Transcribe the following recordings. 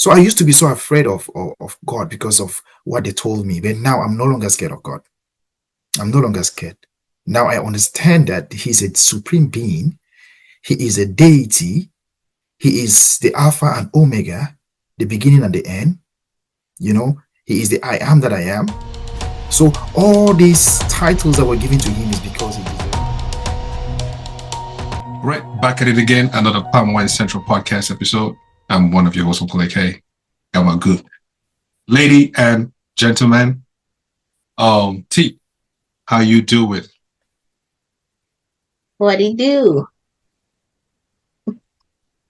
So I used to be so afraid of God because of what they told me. But now I'm no longer scared of God. I'm no longer scared. Now I understand that He's a supreme being. He is a deity. He is the Alpha and Omega, the beginning and the end. You know, He is the I am that I am. So all these titles that were given to Him is because He deserves. Right, back at it again, another Palm Wine Central podcast episode. I'm one of your hosts, Uncle AK. Got my good lady and gentleman. T, how you doing? What do you do?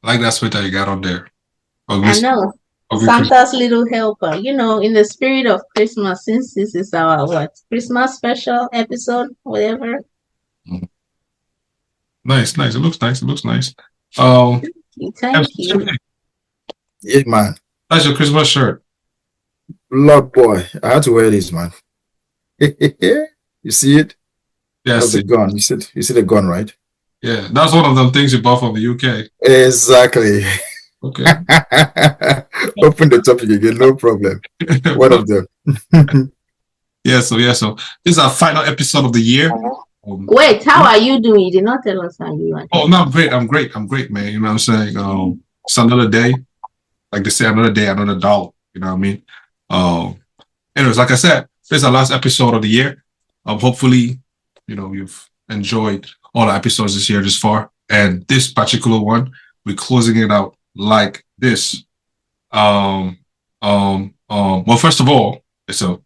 I like that sweater you got on there. I know. Santa's little helper. You know, in the spirit of Christmas, since this is our Christmas special episode, whatever. Mm-hmm. Nice. It looks nice. Thank you. Yeah, man. That's your Christmas shirt. Lord boy, I had to wear this, man. You see it? Yes. That's the gun. You see the gun, right? Yeah, that's one of the things you bought from the UK. Exactly. Okay. Open the topic again, no problem. One of them. Yeah, so this is our final episode of the year. Wait, how are you doing? You did not tell us how you are. Oh, no, I'm great, man. You know what I'm saying? It's another day. Like they say, another day, another dollar. You know what I mean? Anyways, like I said, this is our last episode of the year. Hopefully, you know, you've enjoyed all the episodes this year this far. And this particular one, we're closing it out like this. Well, first of all, it's a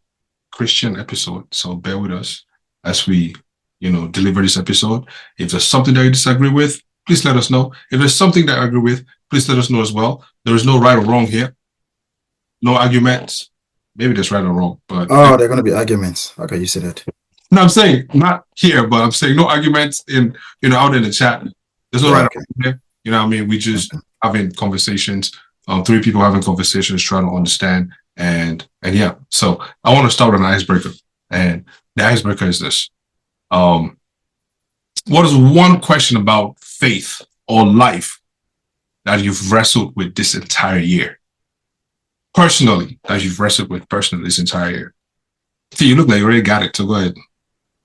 Christian episode, so bear with us as we, you know, deliver this episode. If there's something that you disagree with, please let us know. If there's something that I agree with, please let us know as well. There is no right or wrong here. No arguments. Maybe there's right or wrong, but there are going to be arguments. Okay, you said that. No, I'm saying not here, but I'm saying no arguments in, you know, out in the chat. There's no right or wrong here. You know what I mean? We just having conversations. Three people having conversations, trying to understand, and yeah. So I want to start with an icebreaker, and the icebreaker is this: what is one question about faith or life that you've wrestled with this entire year? Personally, that you've wrestled with personally this entire year. See, you look like you already got it, so go ahead.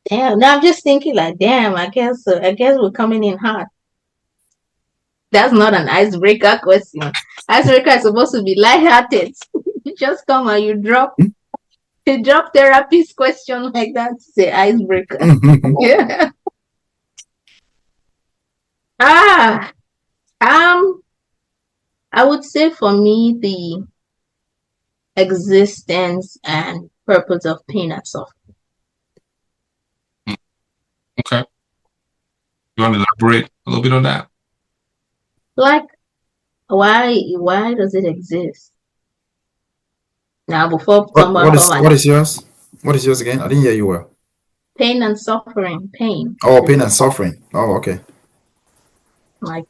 Damn, now I'm just thinking like, damn, I guess we're coming in hot. That's not an icebreaker question. Icebreaker is supposed to be lighthearted. You just come and you drop therapist question like that. Say icebreaker. Yeah. I would say for me the existence and purpose of pain and suffering. Okay. You want to elaborate a little bit on that? Like, why does it exist? Now, before what is yours? What is yours again? I didn't hear you well. Pain and suffering. Pain. Oh, pain and suffering. Oh, okay. Like,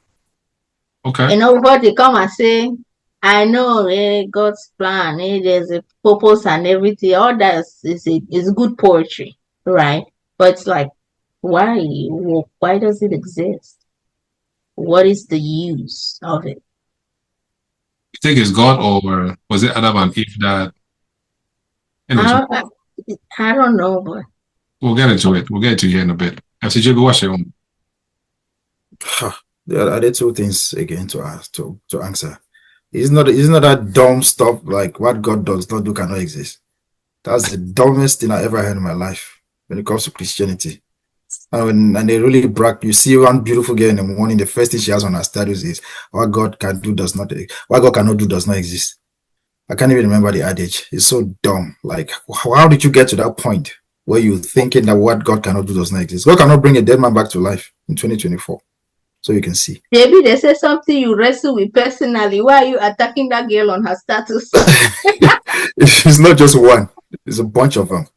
okay. You know, before they come and say, I know God's plan, there's a purpose and everything. All that is good poetry, right? But it's like, why? Why does it exist? What is the use of it? You think it's God, or was it Adam and Eve that? I don't know, but we'll get into it. We'll get into it in a bit. FCJ, go watch it. There are two things again to ask to answer. Isn't that dumb stuff like what God does not do cannot exist? That's the dumbest thing I ever heard in my life when it comes to Christianity. And they really brag. You see one beautiful girl in the morning, the first thing she has on her status is what God cannot do does not exist. I can't even remember the adage. It's so dumb. Like, how did you get to that point where you're thinking that what God cannot do does not exist? God cannot bring a dead man back to life in 2024. So you can see. Maybe they say something you wrestle with personally. Why are you attacking that girl on her status? It's not just one. It's a bunch of them.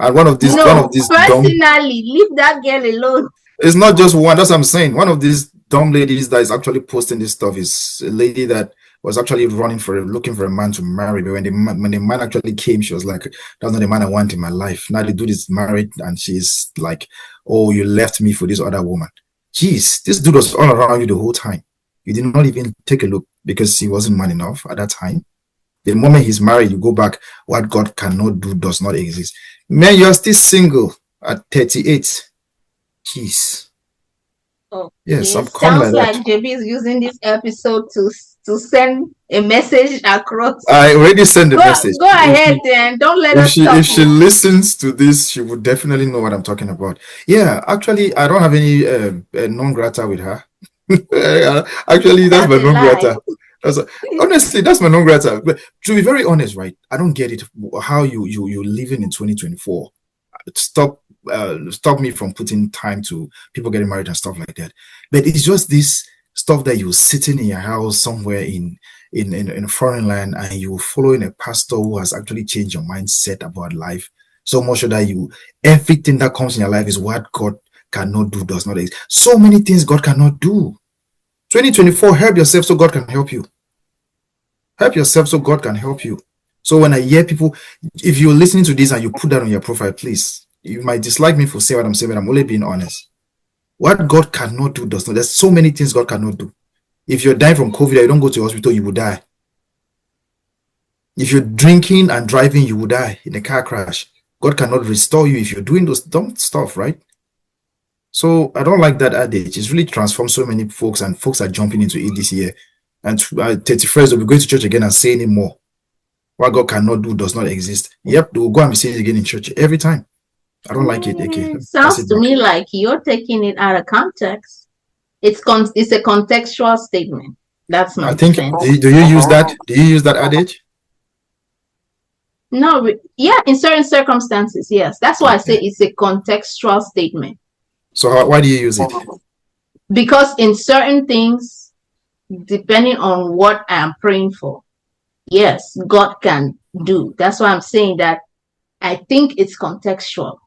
And one of these personally, leave that girl alone. It's not just one. That's what I'm saying. One of these dumb ladies that is actually posting this stuff is a lady that was actually looking for a man to marry. But when the man actually came, she was like, "That's not the man I want in my life." Now the dude is married, and she's like, "Oh, you left me for this other woman." Jeez, this dude was all around you the whole time. You did not even take a look because he wasn't man enough at that time. The moment he's married, you go back. What God cannot do does not exist. Man, you are still single at 38. Jeez. Oh, Yes, I'm it calm sounds like like that. JB is using this episode to send a message across. I already sent the message. Go ahead and don't let us If stop she you. listens to this, she would definitely know what I'm talking about. Yeah, actually, I don't have any non grata with her. Actually, that's That's my a non lie. grata. That's honestly, that's my non grata. But to be very honest, right? I don't get it. How you living in 2024? Stop me from putting time to people getting married and stuff like that. But it's just this stuff that you're sitting in your house somewhere in a foreign land, and you're following a pastor who has actually changed your mindset about life so much so that you everything that comes in your life is what God cannot do, does not exist. So many things God cannot do. 2024, help yourself so God can help you. Help yourself so God can help you. So when I hear people, if you're listening to this and you put that on your profile, please, you might dislike me for saying what I'm saying, but I'm only being honest. What God cannot do does not. There's so many things God cannot do. If you're dying from COVID, you don't go to the hospital, you will die. If you're drinking and driving, you will die in a car crash. God cannot restore you if you're doing those dumb stuff, right? So I don't like that adage. It's really transformed so many folks, and folks are jumping into it this year. And 31st, they'll be going to church again and saying it more. What God cannot do does not exist. Yep, they will go and be saying it again in church every time. I don't like it. Okay, pass Sounds it to back. me like you're taking it out of context. It's a contextual statement. That's I my think, defense. do you use that? Do you use that adage? No, yeah, in certain circumstances, yes. That's why I say Okay. it's a contextual statement. So why do you use it? Because in certain things, depending on what I am praying for, yes, God can do. That's why I'm saying that I think it's contextual.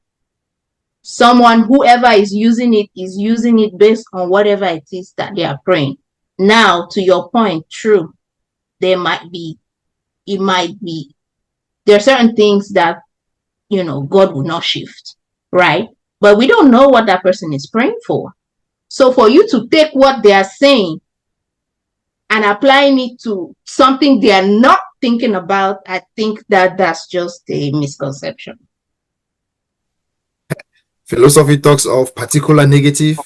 Whoever is using it based on whatever it is that they are praying. Now, to your point, true, there might be, there are certain things that, God will not shift, right? But we don't know what that person is praying for. So for you to take what they are saying and applying it to something they are not thinking about, I think that that's just a misconception. Philosophy talks of particular negative,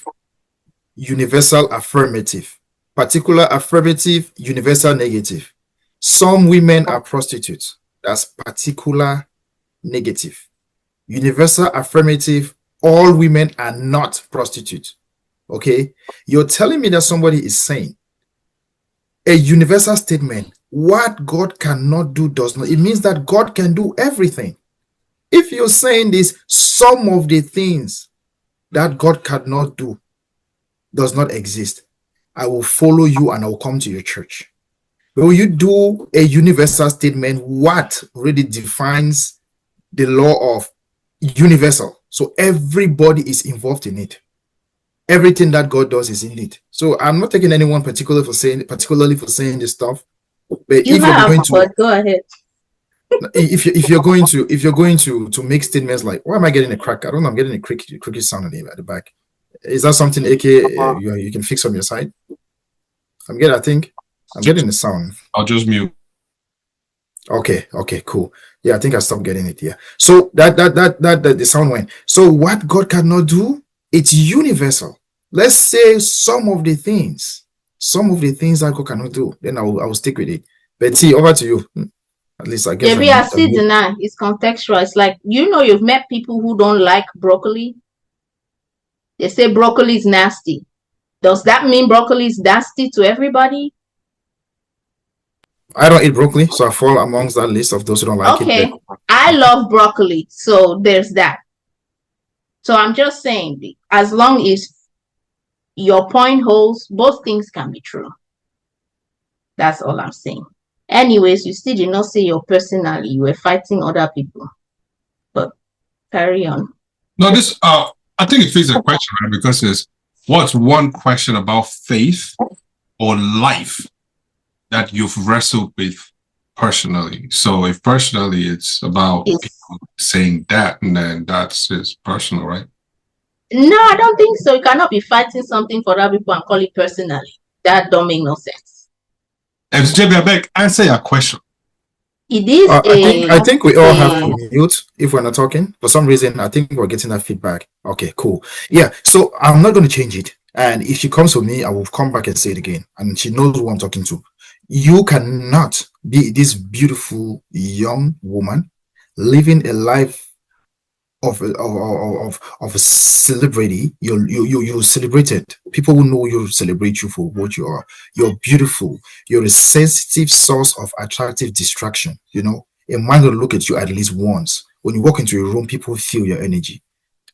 universal affirmative. Particular affirmative, universal negative. Some women are prostitutes. That's particular negative. Universal affirmative, all women are not prostitutes. Okay? You're telling me that somebody is saying a universal statement, what God cannot do does not. It means that God can do everything. If you're saying this, some of the things that God cannot do does not exist, I will follow you and I will come to your church. But when you do a universal statement, what really defines the law of universal? So everybody is involved in it. Everything that God does is in it. So I'm not taking anyone particularly for saying this stuff. But You have, but go ahead. if you're going to make statements like, why am I getting a crack? I don't know, I'm getting a cricket sound at the back. Is that something AK you can fix on your side? I'm getting the sound. I'll just mute. Okay, cool. Yeah, I think I stopped getting it. Yeah. So that the sound went. So what God cannot do, it's universal. Let's say some of the things that God cannot do, then I will stick with it. Betty, over to you. At least I guess JB, I see deny. It's contextual. It's like, you've met people who don't like broccoli. They say broccoli is nasty. Does that mean broccoli is nasty to everybody? I don't eat broccoli, so I fall amongst that list of those who don't like it. Okay, I love broccoli, so there's that. So I'm just saying, as long as your point holds, both things can be true. That's all I'm saying. Anyways, you still did not say your personally. You were fighting other people. But carry on. No, this I think it fits the question, right? Because it's what's one question about faith or life that you've wrestled with personally? So if personally it's about people saying that, and then that's personal, right? No, I don't think so. You cannot be fighting something for other people and call it personally. That don't make no sense. JB, I beg, answer your question. It is I think we all have to a mute if we're not talking. For some reason, I think we're getting that feedback. Okay, cool. Yeah, so I'm not going to change it. And if she comes to me, I will come back and say it again. And she knows who I'm talking to. You cannot be this beautiful young woman living a life of a celebrity. You're celebrated. People will know you, celebrate you for what you are. You're beautiful. You're a sensitive source of attractive distraction. You know, a man will look at you at least once. When you walk into a room, people feel your energy.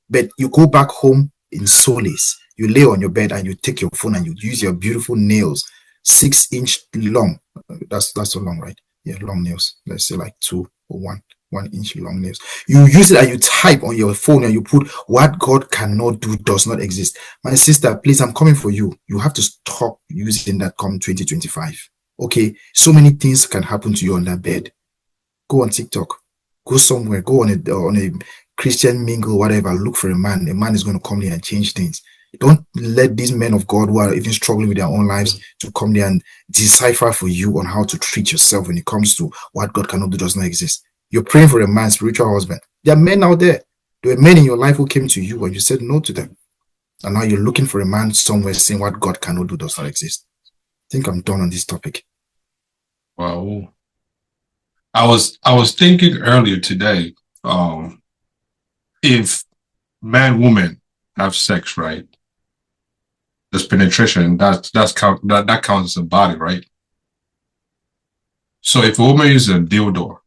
But you go back home in solace. You lay on your bed and you take your phone and you use your beautiful nails, 6 inch long. That's so long, right? Yeah, long nails. Let's say like 2 or 1 inch long nails. You use it and you type on your phone and you put what God cannot do does not exist. My sister, please, I'm coming for you. You have to stop using that come 2025. Okay, so many things can happen to you on that bed. Go on TikTok, go somewhere, go on a Christian mingle, whatever. Look for a man. A man is going to come there and change things. Don't let these men of God who are even struggling with their own lives to come there and decipher for you on how to treat yourself when it comes to what God cannot do does not exist. You're praying for a man, spiritual husband. There are men out there. There were men in your life who came to you and you said no to them. And now you're looking for a man somewhere saying what God cannot do does not exist. I think I'm done on this topic. Wow. I was thinking earlier today, if man woman have sex, right? There's penetration. That counts as a body, right? So if a woman uses a dildo,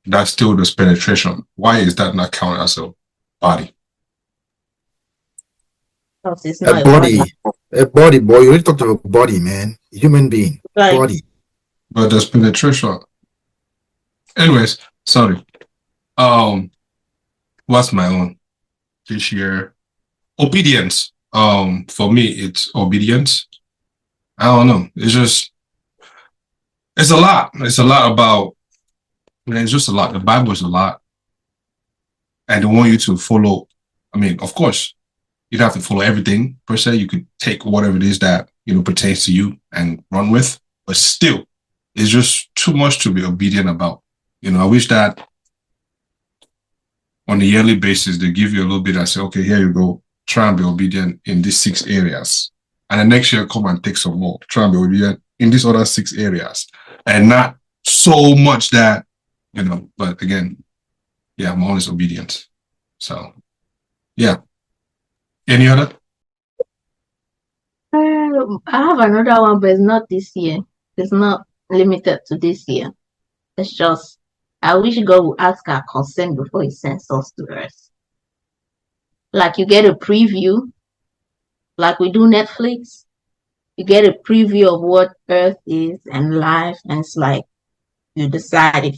that's still this penetration. Why is that not counted as a body? because it's A not a body, body. a body, boy. You already talked about body, man. Human being, Like body. But there's penetration. Anyways, sorry. What's my own this year? Obedience. For me, it's obedience. I don't know. It's a lot. It's a lot about. It's just a lot. The Bible is a lot, and they want you to follow. I mean, of course, you don't have to follow everything per se. You could take whatever it is that pertains to you and run with, but still, it's just too much to be obedient about. I wish that on a yearly basis they give you a little bit and say, okay, here you go, try and be obedient in these 6 areas, and the next year come and take some more. Try and be obedient in these other 6 areas, and not so much that But again, yeah, I'm always obedient. So, yeah. Any other? I have another one, but it's not this year. It's not limited to this year. It's just I wish God would ask our consent before He sends us to Earth. Like you get a preview, like we do Netflix. You get a preview of what Earth is and life, and it's like you decide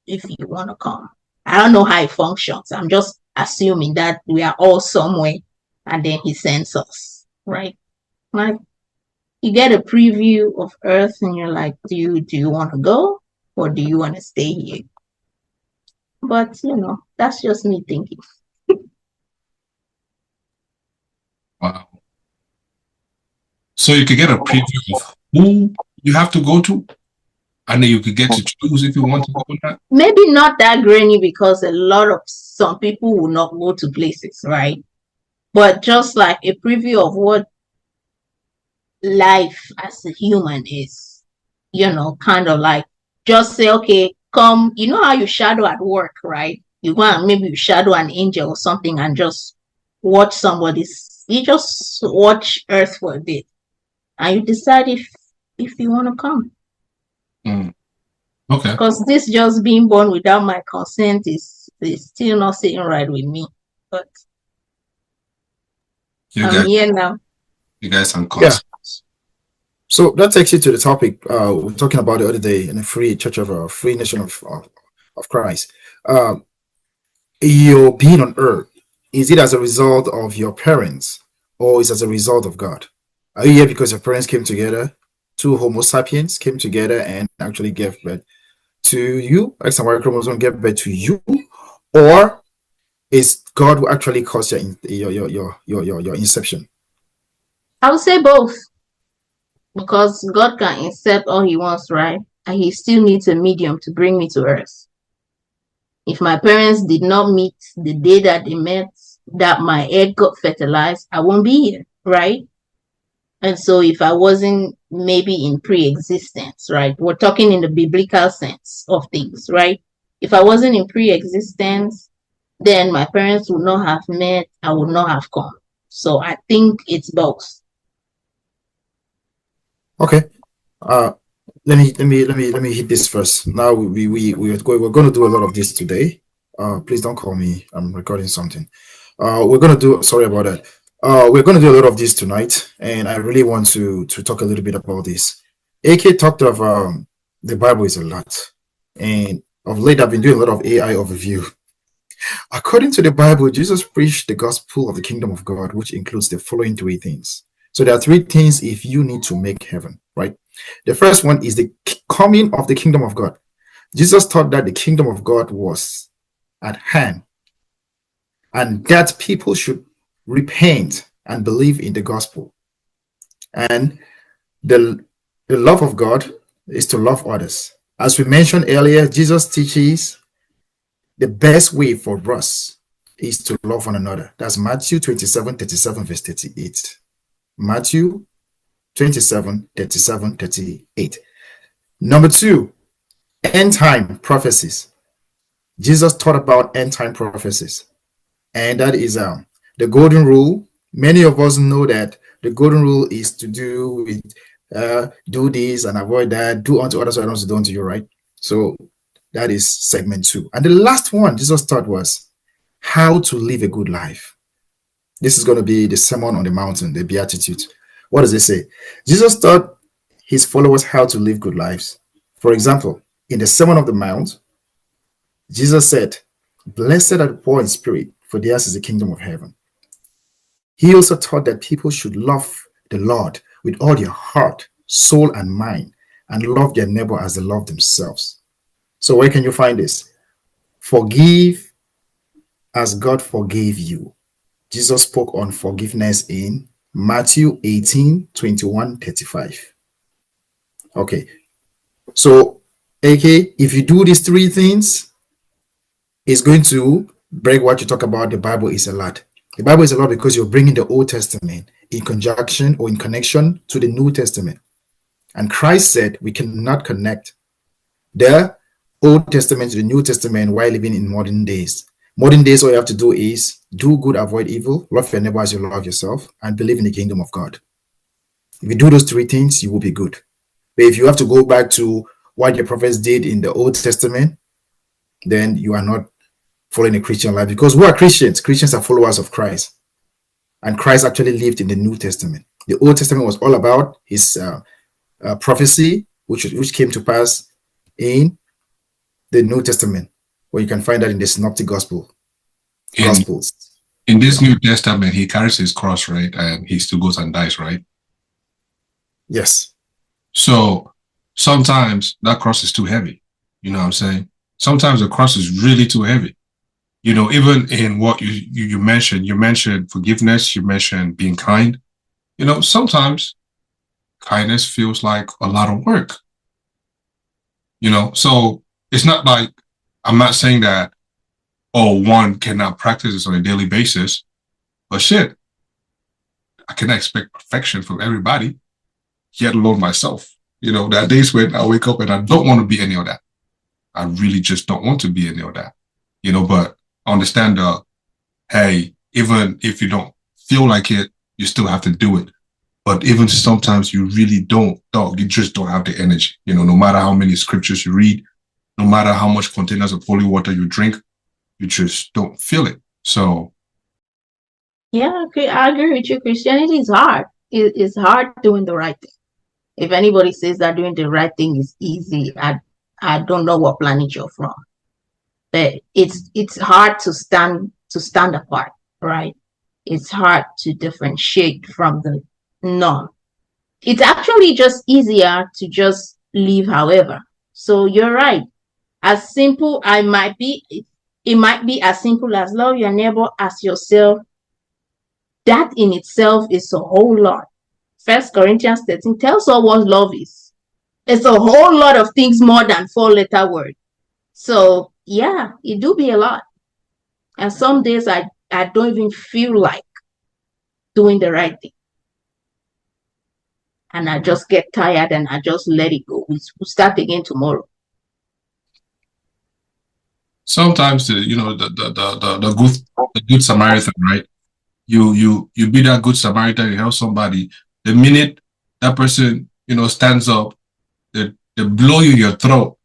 if you want to come. I don't know how it functions. I'm just assuming that we are all somewhere, and then He sends us, right? Like you get a preview of Earth, and you're like, do you want to go or do you want to stay here? But that's just me thinking. Wow. So you could get a preview of who you have to go to, and then you could get to choose if you want to go or not. Maybe not that grainy because some people will not go to places, right? But just like a preview of what life as a human is, kind of like just say, okay, come, how you shadow at work, right? You go and maybe you shadow an angel or something and just watch you just watch Earth for a bit and you decide if you want to come. Okay. Because this just being born without my consent is still not sitting right with me. But I'm here now. You guys are conscious. Yeah. So that takes you to the topic we were talking about the other day in the free church of a free nation of Christ. Your being on earth, is it as a result of your parents or is it as a result of God? Are you here because your parents came together, 2 Homo sapiens came together and actually gave birth to you, X and Y chromosome gave birth to you, or is God who actually caused your inception? I would say both. Because God can incept all He wants, right? and he still needs a medium to bring me to earth. If my parents did not meet the day that they met, that my egg got fertilized, I won't be here, right? And so if I wasn't maybe in pre-existence, right? We're talking in the biblical sense of things, right? If I wasn't in pre-existence, then my parents would not have met, I would not have come. So I think it's both. Okay. Let me hit this first. Now we're going to do a lot of this today. Please don't call me. I'm recording something. We're going to do. Sorry about that. We're going to do a lot of this tonight, and I really want to talk a little bit about this. AK talked of the Bible is a lot, and of late I've been doing a lot of AI overview. According to the Bible, Jesus preached the gospel of the kingdom of God, which includes the following three things. So there are three things if you need to make heaven, right? The first one is the coming of the kingdom of God. Jesus taught that the kingdom of God was at hand and that people should repent and believe in the gospel. And the love of God is to love others. As we mentioned earlier, Jesus teaches the best way for us is to love one another. That's Matthew 27, 37, verse 38. Matthew 27, 37, 38. Number two, end time prophecies. Jesus taught about end time prophecies. And that is the golden rule. Many of us know that the golden rule is to do this and avoid that, do unto others what others do unto you, right? So that is segment two. And the last one Jesus taught was how to live a good life. This is going to be the Sermon on the Mountain, the Beatitudes. What does it say? Jesus taught his followers how to live good lives. For example, in the Sermon on the Mount, Jesus said, "Blessed are the poor in spirit, for theirs is the kingdom of heaven." He also taught that people should love the Lord with all their heart, soul, and mind, and love their neighbor as they love themselves. So where can you find this? Forgive as God forgave you. Jesus spoke on forgiveness in Matthew 18, 21, 35. Okay. So, AK, if you do these three things, it's going to break what you talk about. The Bible is a lot. The Bible is a lot because you're bringing the Old Testament in conjunction or in connection to the New Testament. And Christ said we cannot connect the Old Testament to the New Testament while living in modern days. Modern days, all you have to do is do good, avoid evil, love your neighbor as you love yourself, and believe in the kingdom of God. If you do those three things, you will be good. But if you have to go back to what the prophets did in the Old Testament, then you are not following a Christian life, because we are Christians. Christians are followers of Christ. And Christ actually lived in the New Testament. The Old Testament was all about his prophecy, which came to pass in the New Testament, where you can find that in the Synoptic Gospels. In this New Testament, he carries his cross, right? And he still goes and dies, right? Yes. So sometimes that cross is too heavy. You know what I'm saying? Sometimes the cross is really too heavy. You know, even in what you mentioned forgiveness, you mentioned being kind. You know, sometimes kindness feels like a lot of work. You know, so it's not like, I'm not saying that, oh, one cannot practice this on a daily basis, but shit, I cannot expect perfection from everybody, yet alone myself. You know, there are days when I wake up and I don't want to be any of that. I really just don't want to be any of that. You know, but understand hey, even if you don't feel like it, you still have to do it. But even sometimes you really don't, you just don't have the energy. You know, no matter how many scriptures you read, no matter how much containers of holy water you drink, you just don't feel it. So Yeah, okay, I agree with you. Christianity is hard. It's hard doing the right thing. If anybody says that doing the right thing is easy, I don't know what planet you're from. But it's hard to stand apart, right? It's hard to differentiate from the norm. It's actually just easier to just live however. So you're right. As simple it might be as simple as love your neighbor as yourself. That in itself is a whole lot. 1 Corinthians 13 tells us what love is. It's a whole lot of things more than 4-letter word. So yeah, it do be a lot. And some days I don't even feel like doing the right thing. And I just get tired and I just let it go. We'll start again tomorrow. Sometimes the good Samaritan, right? You be that good Samaritan, you help somebody. The minute that person, stands up, they blow you in your throat.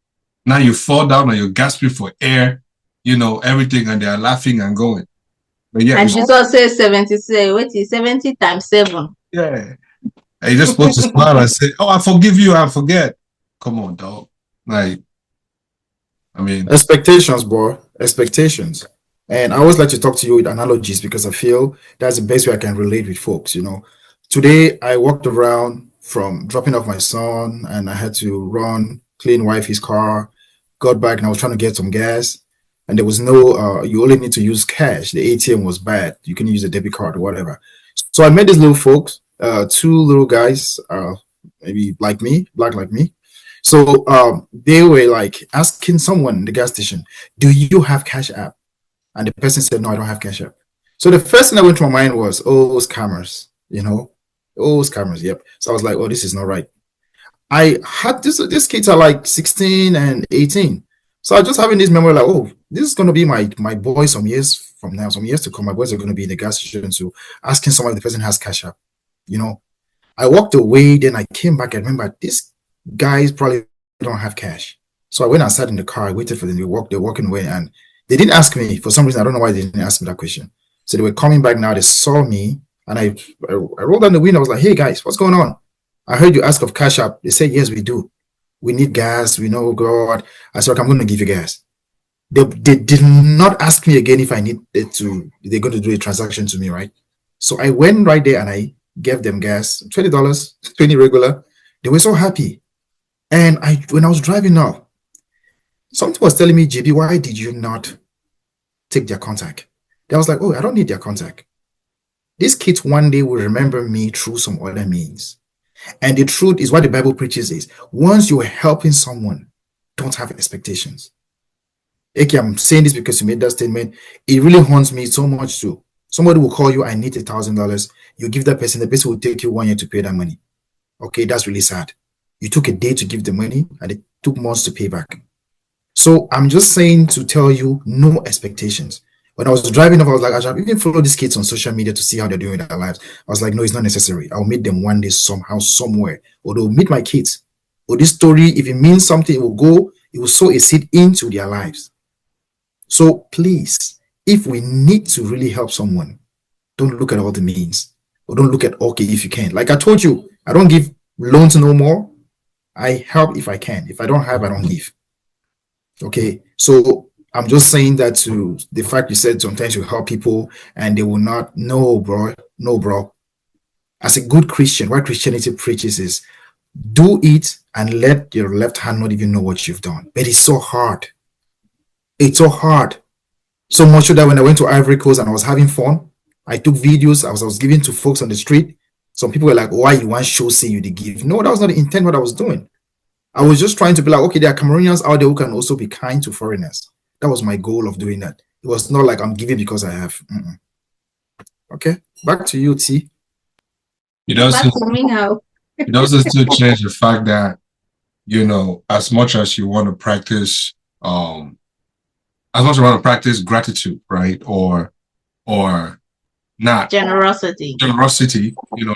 Now you fall down and you're gasping for air, everything, and they are laughing and going. But yeah, and Jesus says 70, wait, 70 times 7. Yeah. And you're just supposed to smile and say, "Oh, I forgive you, I forget." Come on, dog. Like, I mean, Expectations, bro. Expectations. And I always like to talk to you with analogies because I feel that's the best way I can relate with folks. Today I walked around from dropping off my son and I had to run, clean wifey's car, got back and I was trying to get some gas. And there was no, you only need to use cash. The ATM was bad. You can use a debit card or whatever. So I met these little folks, two little guys, maybe like me, black like me. So they were like asking someone in the gas station, "Do you have Cash App?" And the person said, "No, I don't have Cash App." So the first thing that went to my mind was, "Oh, scammers," "Oh, scammers." Yep. So I was like, "Oh, this is not right." I had these kids are like 16 and 18. So I was just having this memory like, "Oh, this is gonna be my boys some years from now, some years to come. My boys are gonna be in the gas station." So asking someone if the person has Cash App, you know. I walked away, then I came back. I remember these guys probably don't have cash. So I went and sat in the car. I waited for them. They're walking away, and they didn't ask me for some reason. I don't know why they didn't ask me that question. So they were coming back now. They saw me, and I rolled down the window. I was like, "Hey guys, what's going on? I heard you ask of Cash App." They said, "Yes, we do. We need gas. We know God." I said, "Okay, I'm going to give you gas." They did not ask me again if I need it to. They're going to do a transaction to me, right? So I went right there and I gave them gas, $20, 20 regular. They were so happy. And when I was driving now, something was telling me, JB, why did you not take their contact? I was like, oh, I don't need their contact. These kids one day will remember me through some other means. And the truth is what the Bible preaches is once you're helping someone, don't have expectations. Eke, I'm saying this because you made that statement. It really haunts me so much too. Somebody will call you, I need $1,000. You give that person, the person will take you 1 year to pay that money. Okay, that's really sad. You took a day to give the money and it took months to pay back. So I'm just saying to tell you, no expectations. When I was driving off, I was like, I should even follow these kids on social media to see how they're doing with their lives. I was like, no, it's not necessary. I'll meet them one day somehow, somewhere. Or they'll meet my kids. Or this story, if it means something, it will sow a seed into their lives. So please, if we need to really help someone, don't look at all the means. Or don't look at, okay, if you can. Like I told you, I don't give loans no more. I help if I can. If I don't have, I don't give. Okay. So I'm just saying that to the fact you said sometimes you help people and they will not. No, bro. No, bro. As a good Christian, what Christianity preaches is do it and let your left hand not even know what you've done. But it's so hard. It's so hard. So much so that when I went to Ivory Coast and I was having fun, I took videos I was giving to folks on the street. Some people were like, why you want show say you the give? No, that was not the intent what I was doing. I was just trying to be like, okay, there are Cameroonians out there who can also be kind to foreigners. That was my goal of doing that. It was not like I'm giving because I have. Okay, back to you, T. it doesn't still change the fact that, as much as you want to practice, as much as you want to practice gratitude, right? Or not generosity,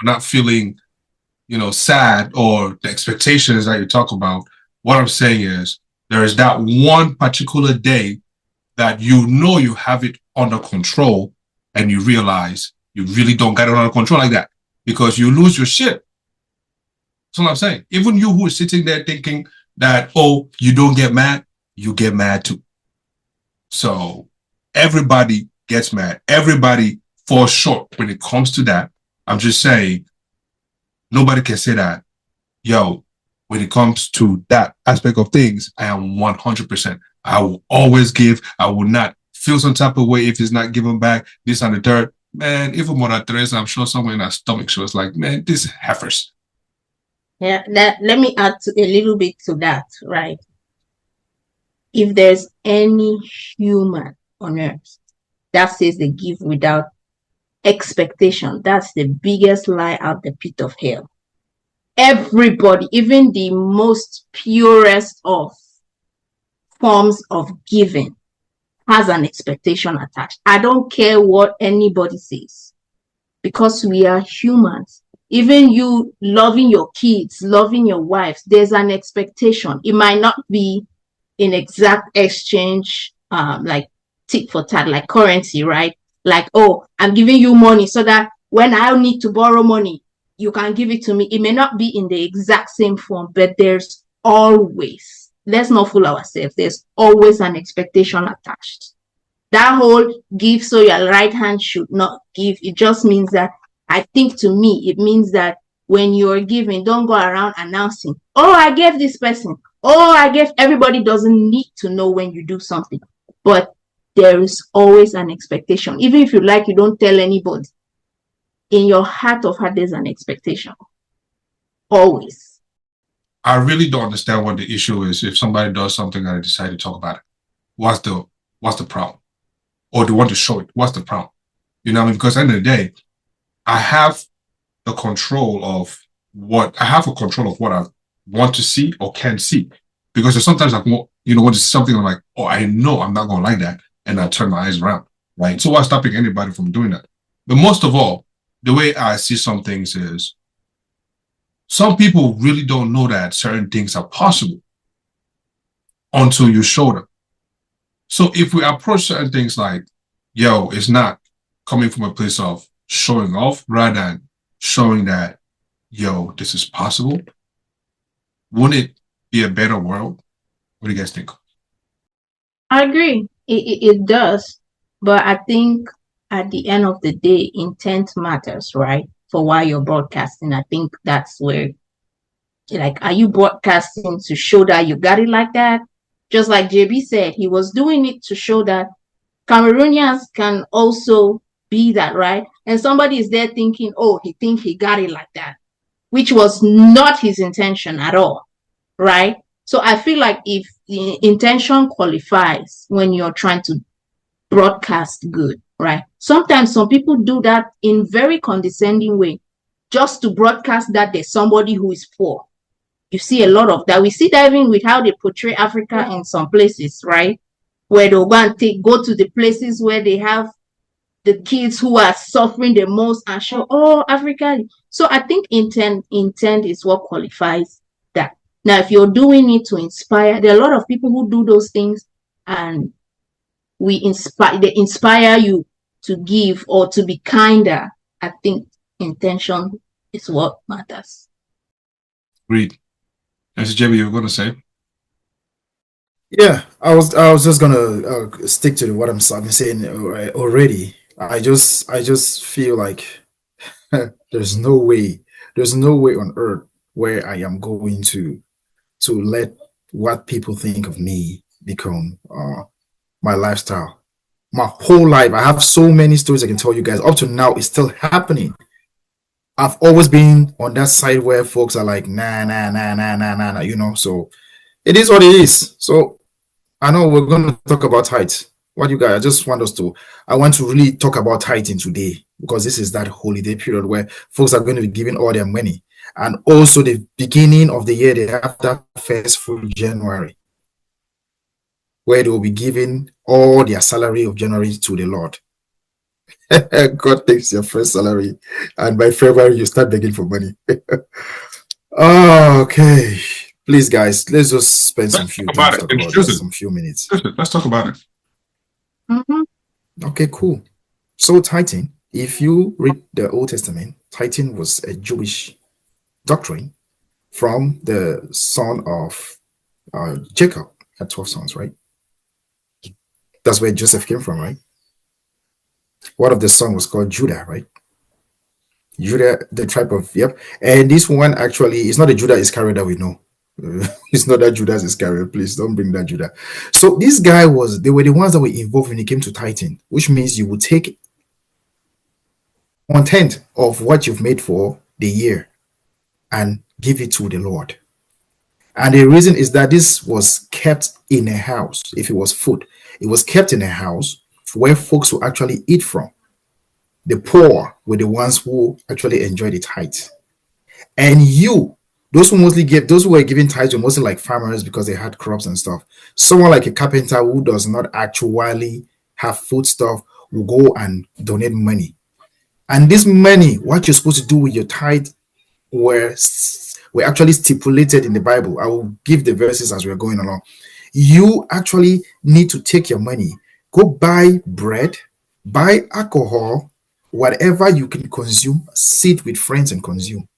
not feeling, sad or the expectations that you talk about. What I'm saying is there is that one particular day that you have it under control and you realize you really don't get it under control like that because you lose your shit. That's what I'm saying. Even you who is sitting there thinking that, oh, you don't get mad, you get mad too. So everybody gets mad. Everybody falls short when it comes to that. I'm just saying, nobody can say that, yo, when it comes to that aspect of things, I am 100%. I will always give. I will not feel some type of way if it's not given back, this and the third. Man, even more than Teresa, I'm sure somewhere in our stomach shows like, man, this heifers. Yeah, that let me add a little bit to that, right? If there's any human on earth that says they give without expectation, that's the biggest lie out the pit of hell. Everybody, even the most purest of forms of giving, has an expectation attached. I don't care what anybody says, because we are humans. Even you loving your kids, loving your wives, there's an expectation. It might not be in exact exchange, like tit for tat, like currency, right? Like, oh, I'm giving you money so that when I need to borrow money, you can give it to me. It may not be in the exact same form, but there's always, let's not fool ourselves, there's always an expectation attached. That whole give so your right hand should not give, it just means that, I think to me, it means that when you're giving, don't go around announcing, oh, I gave this person, oh, I gave. Everybody doesn't need to know when you do something, but there is always an expectation. Even if you like, you don't tell anybody. In your heart of heart, there's an expectation. Always. I really don't understand what the issue is if somebody does something and I decide to talk about it. What's the problem? Or do you want to show it? What's the problem? You know what I mean? Because at the end of the day, I have the control of what I want to see or can see. Because there's sometimes like, when it's something I'm like, oh, I know I'm not going to like that. And I turn my eyes around, right? So what's stopping anybody from doing that? But most of all, the way I see some things is some people really don't know that certain things are possible until you show them. So if we approach certain things like, yo, it's not coming from a place of showing off rather than showing that, yo, this is possible, wouldn't it be a better world? What do you guys think? I agree. It does. But I think at the end of the day, intent matters, right? For why you're broadcasting. I think that's where, like, are you broadcasting to show that you got it like that? Just like JB said, he was doing it to show that Cameroonians can also be that, right? And somebody is there thinking, oh, he thinks he got it like that, which was not his intention at all, right? So I feel like if the intention qualifies when you're trying to broadcast good, right? Sometimes some people do that in very condescending way, just to broadcast that there's somebody who is poor. You see a lot of that. We see that even with how they portray Africa in some places, right? Where they'll go and go to the places where they have the kids who are suffering the most and show, oh, Africa. So I think intent is what qualifies that. Now, if you're doing it to inspire, there are a lot of people who do those things and they inspire you to give or to be kinder. I think intention is what matters. Agreed. As JB, you were going to say? Yeah, I was just gonna stick to what I've been saying already. I just feel like there's no way on earth where I am going to let what people think of me become my lifestyle. My whole life, I have so many stories I can tell you guys. Up to now, it's still happening. I've always been on that side where folks are like, nah, nah, nah, nah, nah, nah, nah, so it is what it is. So I know we're going to talk about height. What you guys, I want to really talk about tithing today because this is that holiday period where folks are going to be giving all their money. And also the beginning of the year, they have that first full January where they will be giving all their salary of January to the Lord. God takes your first salary, and by February, you start begging for money. Okay. Please, guys, let's just spend some few minutes talk about this. Some few minutes. Let's talk about it. Okay, cool. So tithing, if you read the Old Testament, tithing was a Jewish doctrine from the son of Jacob. Had 12 sons, right? That's where Joseph came from, right? One of the sons was called Judah, right? Judah, the tribe of, yep. And this one actually is not a Judah Iscariot that we know. It's not that Judas Iscariot. Please don't bring that Judah. So this guy they were the ones that were involved when it came to tithing, which means you would take 1/10 of what you've made for the year and give it to the Lord. And the reason is that this was kept in a house. If it was food, it was kept in a house where folks will actually eat from. The poor were the ones who actually enjoyed the tithes. And you, those who were giving tithes were mostly like farmers because they had crops and stuff. Someone like a carpenter who does not actually have food stuff will go and donate money. And this money, what you're supposed to do with your tithe were were actually stipulated in the Bible. I will give the verses as we're going along. You actually need to take your money, go buy bread, buy alcohol, whatever you can consume, sit with friends and consume.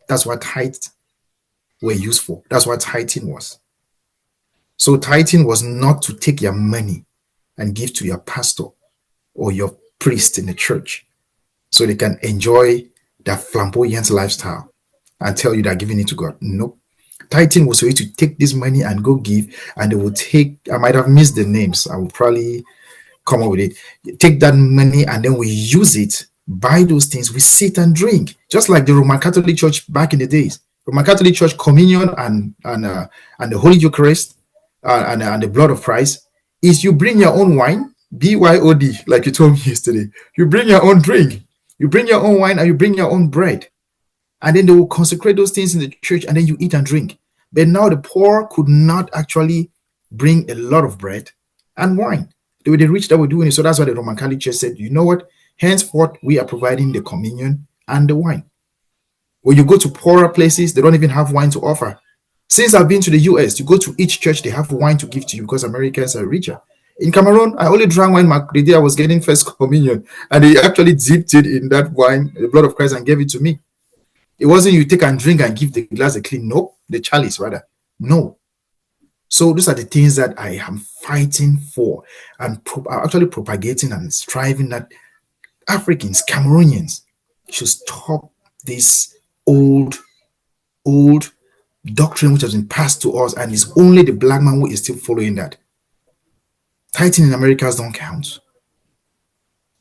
That's what tithes were used for. That's what tithing was. So tithing was not to take your money and give to your pastor or your priest in the church so they can enjoy that flamboyant lifestyle and tell you they're giving it to God. Nope. Tithing was for you to take this money and go give, and they will take, I might have missed the names. I will probably come up with it. Take that money and then we use it, buy those things, we sit and drink. Just like the Roman Catholic Church back in the days. Roman Catholic Church communion and the Holy Eucharist and the blood of Christ is you bring your own wine, BYOD, like you told me yesterday. You bring your own drink, you bring your own wine, and you bring your own bread. And then they will consecrate those things in the church, and then you eat and drink. But now the poor could not actually bring a lot of bread and wine. They were the rich that were doing it. So that's why the Roman Catholic Church said, you know what? Henceforth, we are providing the communion and the wine. When you go to poorer places, they don't even have wine to offer. Since I've been to the US, you go to each church, they have wine to give to you because Americans are richer. In Cameroon, I only drank wine the day I was getting first communion, and they actually dipped it in that wine, the blood of Christ, and gave it to me. It wasn't you take and drink and give the glass a clean. No, the chalice rather. No. So these are the things that I am fighting for and actually propagating and striving that Africans, Cameroonians should stop this old doctrine which has been passed to us, and it's only the black man who is still following that. Tithing in Americas don't count.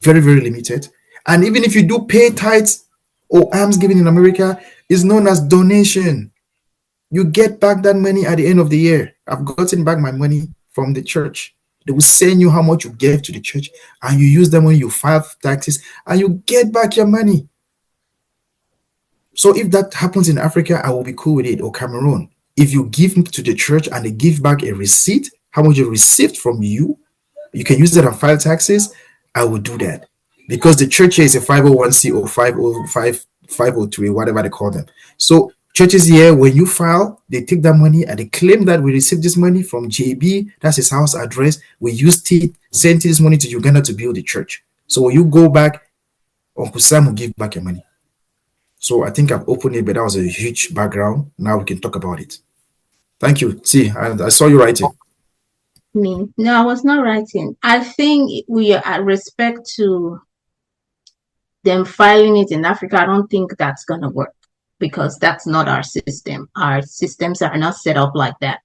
Very, very limited. And even if you do pay tithes or almsgiving in America, it's known as donation. You get back that money at the end of the year. I've gotten back my money from the church. They will send you how much you gave to the church, and you use them when you file taxes, and you get back your money. So if that happens in Africa, I will be cool with it, or Cameroon. If you give to the church and they give back a receipt, how much you received from you, you can use that and file taxes, I will do that. Because the church here is a 501c or 505, 503, whatever they call them. So churches here, when you file, they take that money and they claim that we received this money from JB, that's his house address. We used it, sent this money to Uganda to build the church. So when you go back, Uncle Sam will give back your money. So I think I've opened it, but that was a huge background. Now we can talk about it. Thank you. See, I saw you writing. Me? No, I was not writing. I think we are respect to them filing it in Africa. I don't think that's going to work because that's not our system. Our systems are not set up like that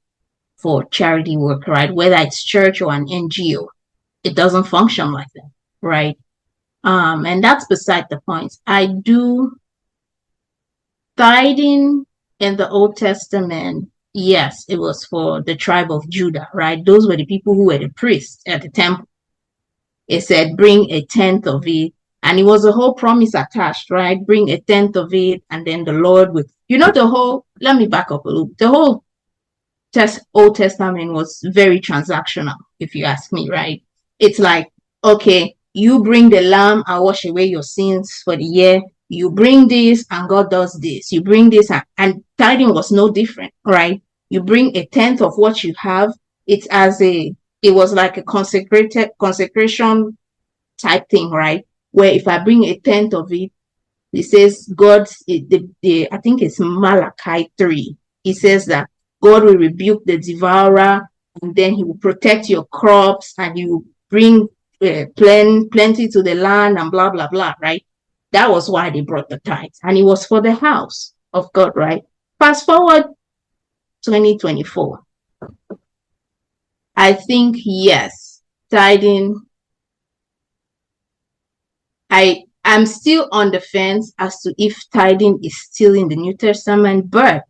for charity work, right? Whether it's church or an NGO, it doesn't function like that, right? And that's beside the point. I do tithing in the Old Testament. Yes, it was for the tribe of Judah, right? Those were the people who were the priests at the temple. It said, bring a tenth of it. And it was a whole promise attached, right? Bring a tenth of it. And then the Lord would, let me back up a little. The whole Old Testament was very transactional, if you ask me, right? It's like, okay, you bring the lamb and wash away your sins for the year. You bring this and God does this. You bring this and tithing was no different, right? You bring a tenth of what you have. It was like a consecration type thing, right? Where if I bring a tenth of it, it says I think it's Malachi 3. It says that God will rebuke the devourer, and then he will protect your crops, and you will bring plenty to the land, and blah, blah, blah, right? That was why they brought the tithes, and it was for the house of God, right? Fast forward 2024. I think, yes, tithing, I'm still on the fence as to if tithing is still in the New Testament, but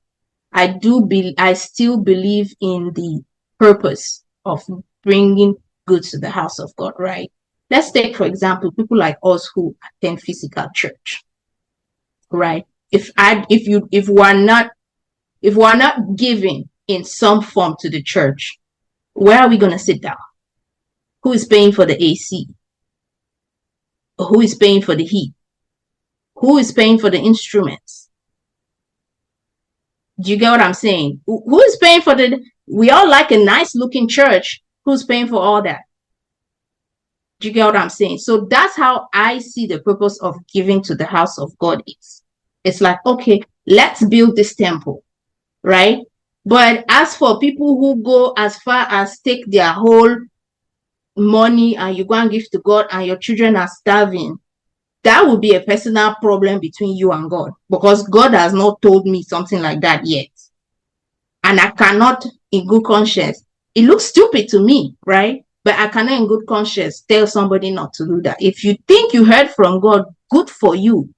I still believe in the purpose of bringing goods to the house of God, right? Let's take, for example, people like us who attend physical church, right? If we're not giving in some form to the church, where are we going to sit down? Who is paying for the AC? Who is paying for the heat? Who is paying for the instruments? Do you get what I'm saying? Who is paying for we all like a nice looking church. Who's paying for all that? Do you get what I'm saying? So that's how I see the purpose of giving to the house of God is. It's like, okay, let's build this temple, right? But as for people who go as far as take their whole money and you go and give to God and your children are starving, that would be a personal problem between you and God, because God has not told me something like that yet. And I cannot, in good conscience, it looks stupid to me, right? But I cannot, in good conscience, tell somebody not to do that. If you think you heard from God, good for you.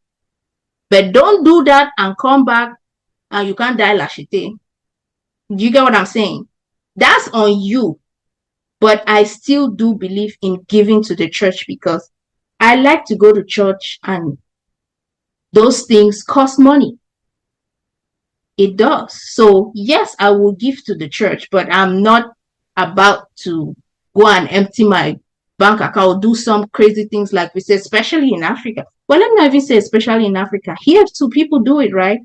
But don't do that and come back and you can't die lashite. Do you get what I'm saying? That's on you. But I still do believe in giving to the church, because I like to go to church and those things cost money. It does. So yes, I will give to the church, but I'm not about to go and empty my bank account or do some crazy things like we say, especially in Africa. Well, let me not even say especially in Africa. Here too, people do it, right?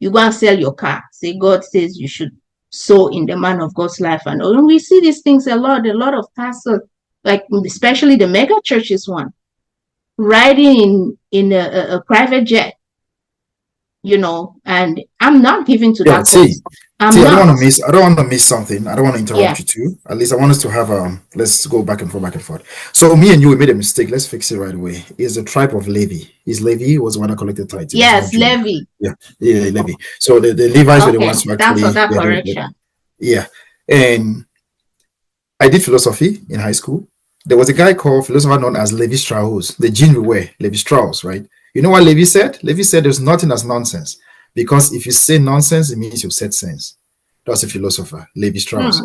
You go and sell your car. Say God says you should sow in the man of God's life. And we see these things a lot of pastors, like especially the mega churches one, riding in a private jet, and I'm not giving to that cause. I don't want to miss something. I don't want to interrupt you too. At least I want us to have let's go back and forth. So me and you, we made a mistake. Let's fix it right away. Is the tribe of Levi. Levi was the one that collected tithes. Yes, Levi. Yeah, Levi. So the Levites were the ones who actually. Thanks for that correction. Yeah. And I did philosophy in high school. There was a guy called philosopher known as Levi Strauss, the jean we wear, Levi Strauss, right? You know what Levi said? Levi said there's nothing as nonsense. Because if you say nonsense, it means you've said sense. That's a philosopher, Levi Strauss.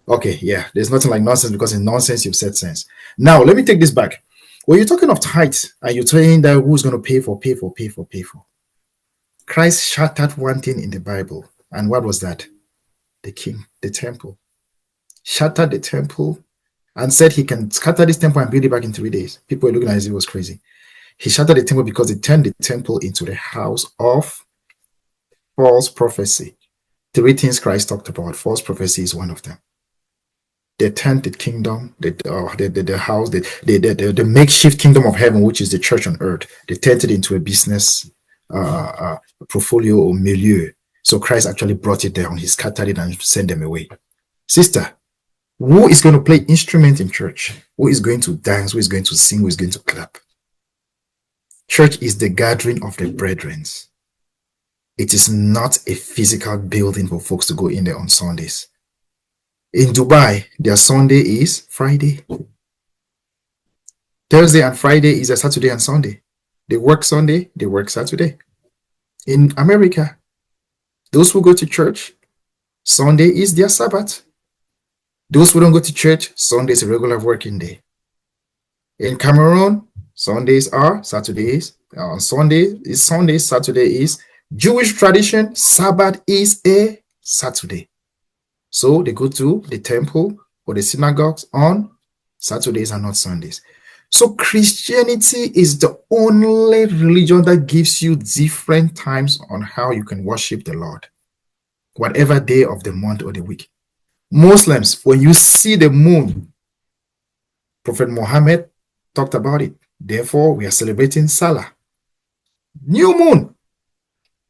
Okay, yeah, there's nothing like nonsense, because in nonsense, you've said sense. Now, let me take this back. When you're talking of tithes, and you're saying that who's going to pay for, Christ shattered one thing in the Bible. And what was that? The king, the temple. Shattered the temple and said he can scatter this temple and build it back in 3 days. People were looking at it as it was crazy. He shattered the temple because he turned the temple into the house of false prophecy. 3 things Christ talked about. False prophecy is one of them. They turned the kingdom, the house, the makeshift kingdom of heaven, which is the church on earth. They turned it into a business portfolio or milieu. So Christ actually brought it down. He scattered it and sent them away. Sister, who is going to play instrument in church? Who is going to dance? Who is going to sing? Who is going to clap? Church is the gathering of the brethren. It is not a physical building for folks to go in there on Sundays. In Dubai, their Sunday is Friday. Thursday and Friday is a Saturday and Sunday. They work Sunday, they work Saturday. In America, those who go to church, Sunday is their Sabbath. Those who don't go to church, Sunday is a regular working day. In Cameroon, Sundays are Saturdays. Sunday is Sunday, Saturday is Jewish tradition. Sabbath is a Saturday. So they go to the temple or the synagogues on Saturdays and not Sundays. So Christianity is the only religion that gives you different times on how you can worship the Lord, whatever day of the month or the week. Muslims, when you see the moon, Prophet Muhammad talked about it. Therefore, we are celebrating Salah. New moon.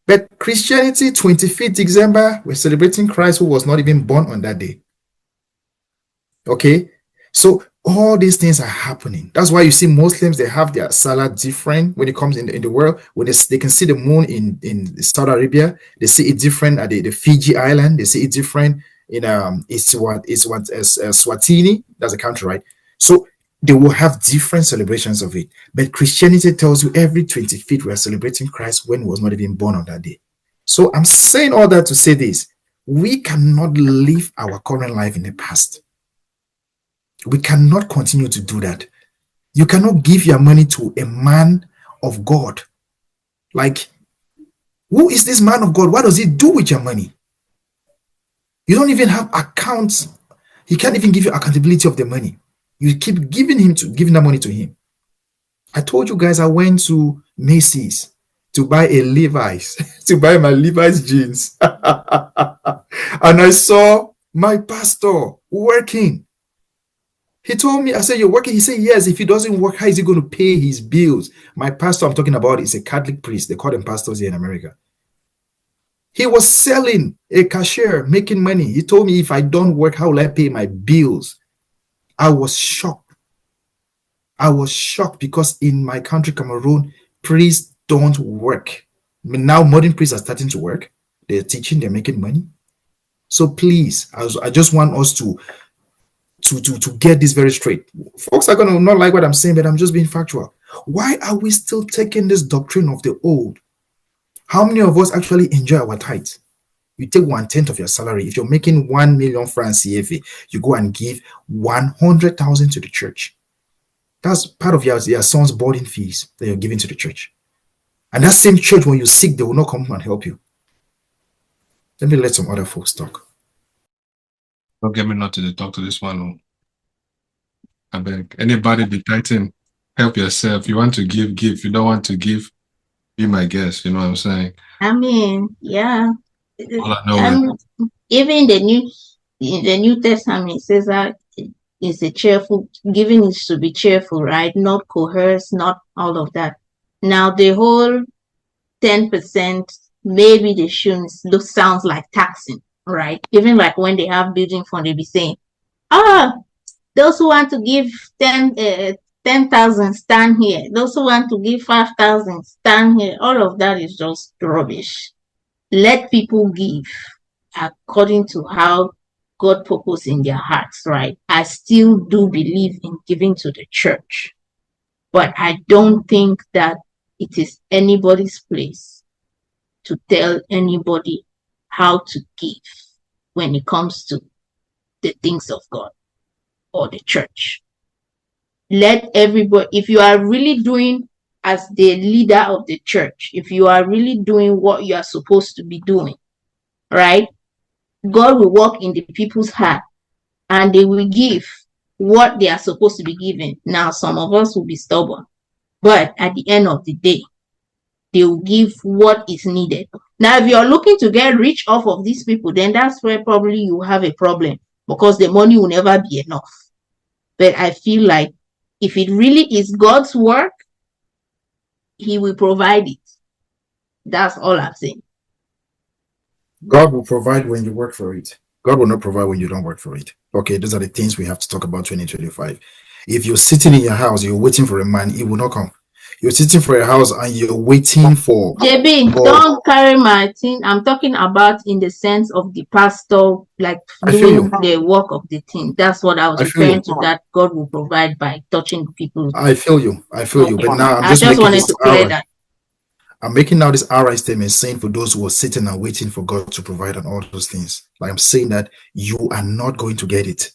But Christianity, 25th December, we're celebrating Christ who was not even born on that day. Okay? So all these things are happening. That's why you see Muslims, they have their Salah different when it comes in the world. When they can see the moon in Saudi Arabia, they see it different at the Fiji Island. They see it different in Swatini. That's a country, right? So They will have different celebrations of it. But Christianity tells you every 25th we are celebrating Christ when he was not even born on that day. So I'm saying all that to say this. We cannot live our current life in the past. We cannot continue to do that. You cannot give your money to a man of God. Like, who is this man of God? What does he do with your money? You don't even have accounts. He can't even give you accountability of the money. You keep giving that money to him. I told you guys I went to Macy's to buy a Levi's, to buy my Levi's jeans. And I saw my pastor working. He told me, I said, you're working? He said, yes. If he doesn't work, how is he going to pay his bills? My pastor I'm talking about is a Catholic priest. They call them pastors here in America. He was selling, a cashier, making money. He told me, if I don't work, how will I pay my bills? I was shocked. I was shocked because in my country, Cameroon, priests don't work. I mean, now modern priests are starting to work. They're teaching, they're making money. So please, I just want us to get this very straight. Folks are going to not like what I'm saying, but I'm just being factual. Why are we still taking this doctrine of the old? How many of us actually enjoy our tithes? You take 1/10 of your salary. If you're making 1 million francs CFA, you go and give 100,000 to the church. That's part of your son's boarding fees that you're giving to the church. And that same church, when you're sick, they will not come and help you. Let me let some other folks talk. Don't get me not to talk to this one. I beg. Anybody be tithing, help yourself. You want to give, give. You don't want to give, be my guest. You know what I'm saying? I mean, yeah. All I know is Even in the New Testament, it says that it's a cheerful giving is to be cheerful, right? Not coerce, not all of that. Now the whole 10%, maybe they shouldn't look sounds like taxing, right? Even like when they have building fund, they be saying, those who want to give 10,000 stand here. Those who want to give 5,000 stand here. All of that is just rubbish. Let people give according to how God purpose in their hearts, right? I still do believe in giving to the church, but I don't think that it is anybody's place to tell anybody how to give when it comes to the things of God or the church. Let everybody, if you are really doing as the leader of the church, if you are really doing what you are supposed to be doing, right? God will work in the people's heart and they will give what they are supposed to be given. Now, some of us will be stubborn, but at the end of the day, they will give what is needed. Now, if you're looking to get rich off of these people, then that's where probably you have a problem because the money will never be enough. But I feel like if it really is God's work, He will provide it. That's all I'm saying. God will provide when you work for it. God will not provide when you don't work for it. Okay, those are the things we have to talk about 2025. If you're sitting in your house, you're waiting for a man, he will not come. You're sitting for a house and you're waiting for JB, God. don't carry my thing. I'm talking about in the sense of the pastor, like I feel doing you. the work of the team. That's what I was I feel referring you. to, that God will provide by touching people. I feel you. I feel you. Okay. But now I'm I just just making wanted this to clear outright. that. I'm making now this outright statement saying for those who are sitting and waiting for God to provide and all those things. Like I'm saying that you are not going to get it.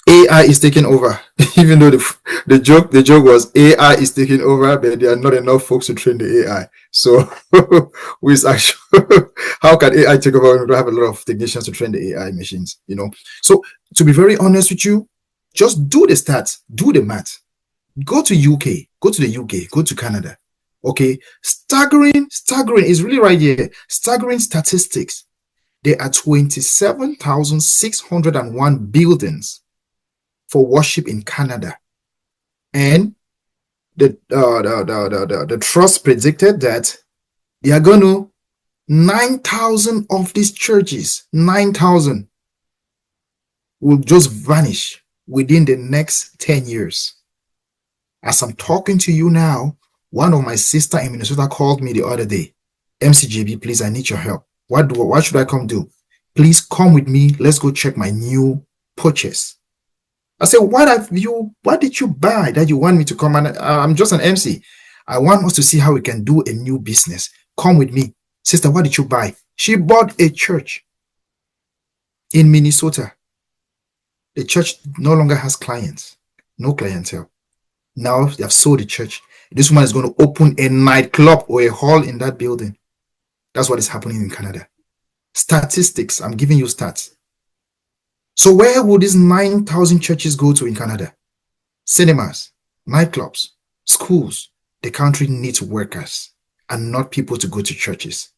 AI is taking over. Even though the joke was AI is taking over, but there are not enough folks to train the AI. So who is actually how can AI take over when we don't have a lot of technicians to train the AI machines? You know. So to be very honest with you, just do the stats, do the math. Go to UK, go to the UK, go to Canada. Okay, staggering is really right here. Staggering statistics. There are 27,601 buildings for worship in Canada, and the trust predicted that they are going to 9,000 of these churches, 9,000 will just vanish within the next 10 years. As I'm talking to you now, one of my sister in Minnesota called me the other day. MCJB, please, I need your help. What should I come do? Please come with me. Let's go check my new purchase. I said, what did you buy that you want me to come? And I'm just an MC. I want us to see how we can do a new business. Come with me. Sister, what did you buy? She bought a church in Minnesota. The church no longer has clients, no clientele. Now they have sold the church. This woman is going to open a nightclub or a hall in that building. That's what is happening in Canada. Statistics, I'm giving you stats. So where would these 9,000 churches go to in Canada? Cinemas, nightclubs, schools. The country needs workers and not people to go to churches.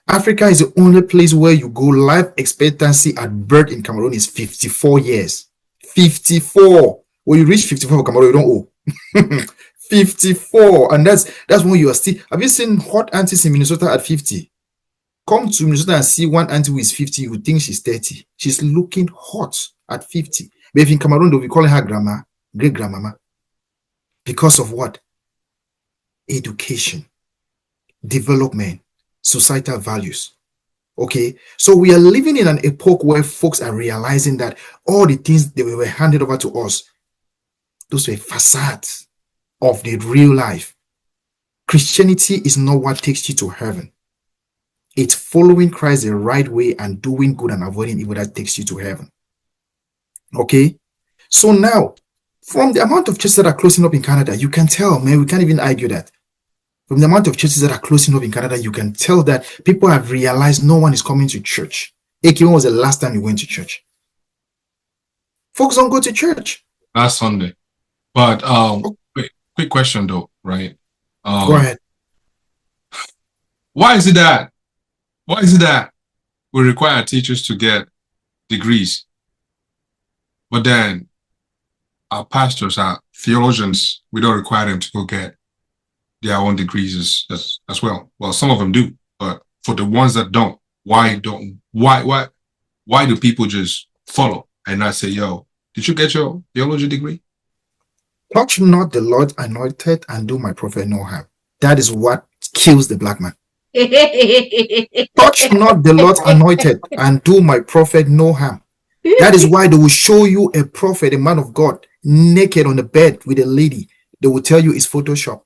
Africa is the only place where you go, life expectancy at birth in Cameroon is 54 years. 54. When you reach 54 for Cameroon, you don't owe. 54. And that's when you are still. Have you seen hot aunties in Minnesota at 50? Come to Minnesota and see one auntie who is 50, you would think she's 30. She's looking hot at 50. But if in Cameroon, they'll be calling her grandma, great grandmama. Because of what? Education, development, societal values. Okay, so we are living in an epoch where folks are realizing that all the things that were handed over to us, those were facades of the real life. Christianity is not what takes you to heaven. It's following Christ the right way and doing good and avoiding evil that takes you to heaven. Okay, so now, from the amount of churches that are closing up in Canada, you can tell, man, we can't even argue that. From the amount of churches that are closing up in Canada, you can tell that people have realized no one is coming to church. AK, when was the last time you went to church? Folks don't go to church. Last Sunday. But quick question though, right? Go ahead. Why is it that we require teachers to get degrees, but then our pastors, our theologians, we don't require them to go get their own degrees as well? Well, some of them do, but for the ones that don't, why do people just follow and not say, yo, did you get your theology degree? Touch not the Lord's anointed and do my prophet no harm. That is what kills the black man. Touch not the Lord's anointed and do my prophet no harm. That is why they will show you a prophet, a man of God, naked on the bed with a lady. They will tell you it's Photoshop.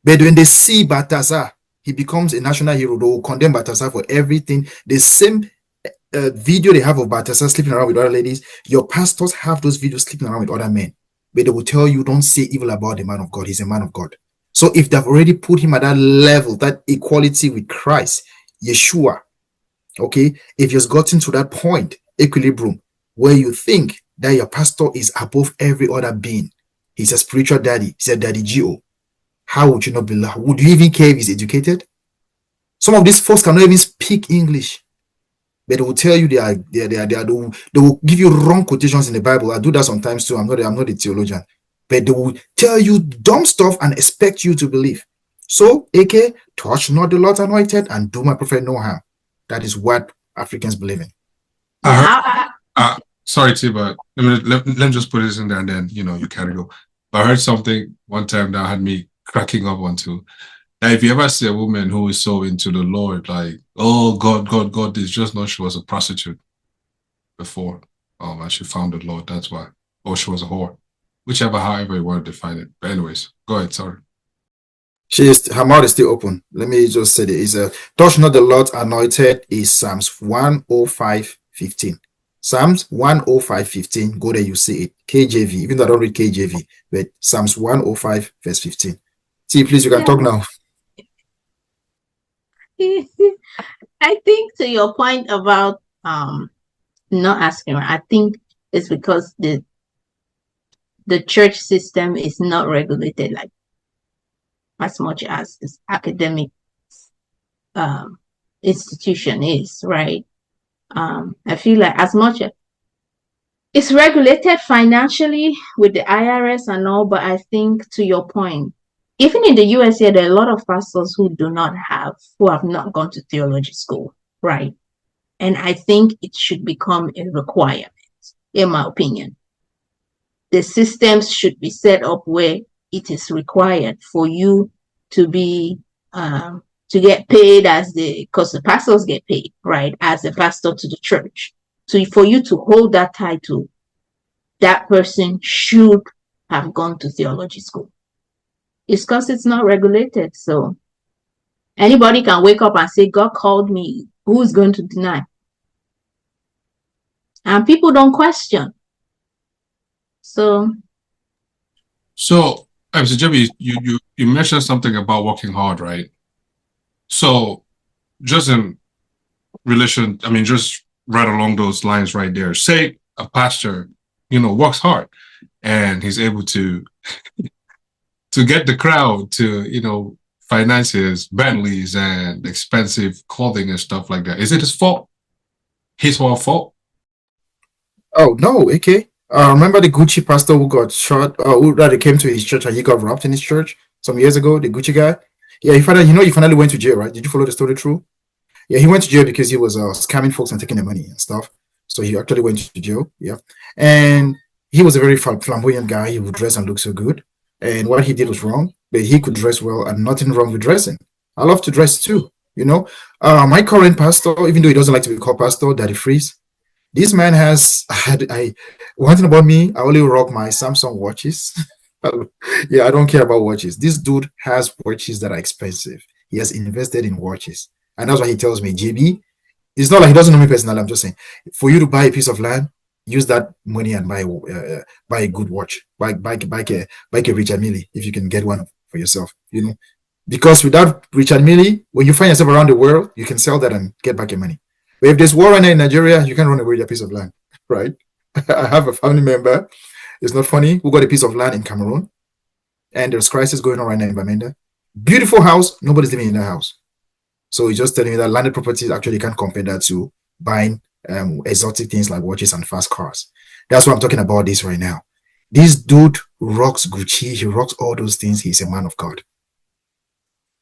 But when they see Balthazar, he becomes a national hero. They will condemn Balthazar for everything. The same video they have of Balthazar sleeping around with other ladies, your pastors have those videos sleeping around with other men. But they will tell you, don't say evil about the man of God. He's a man of God. So if they've already put him at that level, that equality with Christ, Yeshua, okay, if you've gotten to that point, equilibrium, where you think that your pastor is above every other being, he's a spiritual daddy, he's a daddy G.O., how would you not believe? Would you even care if he's educated? Some of these folks cannot even speak English, but they will tell you they will give you wrong quotations in the Bible. I do that sometimes too. I'm not a theologian, but they will tell you dumb stuff and expect you to believe. So, AK, touch not the Lord's anointed and do my prophet no harm. That is what Africans believe in. Sorry, T, but let me just put this in there and then, you carry go. But I heard something one time that had me cracking up onto. Now, if you ever see a woman who is so into the Lord, like, oh, God, it's just not she was a prostitute before. And she found the Lord, that's why. Or she was a whore. However you want to define it. But anyways, go ahead, sorry. Her mouth is still open. Let me just say this. Touch not the Lord's anointed is Psalms 105:15. Psalms 105:15. Go there, you see it. KJV, even though I don't read KJV, but Psalms 105:15. See, please, you can talk now. I think to your point about not asking, I think it's because the church system is not regulated like as much as this academic institution is, right? I feel like as much as it's regulated financially with the IRS and all, but I think to your point, even in the US here, there are a lot of pastors who have not gone to theology school, right? And I think it should become a requirement, in my opinion. The systems should be set up where it is required for you to be to get paid because the pastors get paid, right, as a pastor to the church. So for you to hold that title, that person should have gone to theology school. It's because it's not regulated. So anybody can wake up and say, God called me. Who's going to deny? And people don't question. So Mr. Jimmy, you mentioned something about working hard, right? So just in relation, I mean, just right along those lines right there, say a pastor, works hard and he's able to get the crowd to, finance his Bentleys and expensive clothing and stuff like that. Is it his fault? His whole fault? Oh no, okay. Remember the Gucci pastor who got shot, who that came to his church and he got robbed in his church some years ago, the Gucci guy? Yeah, he finally went to jail, right? Did you follow the story through? Yeah, he went to jail because he was scamming folks and taking their money and stuff. So he actually went to jail. Yeah. And he was a very flamboyant guy. He would dress and look so good. And what he did was wrong, but he could dress well and nothing wrong with dressing. I love to dress too, My current pastor, even though he doesn't like to be called pastor, Daddy Freeze, this man has one thing about me, I only rock my Samsung watches. Yeah, I don't care about watches. This dude has watches that are expensive. He has invested in watches. And that's why he tells me, JB, it's not like he doesn't know me personally. I'm just saying, for you to buy a piece of land, use that money and buy a good watch, buy a Richard Mille if you can get one for yourself. Because without Richard Mille, when you find yourself around the world, you can sell that and get back your money. But if there's war right now in Nigeria, you can't run away with a piece of land, right? I have a family member, it's not funny, who got a piece of land in Cameroon, and there's crisis going on right now in Bamenda. Beautiful house, nobody's living in that house. So he's just telling me that landed properties actually can't compare that to buying exotic things like watches and fast cars. That's what I'm talking about this right now. This dude rocks Gucci. He rocks all those things. He's a man of God.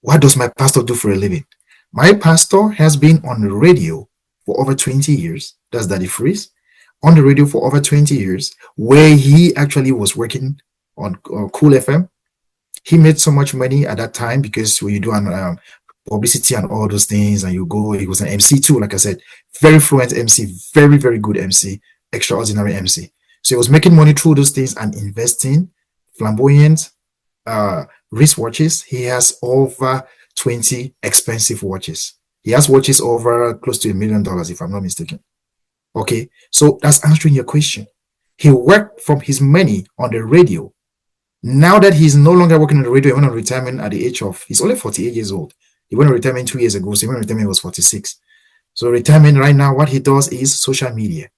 What does my pastor do for a living? My pastor has been on the radio for over 20 years. That's Daddy Freeze. On the radio for over 20 years, where he actually was working on Cool FM. He made so much money at that time because when you do an publicity and all those things, and you go, he was an MC too, like I said, very fluent MC, very, very good MC, extraordinary MC. So he was making money through those things and investing, flamboyant wristwatches. He has over 20 expensive watches. He has watches over close to $1 million, if I'm not mistaken. Okay, so that's answering your question. He worked from his money on the radio. Now that he's no longer working on the radio, he went on retirement at the age of, he's only 48 years old. He went on retirement 2 years ago, so he went on retirement when he was 46. So retirement right now, what he does is social media.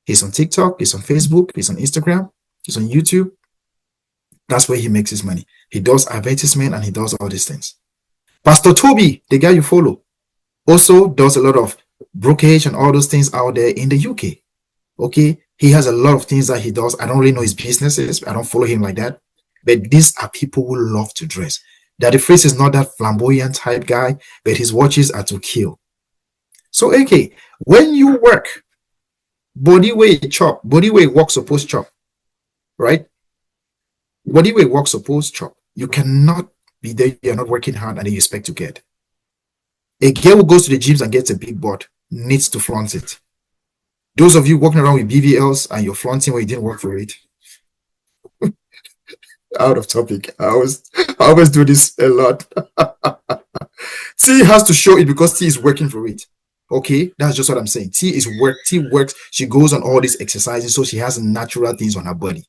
He's on TikTok, he's on Facebook, he's on Instagram, he's on YouTube. That's where he makes his money. He does advertisement and he does all these things. Pastor Toby, the guy you follow, also does a lot of brokerage and all those things out there in the UK. Okay, he has a lot of things that he does. I don't really know his businesses. I don't follow him like that. But these are people who love to dress. Daddy Freeze is not that flamboyant type guy, but his watches are to kill. So, okay, when you work, body weight chop, body weight work suppose chop, right? Body weight work suppose chop. You cannot be there, you're not working hard, and then you expect to get. A girl who goes to the gyms and gets a big butt needs to flaunt it. Those of you walking around with BVLs and you're flaunting when you didn't work for it. Out of topic. I always do this a lot. T has to show it because T is working for it. Okay, that's just what I'm saying. T works. She goes on all these exercises, so she has natural things on her body.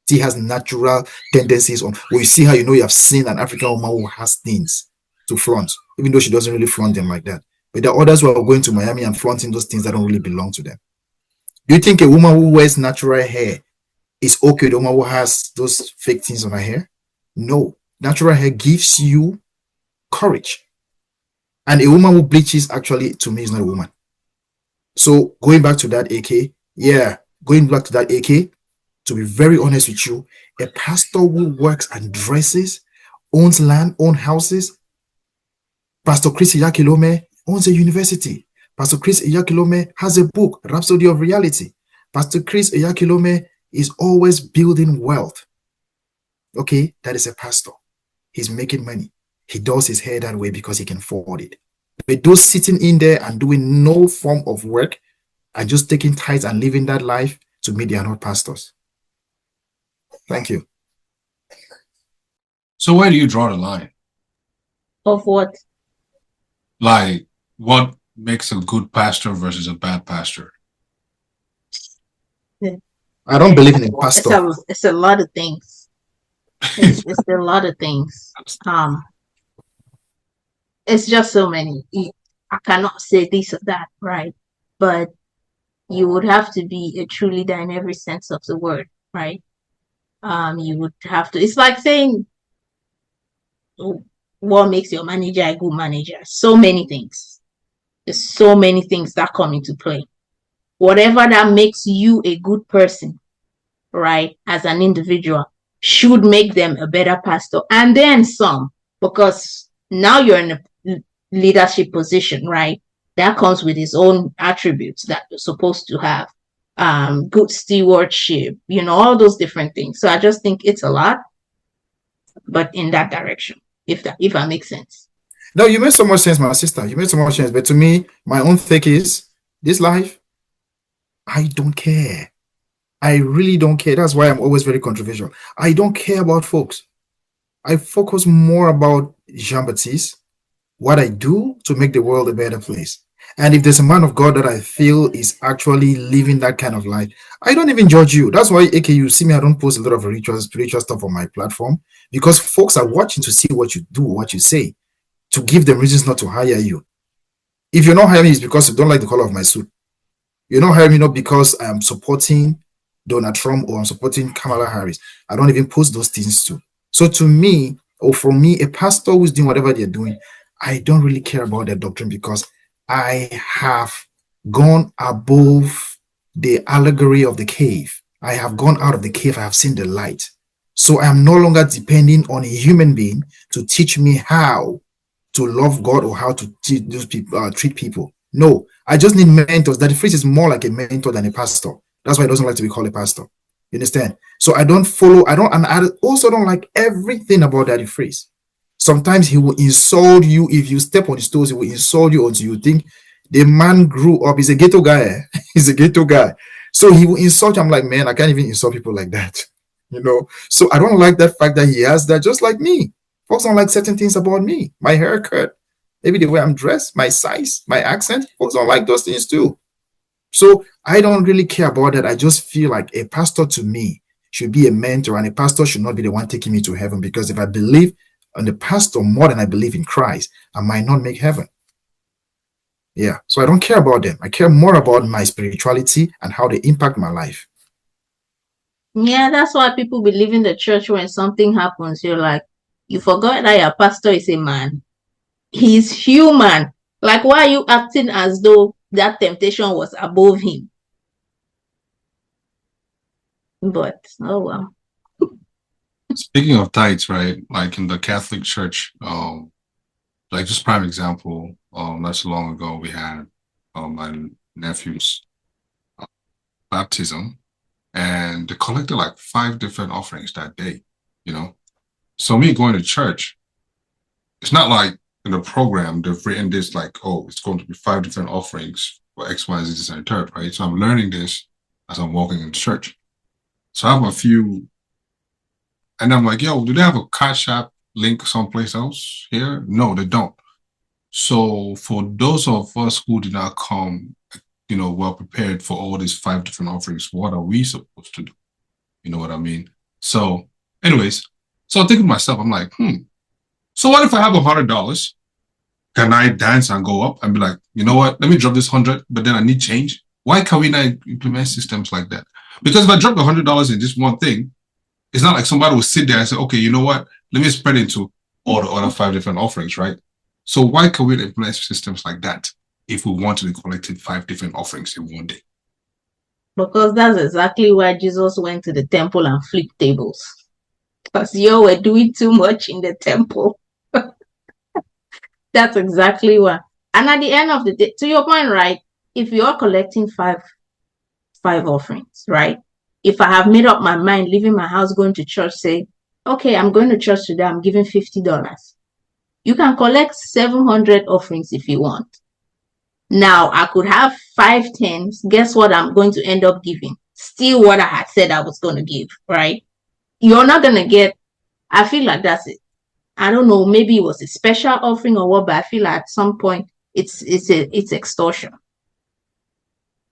T has natural tendencies on. When you see her, you know you have seen an African woman who has things to flaunt, even though she doesn't really flaunt them like that. But there are others who are going to Miami and flaunting those things that don't really belong to them. Do you think a woman who wears natural hair is okay? The woman who has those fake things on her hair? No. Natural hair gives you courage. And a woman who bleaches, actually, to me, is not a woman. So going back to that AK, to be very honest with you, a pastor who works and dresses, owns land, owns houses. Pastor Chris Iyakilome owns a university. Pastor Chris Iyakilome has a book, Rhapsody of Reality. Pastor Chris Iyakilome is always building wealth. Okay, that is a pastor. He's making money. He does his hair that way because he can afford it. But those sitting in there and doing no form of work and just taking tithes and living that life, to me, they are not pastors. Thank you. So where do you draw the line? Of what? Like, what makes a good pastor versus a bad pastor? I don't believe in impostor. It's a lot of things. It's a lot of things. It's just so many. I cannot say this or that, right? But you would have to be a true leader in every sense of the word, right? You would have to. It's like saying, what makes your manager a good manager? So many things. There's so many things that come into play. Whatever that makes you a good person, right, as an individual, should make them a better pastor, and then some, because now you're in a leadership position, right? That comes with its own attributes that you're supposed to have. Good stewardship, all those different things. So I just think it's a lot, but in that direction, if that makes sense. No, you made so much sense, my sister. You made so much sense. But to me, my own take is this life, I don't care. I really don't care. That's why I'm always very controversial. I don't care about folks. I focus more about Jean-Baptiste, what I do to make the world a better place. And if there's a man of God that I feel is actually living that kind of life, I don't even judge you. That's why, AK, you see me, I don't post a lot of spiritual stuff on my platform, because folks are watching to see what you do, what you say, to give them reasons not to hire you. If you're not hiring me, it's because you don't like the color of my suit. You're not hiring me not because I'm supporting Donald Trump or I'm supporting Kamala Harris. I don't even post those things too. So to me, or for me, a pastor who's doing whatever they're doing, I don't really care about their doctrine, because I have gone above the allegory of the cave. I have gone out of the cave. I have seen the light. So I am no longer depending on a human being to teach me how to love God or how to treat people. No, I just need mentors. That the priest is more like a mentor than a pastor. That's why he doesn't like to be called a pastor. You understand? So I don't follow, and I also don't like everything about Daddy Freeze. Sometimes he will insult you. If you step on his toes, he will insult you until you think the man grew up. He's a ghetto guy. He's a ghetto guy. So he will insult you. I'm like, man, I can't even insult people like that. So I don't like that fact that he has that, just like me. Folks don't like certain things about me. My haircut, maybe the way I'm dressed, my size, my accent. Folks don't like those things too. So I don't really care about that. I just feel like a pastor to me should be a mentor, and a pastor should not be the one taking me to heaven, because if I believe on the pastor more than I believe in Christ, I might not make heaven. Yeah. So I don't care about them. I care more about my spirituality and how they impact my life. Yeah, that's why people believe in the church. When something happens, you're like, you forgot that your pastor is a man. He's human. Like, why are you acting as though that temptation was above him? But, oh well. Speaking of tithes, right? Like in the Catholic Church, like just prime example, not so long ago we had my nephew's baptism, and they collected like 5 different offerings that day, So me going to church, it's not like in the program they've written this like, oh, it's going to be 5 different offerings for X, Y, Z, this, and third, right? So I'm learning this as I'm walking in church. So I have a few, and I'm like, yo, do they have a Cash App link someplace else here? No, they don't. So for those of us who did not come, well prepared for all these 5 different offerings, what are we supposed to do? You know what I mean? So anyways, so I'm thinking to myself, I'm like, so what if I have $100? Can I dance and go up and be like, you know what, let me drop this 100, but then I need change? Why can we not implement systems like that? Because if I drop $100 in just one thing, it's not like somebody will sit there and say, okay, you know what, let me spread into all the other 5 different offerings, right? So why can we implement systems like that if we want to be collecting 5 different offerings in one day? Because that's exactly why Jesus went to the temple and flipped tables. Because you were doing too much in the temple. That's exactly why. And at the end of the day, to your point, right? If you're collecting five offerings, right? If I have made up my mind, leaving my house, going to church, say, okay, I'm going to church today, I'm giving $50. You can collect 700 offerings if you want. Now, I could have 5 tens. Guess what I'm going to end up giving? Still what I had said I was going to give, right? you're not gonna get. I feel like that's it. I don't know, maybe it was a special offering or what, but I feel like at some point it's extortion.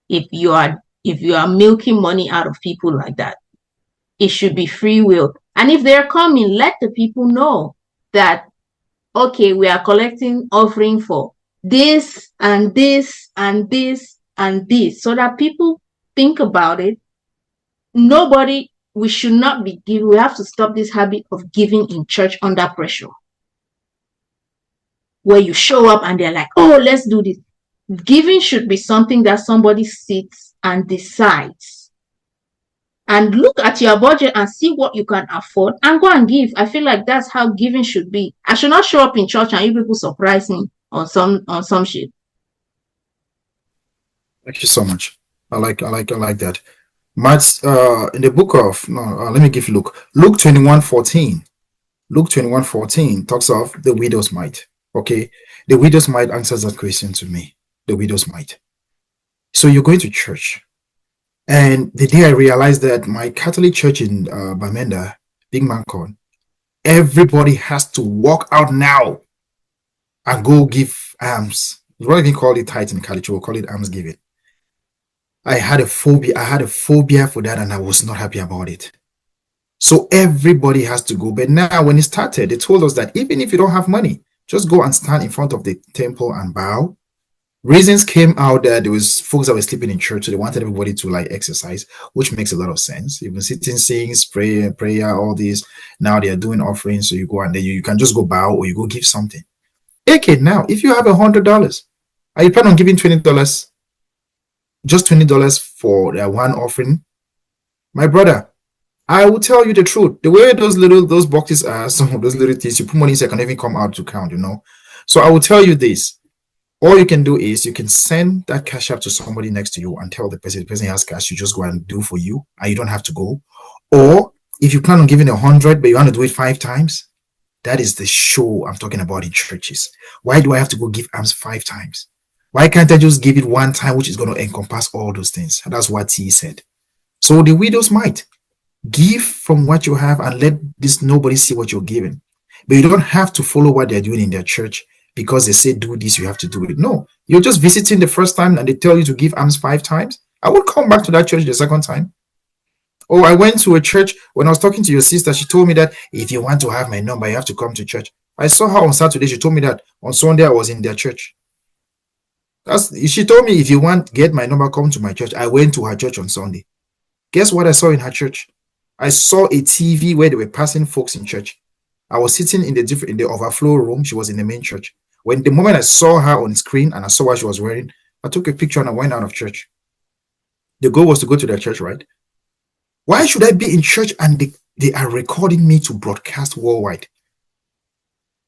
If you are milking money out of people like that, it should be free will. And if they're coming, let the people know that, okay, we are collecting offering for this and this and this and this, so that people think about it. We should not be giving. We have to stop this habit of giving in church under pressure, where you show up and they're like, oh, let's do this. Giving should be something that somebody sits and decides and look at your budget and see what you can afford and go and give. I feel like that's how giving should be. I should not show up in church and you people surprise me on some shit. Thank you so much. I like that. Matt, in the book of let me give you Luke 21:14. Luke 21:14 talks of the widow's mite. Okay, the widow's mite answers that question to me. The widow's mite. So you're going to church, and the day I realized that my Catholic church in Bamenda, Big Mancon, everybody has to walk out now and go give alms. We don't even call it tithe in Catholic, we'll call it alms giving. I had a phobia for that, and I was not happy about it. So everybody has to go. But now when it started, they told us that even if you don't have money, just go and stand in front of the temple and bow. Reasons came out that there was folks that were sleeping in church, so they wanted everybody to like exercise, which makes a lot of sense. You've been sitting, sings, prayer, all this. Now they are doing offerings, so you go and then you can just go bow or you go give something. Okay, now if you have $100, are you planning on giving $20? Just $20 for one offering? My brother, I will tell you the truth. The way those boxes are, some of those little things, you put money inside, can even come out to count, So I will tell you this. All you can do is you can send that cash up to somebody next to you and tell the person has cash, you just go and do for you, and you don't have to go. Or if you plan on giving 100, but you want to do it 5 times, that is the show I'm talking about in churches. Why do I have to go give alms 5 times? Why can't I just give it 1 time, which is going to encompass all those things? And that's what he said. So the widows might give from what you have and let nobody see what you're giving. But you don't have to follow what they're doing in their church because they say do this, you have to do it. No, you're just visiting the first time and they tell you to give alms 5 times. I would come back to that church the second time. Oh, I went to a church when I was talking to your sister. She told me that if you want to have my number, you have to come to church. I saw her on Saturday. She told me that on Sunday I was in their church. She told me, if you want, get my number, come to my church. I went to her church on Sunday. Guess what I saw in her church? I saw a TV where they were passing folks in church. I was sitting in the overflow room. She was in the main church. When the moment I saw her on screen and I saw what she was wearing, I took a picture and I went out of church. The goal was to go to their church, right? Why should I be in church and they are recording me to broadcast worldwide?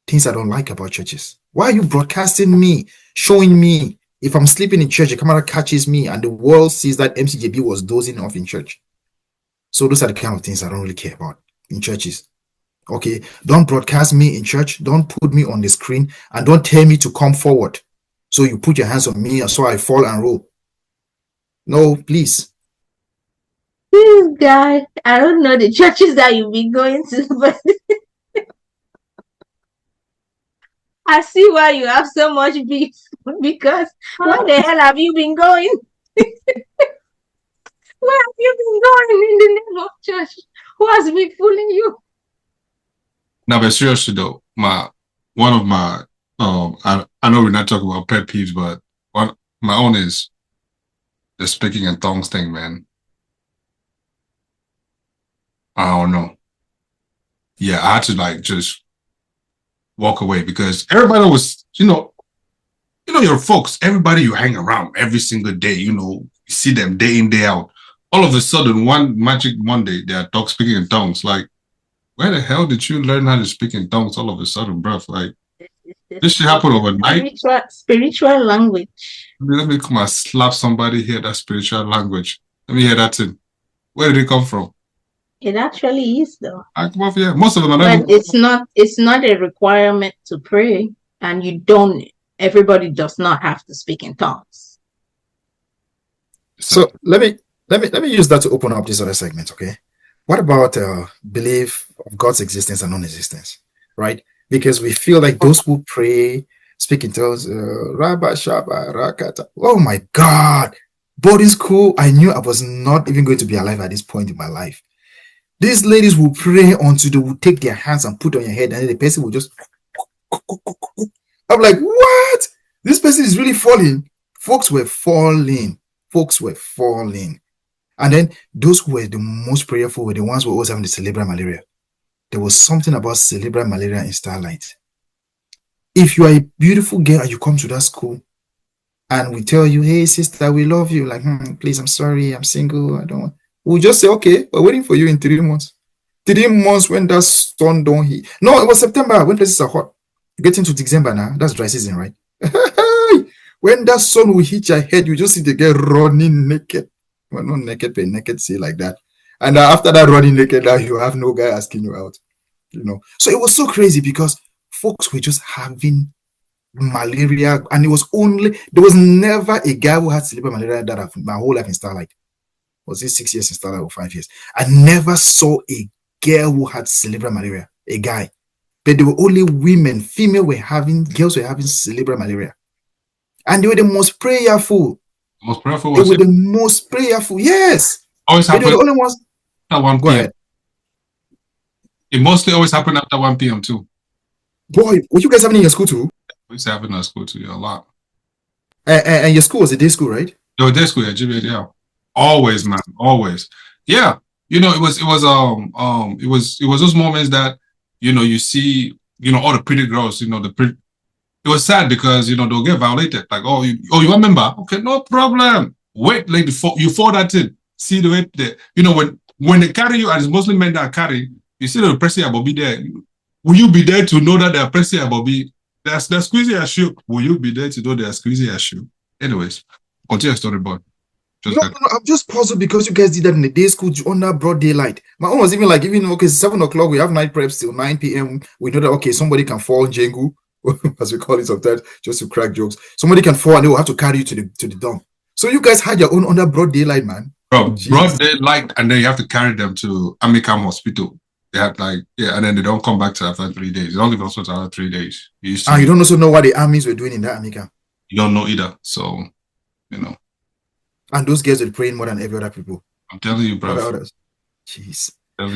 Things I don't like about churches. Why are you broadcasting me, showing me? If I'm sleeping in church, the camera catches me and the world sees that MCJB was dozing off in church. So those are the kind of things I don't really care about in churches. Okay, don't broadcast me in church. Don't put me on the screen and don't tell me to come forward. So you put your hands on me so I fall and roll. No, please. This guy, I don't know the churches that you've been going to, but I see why you have so much beef, because where the hell have you been going? Where have you been going in the name of church? Who has been fooling you? Now, but seriously though, one of my I know we're not talking about pet peeves, but my own is the speaking in tongues thing, man. I don't know. Yeah, I had to just walk away because everybody was, your folks, everybody you hang around every single day, you see them day in, day out. All of a sudden, one magic Monday, they are speaking in tongues. Like, where the hell did you learn how to speak in tongues all of a sudden, bro? Like, this should happen overnight. Spiritual language. Let me come and slap somebody here, that spiritual language. Let me hear that thing. Where did it come from? It actually is, though. Yeah. Most of them are not. But it's not a requirement to pray, and everybody does not have to speak in tongues. So let me use that to open up this other segment, okay? What about belief of God's existence and non-existence, right? Because we feel like those who pray, speak in tongues, Rabba Shabba Rakata. Oh my God! Boarding school, I knew I was not even going to be alive at this point in my life. These ladies will pray until they will take their hands and put on your head, and then the person will just. I'm like, what? This person is really falling. Folks were falling. Folks were falling. And then those who were the most prayerful were the ones who were always having the cerebral malaria. There was something about cerebral malaria in Starlight. If you are a beautiful girl and you come to that school and we tell you, hey, sister, we love you, like, please, I'm sorry, I'm single, I don't want. We'll just say, okay, we're waiting for you in 3 months. 3 months when that sun don't heat. No, it was September when places are hot. Getting to December now, that's dry season, right? When that sun will hit your head, you just see the girl running naked. Well, not naked, but naked, say like that. And after that running naked, you have no guy asking you out. So it was so crazy because folks were just having malaria, and there was never a guy who had cerebral malaria that I've my whole life in Starlight. Was it 6 years in Starlight or 5 years? I never saw a girl who had cerebral malaria, a guy. But there were only women, girls were having cerebral malaria. And they were the most prayerful. Most prayerful They was were it? the most prayerful, yes. Always But they were happened the only ones. at 1 Go p.m. ahead. It mostly always happened after 1 p.m. too. Boy, were you guys having in your school too? We used to have it in our school too, a lot. And your school was a day school, right? Yo, day school, yeah. Always, man, always. Yeah. It was those moments that, you see, all the pretty girls, it was sad because, they'll get violated. Like, oh, you remember? Okay, no problem. Wait, like, you fall that in. See the way there. When they carry you, and it's mostly men that carry, you see the pressing Bobby there. Will you be there to know that they're pressing Bobby? They're squeezing your shoe. Will you be there to know they're squeezing your shoe? Anyways, continue your story, boy. No, I'm just puzzled because you guys did that in the day school under broad daylight. My own was even like, okay, 7 o'clock, we have night preps till 9 p.m. We know that, okay, somebody can fall Jengu, as we call it sometimes, just to crack jokes. Somebody can fall and they will have to carry you to the dorm. So you guys had your own under broad daylight, man. Bro, broad daylight, and then you have to carry them to Amikam Hospital. They have and then they don't come back to after 3 days. They don't leave hospital after 3 days. You don't also know what the armies were doing in that Amikam. You don't know either, so, And those girls were praying more than every other people. I'm telling you, bro. Jeez.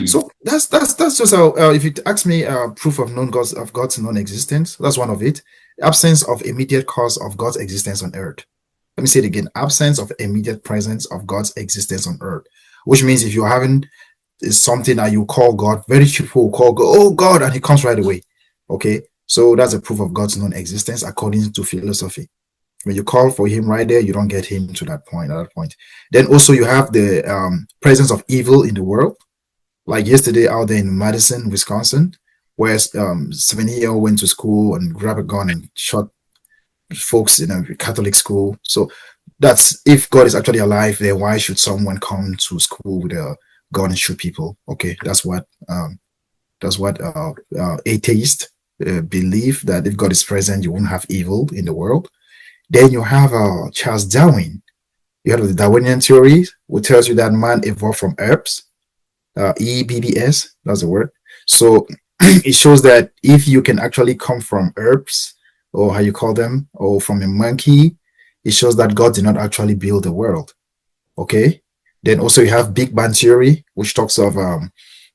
So that's just how, if you ask me, proof of God's non-existence, that's one of it. Absence of immediate cause of God's existence on earth. Let me say it again. Absence of immediate presence of God's existence on earth. Which means if you're having something that you call God, very few people will call God, oh God, and he comes right away. Okay? So that's a proof of God's non-existence according to philosophy. When you call for him right there, you don't get him to that point, at that point. Then also you have the presence of evil in the world. Like yesterday out there in Madison, Wisconsin, where 7-year-old went to school and grabbed a gun and shot folks in a Catholic school. So that's, if God is actually alive, then why should someone come to school with a gun and shoot people? Okay, that's what atheists believe, that if God is present, you won't have evil in the world. Then you have Charles Darwin. You have the Darwinian theory, which tells you that man evolved from herbs. EBBS, that's the word. So it shows that if you can actually come from herbs, or how you call them, or from a monkey, it shows that God did not actually build the world. Okay. Then also you have Big Bang theory, which talks of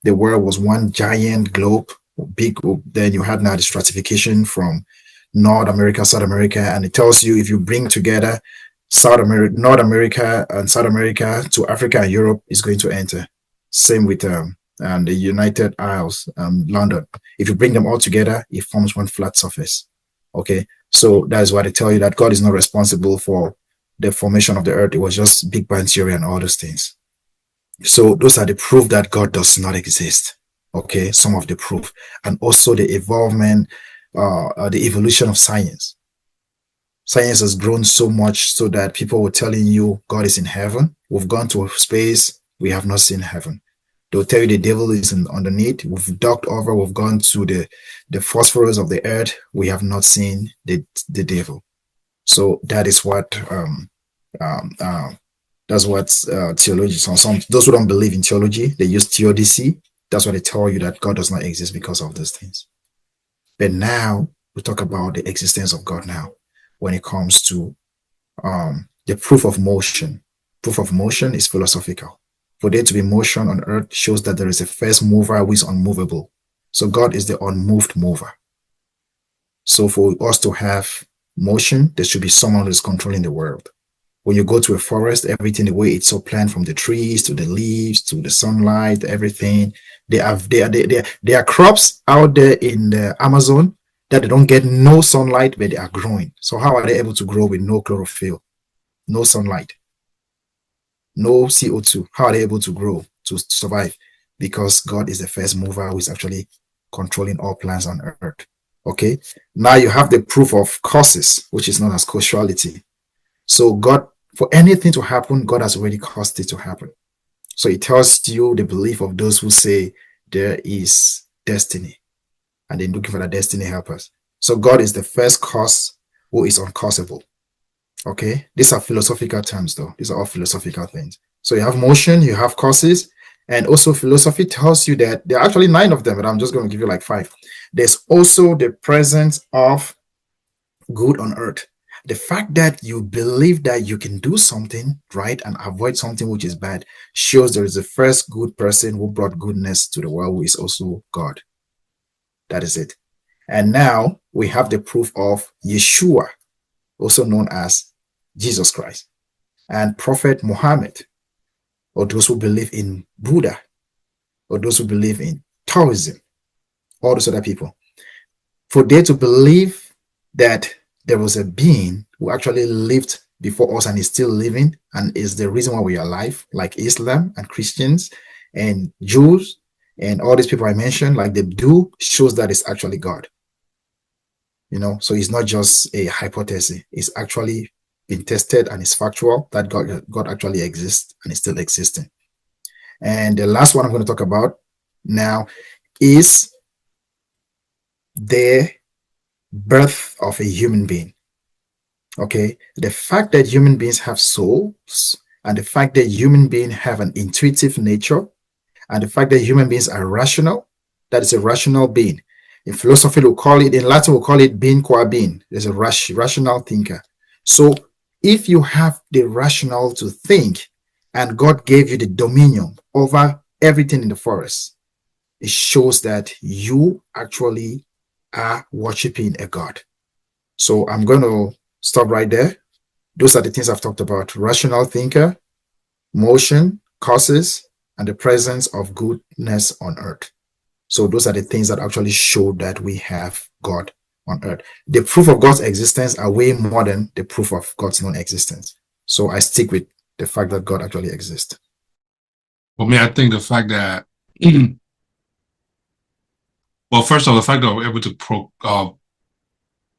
the world was one giant globe, big. Then you had now the stratification from North America, South America, and it tells you if you bring together North America and South America to Africa and Europe, is going to enter. Same with the United Isles, London. If you bring them all together, it forms one flat surface. Okay, so that is why they tell you that God is not responsible for the formation of the earth. It was just Big Bang theory and all those things. So those are the proof that God does not exist. Okay, some of the proof, and also the the evolution of science. Science has grown so much so that people were telling you God is in heaven. We've gone to space, we have not seen heaven. They'll tell you the devil is underneath. We've ducked over, we've gone to the phosphorus of the earth. We have not seen the devil. So that is what That's what theologians, some those who don't believe in theology, they use theodicy. That's why they tell you that God does not exist because of these things. But now we talk about the existence of God now when it comes to the proof of motion. Proof of motion is philosophical. For there to be motion on earth shows that there is a first mover who is unmovable. So God is the unmoved mover. So for us to have motion, there should be someone who is controlling the world. When you go to a forest, everything, the way it's so planned, from the trees to the leaves to the sunlight, everything. There are crops out there in the Amazon that they don't get no sunlight, but they are growing. So how are they able to grow with no chlorophyll, no sunlight, no CO2? How are they able to grow, to survive? Because God is the first mover who is actually controlling all plants on earth. Okay. Now you have the proof of causes, which is known as causality. So God, for anything to happen, God has already caused it to happen. So it tells you the belief of those who say there is destiny and they're looking for the destiny helpers. So God is the first cause who is uncausable. Okay. These are philosophical terms though. These are all philosophical things. So you have motion, you have causes, and also philosophy tells you that there are actually 9 of them, but I'm just going to give you like 5. There's also the presence of good on earth. The fact that you believe that you can do something right and avoid something which is bad shows there is a first good person who brought goodness to the world, who is also God. That is it. And now we have the proof of Yeshua, also known as Jesus Christ, and Prophet Muhammad, or those who believe in Buddha, or those who believe in Taoism, all those other people. For they to believe that there was a being who actually lived before us and is still living and is the reason why we are alive, like Islam and Christians and Jews and all these people I mentioned, like they do, shows that it's actually God. You know, so it's not just a hypothesis. It's actually been tested and it's factual that God actually exists and is still existing. And the last one I'm going to talk about now is the birth of a human being. Okay, the fact that human beings have souls, and the fact that human beings have an intuitive nature, and the fact that human beings are rational, that is a rational being. In philosophy, we'll call it, in Latin, we'll call it being qua being. There's a rational thinker. So if you have the rational to think, and God gave you the dominion over everything in the forest, it shows that you actually are worshiping a God. So I'm going to stop right there. Those are the things I've talked about: rational thinker, motion, causes, and the presence of goodness on earth. So those are the things that actually show that we have God on earth. The proof of God's existence are way more than the proof of God's non-existence. So I stick with the fact that God actually exists. For me, I think the fact that, well, first of all, the fact that we're able to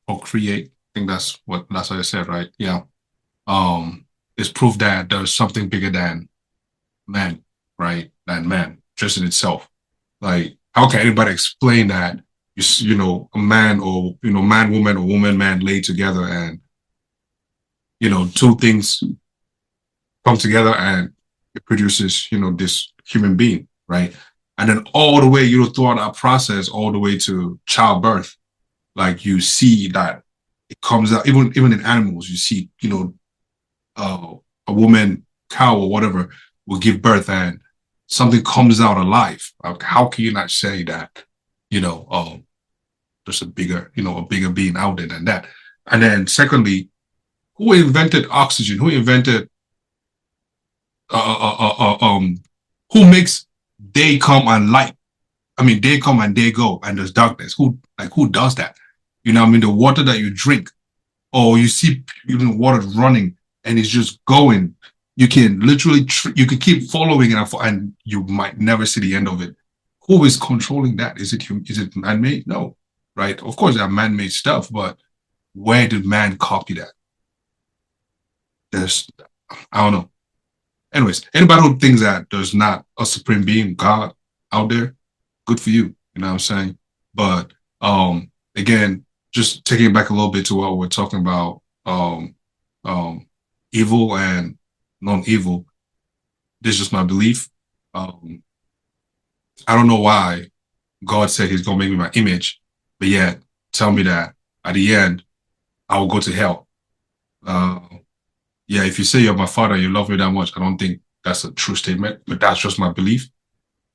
procreate, I think that's what I said, right? Yeah. Is proof that there's something bigger than man, right? Than man, just in itself. Like, how can anybody explain that? You know, a man or man, woman, or woman, man laid together, and 2 things come together and it produces this human being, right? And then all the way throughout that process, all the way to childbirth, like you see that it comes out. Even in animals, you see a woman, cow or whatever will give birth and something comes out alive. Like, how can you not say that there's a bigger being out there than that? And then secondly, who invented oxygen? Who invented who makes day come and light? I mean, day come and day go, and there's darkness. Who does that? You know what I mean? The water that you drink, or you see even water running and it's just going. You can literally you can keep following it, and you might never see the end of it. Who is controlling that? Is it man-made? No, right? Of course, there are man-made stuff, but where did man copy that? I don't know. Anyways, anybody who thinks that there's not a supreme being, God, out there, good for you. You know what I'm saying? But again, just taking it back a little bit to what we're talking about, evil and non-evil. This is just my belief. I don't know why God said he's going to make me my image, but yet tell me that at the end, I will go to hell. Yeah, if you say you're my father, you love me that much, I don't think that's a true statement, but that's just my belief.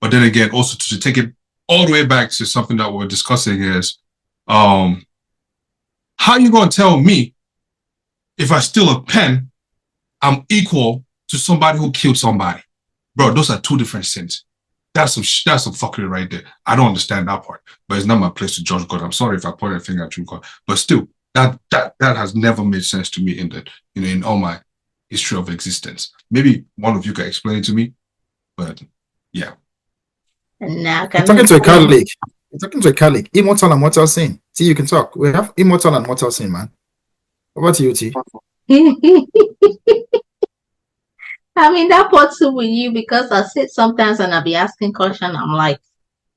But then again, also to take it all the way back to something that we're discussing is, how you going to tell me if I steal a pen, I'm equal to somebody who killed somebody? Bro, those are two different sins. That's some fuckery right there. I don't understand that part, but it's not my place to judge God. I'm sorry if I point a finger at you, God, but still, that has never made sense to me in all my history of existence. Maybe one of you can explain it to me, but yeah. And now You're talking to a Catholic. You're talking to a Catholic. Immortal and mortal sin. See, you can talk. We have immortal and mortal sin, man. What about you, T? I mean, that part too with you, because I sit sometimes and I'll be asking questions. I'm like,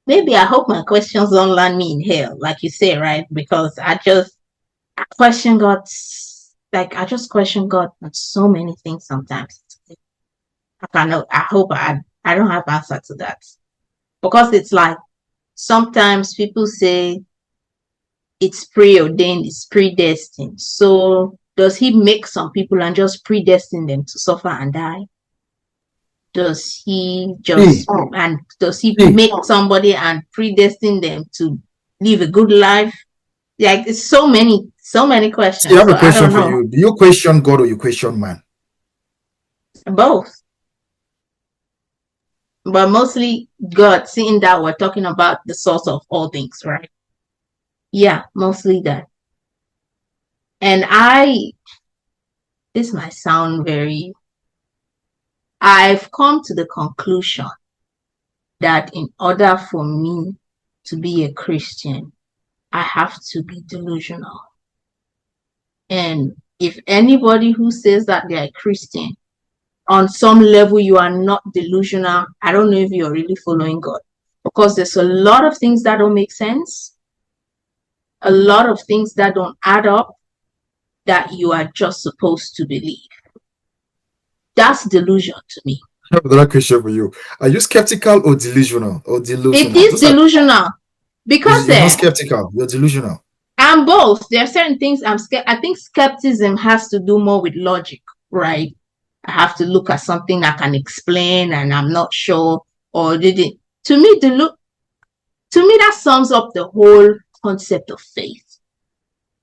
maybe I hope my questions don't land me in hell, like you say, right? Because I question God, like I just question God on so many things sometimes. I hope I don't have answer to that, because it's like sometimes people say it's preordained, it's predestined. So does he make some people and just predestine them to suffer and die? Does he just and does he make somebody and predestine them to live a good life? Like it's so many questions. See, I have a So I question don't for know. you. Do you question God or you question man? Both. But mostly God, seeing that we're talking about the source of all things, right? Yeah, mostly that. And this might sound very, I've come to the conclusion that in order for me to be a Christian, I have to be delusional. And if anybody who says that they're a Christian, on some level you are not delusional, I don't know if you're really following God. Because there's a lot of things that don't make sense, a lot of things that don't add up, that you are just supposed to believe. That's delusion to me. I have another question for you. Are you skeptical or delusional? It is delusional. Because you're not skeptical, you're delusional. I'm both. There are certain things I think skepticism has to do more with logic, right? I have to look at something I can explain and I'm not sure, or did it. To me, that sums up the whole concept of faith,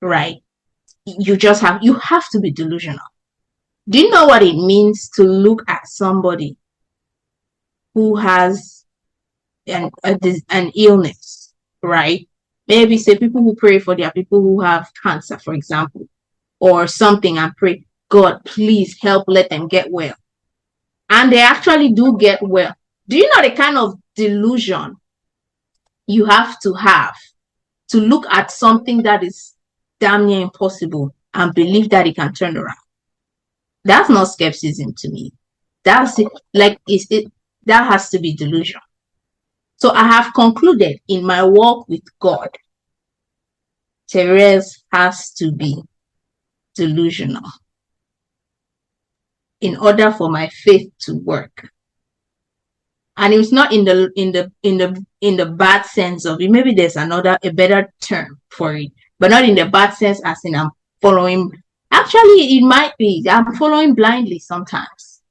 right? You have to be delusional. Do you know what it means to look at somebody who has an illness, right? Maybe say people who pray for their people who have cancer, for example, or something, and pray, God, please help, let them get well. And they actually do get well. Do you know the kind of delusion you have to look at something that is damn near impossible and believe that it can turn around? That's not skepticism to me. That's it. That has to be delusion. So I have concluded in my walk with God, Therese has to be delusional in order for my faith to work. And it's not in the bad sense of it. Maybe there's a better term for it, but not in the bad sense as in I'm following. Actually, it might be I'm following blindly sometimes.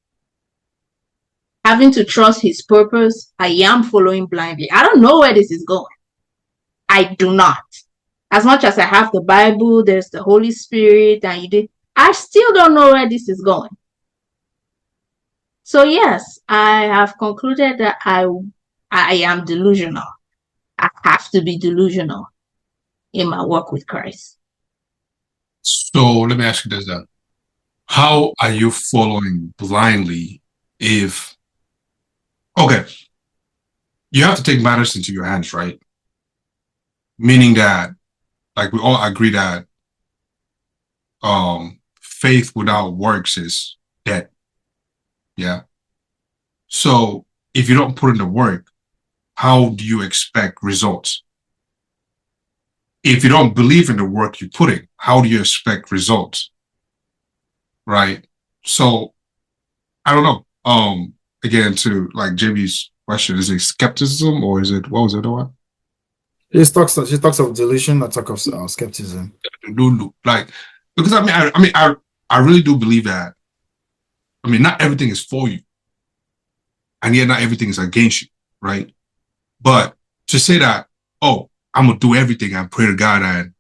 Having to trust his purpose, I am following blindly. I don't know where this is going. I do not. As much as I have the Bible, there's the Holy Spirit, and I still don't know where this is going. So yes, I have concluded that I am delusional. I have to be delusional in my work with Christ. So let me ask you this then. How are you following blindly if, okay, you have to take matters into your hands, right? Meaning that, like we all agree that faith without works is dead. Yeah. So if you don't put in the work, how do you expect results? If you don't believe in the work you put in, how do you expect results? Right? So I don't know. Again, to like JB's question, is it skepticism or is it what was the other one? She talks of delusion, I talk of skepticism. No, like because I really do believe that. I mean, not everything is for you, and yet not everything is against you, right? But to say that, oh, I'm gonna do everything and pray to God and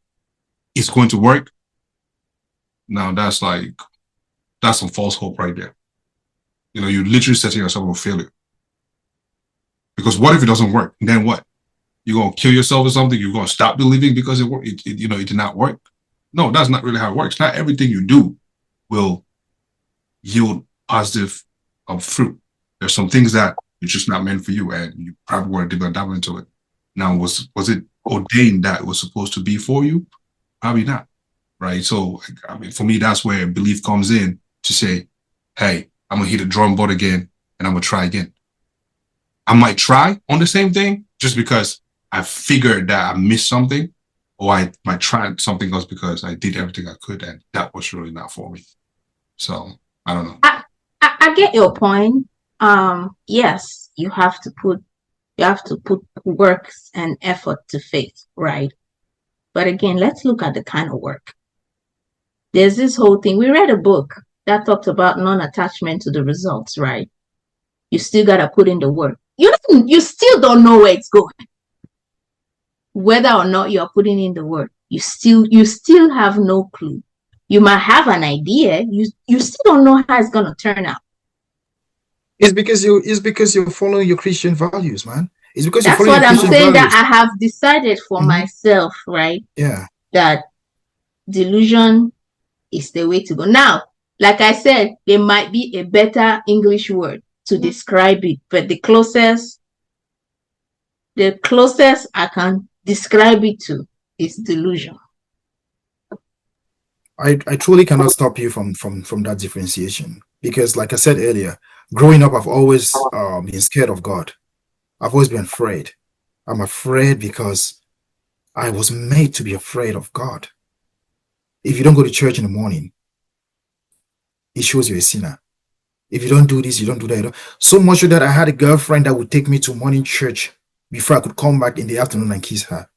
it's going to work. Now that's some false hope right there. You know, you're literally setting yourself up for failure. Because what if it doesn't work? And then what? You're gonna kill yourself or something? You're gonna stop believing because it did not work? No, that's not really how it works. Not everything you do will yield positive fruit. There's some things that it's just not meant for you, and you probably want to dabble into it. Now, was it ordained that it was supposed to be for you? Probably not, right? So, I mean, for me, that's where belief comes in to say, hey, I'm gonna hit a drum board again, and I'm gonna try again. I might try on the same thing just because I figured that I missed something, or I might try something else because I did everything I could, and that was really not for me. So I don't know. I get your point. Yes, you have to put works and effort to faith, right? But again, let's look at the kind of work. There's this whole thing. We read a book that talked about non-attachment to the results, right? You still gotta put in the work. You still don't know where it's going. Whether or not you're putting in the work, you still have no clue. You might have an idea, you still don't know how it's gonna turn out. It's because you're following your Christian values, man. It's because that's you're what I'm Christian saying values. that I have decided for myself, right? Yeah. That delusion is the way to go. Now, like I said, there might be a better English word to describe it, but the closest I can describe it to is delusion. I truly cannot stop you from that differentiation, because like I said earlier, growing up, I've always been scared of God. I've always been afraid. I'm afraid because I was made to be afraid of God. If you don't go to church in the morning, it shows you're a sinner. If you don't do this, you don't do that. So much that I had a girlfriend that would take me to morning church before I could come back in the afternoon and kiss her.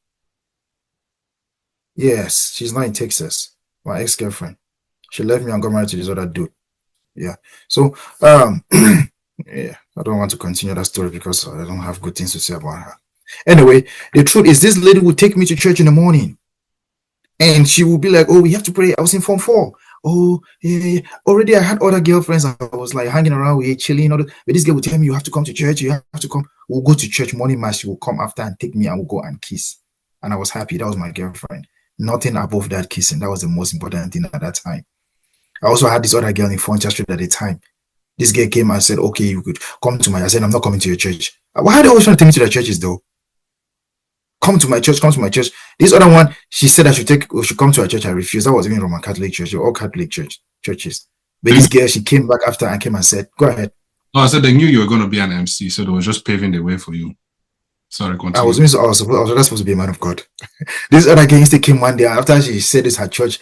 Yes, she's not in Texas. My ex-girlfriend. She left me and got married to this other dude. Yeah. So, yeah, I don't want to continue that story because I don't have good things to say about her. Anyway, the truth is this lady would take me to church in the morning. And she would be like, oh, we have to pray. I was in Form 4. Oh, yeah. Already I had other girlfriends. I was like hanging around with, chilling. But this girl would tell me, you have to come to church. You have to come. We'll go to church morning mass. She will come after and take me and we'll go and kiss. And I was happy. That was my girlfriend. Nothing above that kissing. That was the most important thing at that time. I also had this other girl in Frontier Street at the time. This girl came and said, okay, you could come to my. I said, I'm not coming to your church. Why are they always trying to take me to their churches though? Come to my church, come to my church. This other one, she said I should come to her church. I refused. That was even Roman Catholic church, all Catholic churches. But this girl, she came back after and came and said, go ahead. No, I said they knew you were going to be an MC, so they were just paving the way for you. Sorry, continue. I was not supposed to be a man of God. This other girl instead came one day after she said this, her church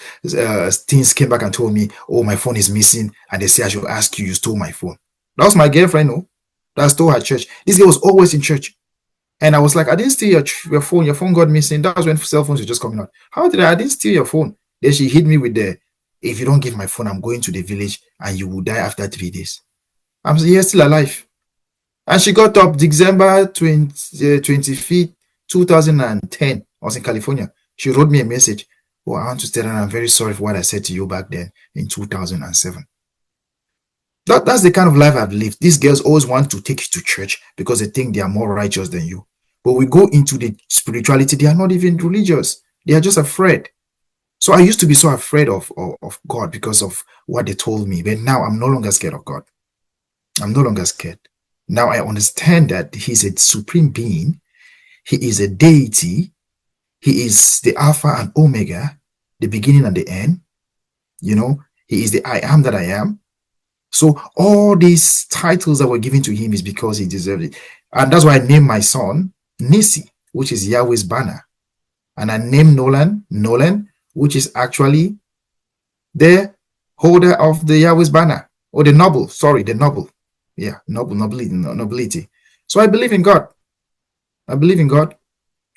teens came back and told me, oh, my phone is missing. And they say I should ask you, you stole my phone. That was my girlfriend, no? That stole her church. This girl was always in church. And I was like, I didn't steal your phone. Your phone got missing. That was when cell phones were just coming out. How did I didn't steal your phone? Then she hit me with if you don't give my phone, I'm going to the village and you will die after 3 days. I'm still alive. And she got up December 25th, 2010. I was in California. She wrote me a message. Oh, I want to tell her I'm very sorry for what I said to you back then in 2007. That's the kind of life I've lived. These girls always want to take you to church because they think they are more righteous than you. But we go into the spirituality, they are not even religious. They are just afraid. So I used to be so afraid of God because of what they told me. But now I'm no longer scared of God. I'm no longer scared. Now I understand that he's a supreme being. He is a deity. He is the Alpha and Omega, the beginning and the end. You know, he is the I am that I am. So all these titles that were given to him is because he deserved it. And that's why I named my son Nisi, which is Yahweh's banner. And I named Nolan, which is actually the holder of the Yahweh's banner. Or the noble, sorry, the noble. Yeah, nobility. So I believe in God. I believe in God.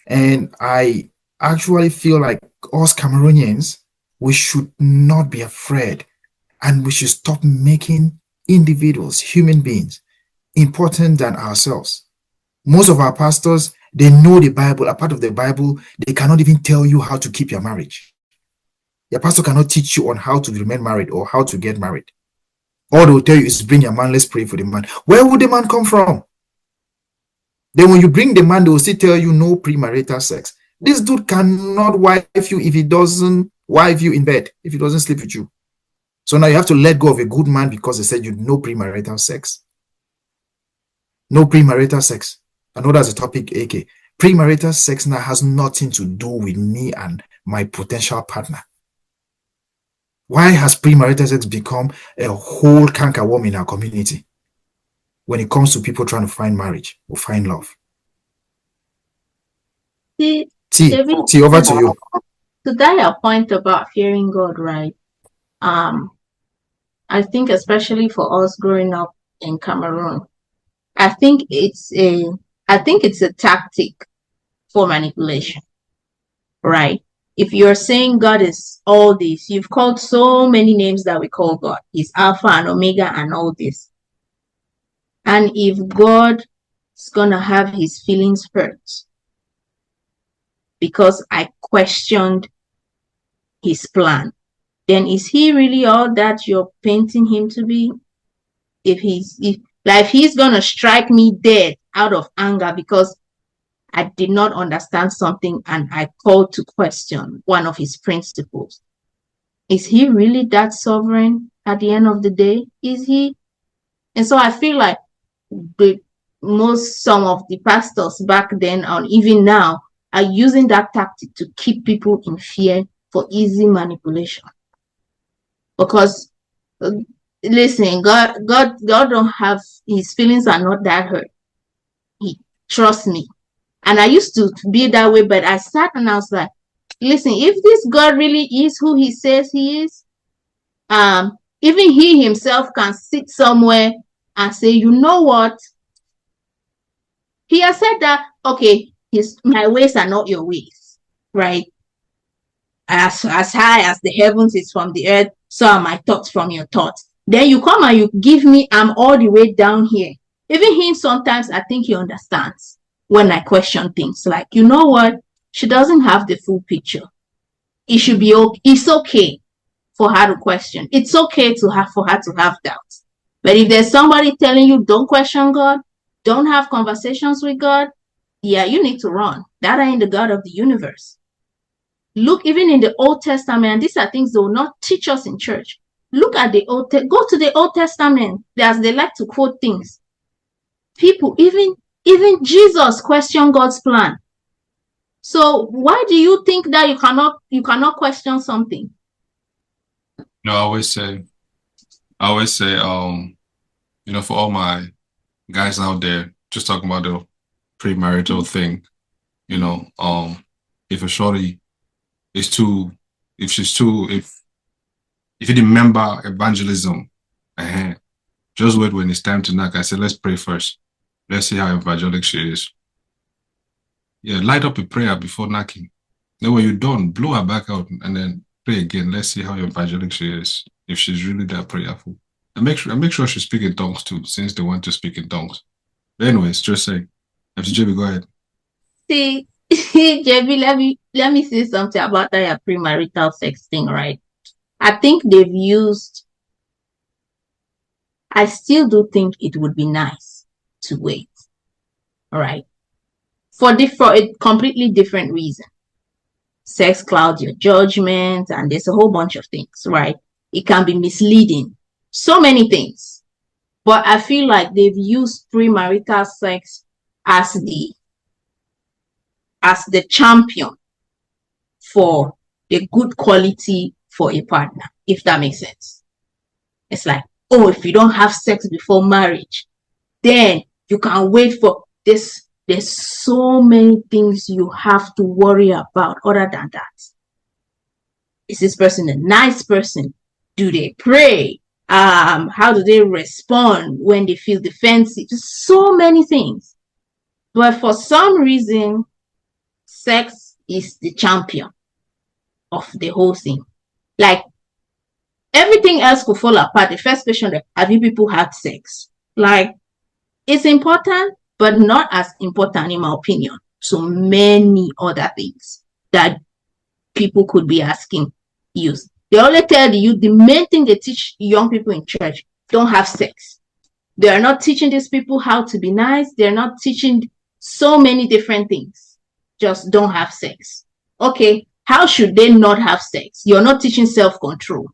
And I actually feel like us Cameroonians, we should not be afraid, and we should stop making individuals, human beings, important than ourselves. Most of our pastors, they know the Bible, a part of the Bible, they cannot even tell you how to keep your marriage. Your pastor cannot teach you on how to remain married or how to get married. All they will tell you is bring your man, let's pray for the man. Where would the man come from? Then when you bring the man, they will still tell you no premarital sex. This dude cannot wife you if he doesn't wife you in bed, if he doesn't sleep with you. So now you have to let go of a good man because they said you no premarital sex. No premarital sex. I know that's a topic, AK. Premarital sex now has nothing to do with me and my potential partner. Why has premarital sex become a whole cankerworm in our community when it comes to people trying to find marriage or find love? See, T, David, over to you. to that point about fearing God, right? I think especially for us growing up in Cameroon, I think it's a tactic for manipulation, right? If you're saying God is all this, you've called so many names that we call God. He's Alpha and Omega and all this. And if God is gonna have his feelings hurt because I questioned his plan, then is he really all that you're painting him to be? If he's gonna strike me dead out of anger because I did not understand something and I called to question one of his principles, is he really that sovereign at the end of the day? Is he? And so I feel like some of the pastors back then and even now are using that tactic to keep people in fear for easy manipulation. Because listen, God don't have, his feelings are not that hurt. He trusts me. And I used to be that way, but I sat and I was like, listen, if this God really is who he says he is, even he himself can sit somewhere and say, you know what? He has said that, okay, my ways are not your ways, right? As high as the heavens is from the earth, so are my thoughts from your thoughts. Then you come and you give me, I'm all the way down here. Even him, sometimes I think he understands when I question things like, you know what? She doesn't have the full picture. It should be okay. It's okay for her to question. It's okay for her to have doubts. But if there's somebody telling you don't question God, don't have conversations with God, yeah, you need to run. That ain't the God of the universe. Look, even in the Old Testament, and these are things they will not teach us in church. Look at the go to the Old Testament, as they like to quote things. People, even Jesus questioned God's plan. So why do you think that you cannot question something? No, I always say, for all my guys out there, just talking about the premarital thing, if a shorty is if you remember evangelism, just wait when it's time to knock. I said, let's pray first. Let's see how evangelic she is. Yeah, light up a prayer before knocking. Then when you're done, blow her back out and then pray again. Let's see how evangelic she is, if she's really that prayerful. And make sure she speaks in tongues too, since they want to speak in tongues. But anyways, just say, FTJB, go ahead. See, JB, let me say something about that premarital sex thing, right? I think I still do think it would be nice to wait, all right? For a completely different reason. Sex clouds your judgment, and there's a whole bunch of things, right? It can be misleading. So many things. But I feel like they've used premarital sex as the champion for the good quality for a partner, if that makes sense. It's like, oh, if you don't have sex before marriage, then you can wait for this. There's so many things you have to worry about other than that. Is this person a nice person? Do they pray? How do they respond when they feel defensive? So many things. But for some reason, sex is the champion of the whole thing. Like, everything else could fall apart. The first question, have you people had sex? Like, it's important, but not as important, in my opinion, so many other things that people could be asking you. They only tell you the main thing they teach young people in church: don't have sex. They are not teaching these people how to be nice. They're not teaching so many different things. Just don't have sex. Okay, how should they not have sex? You're not teaching self-control.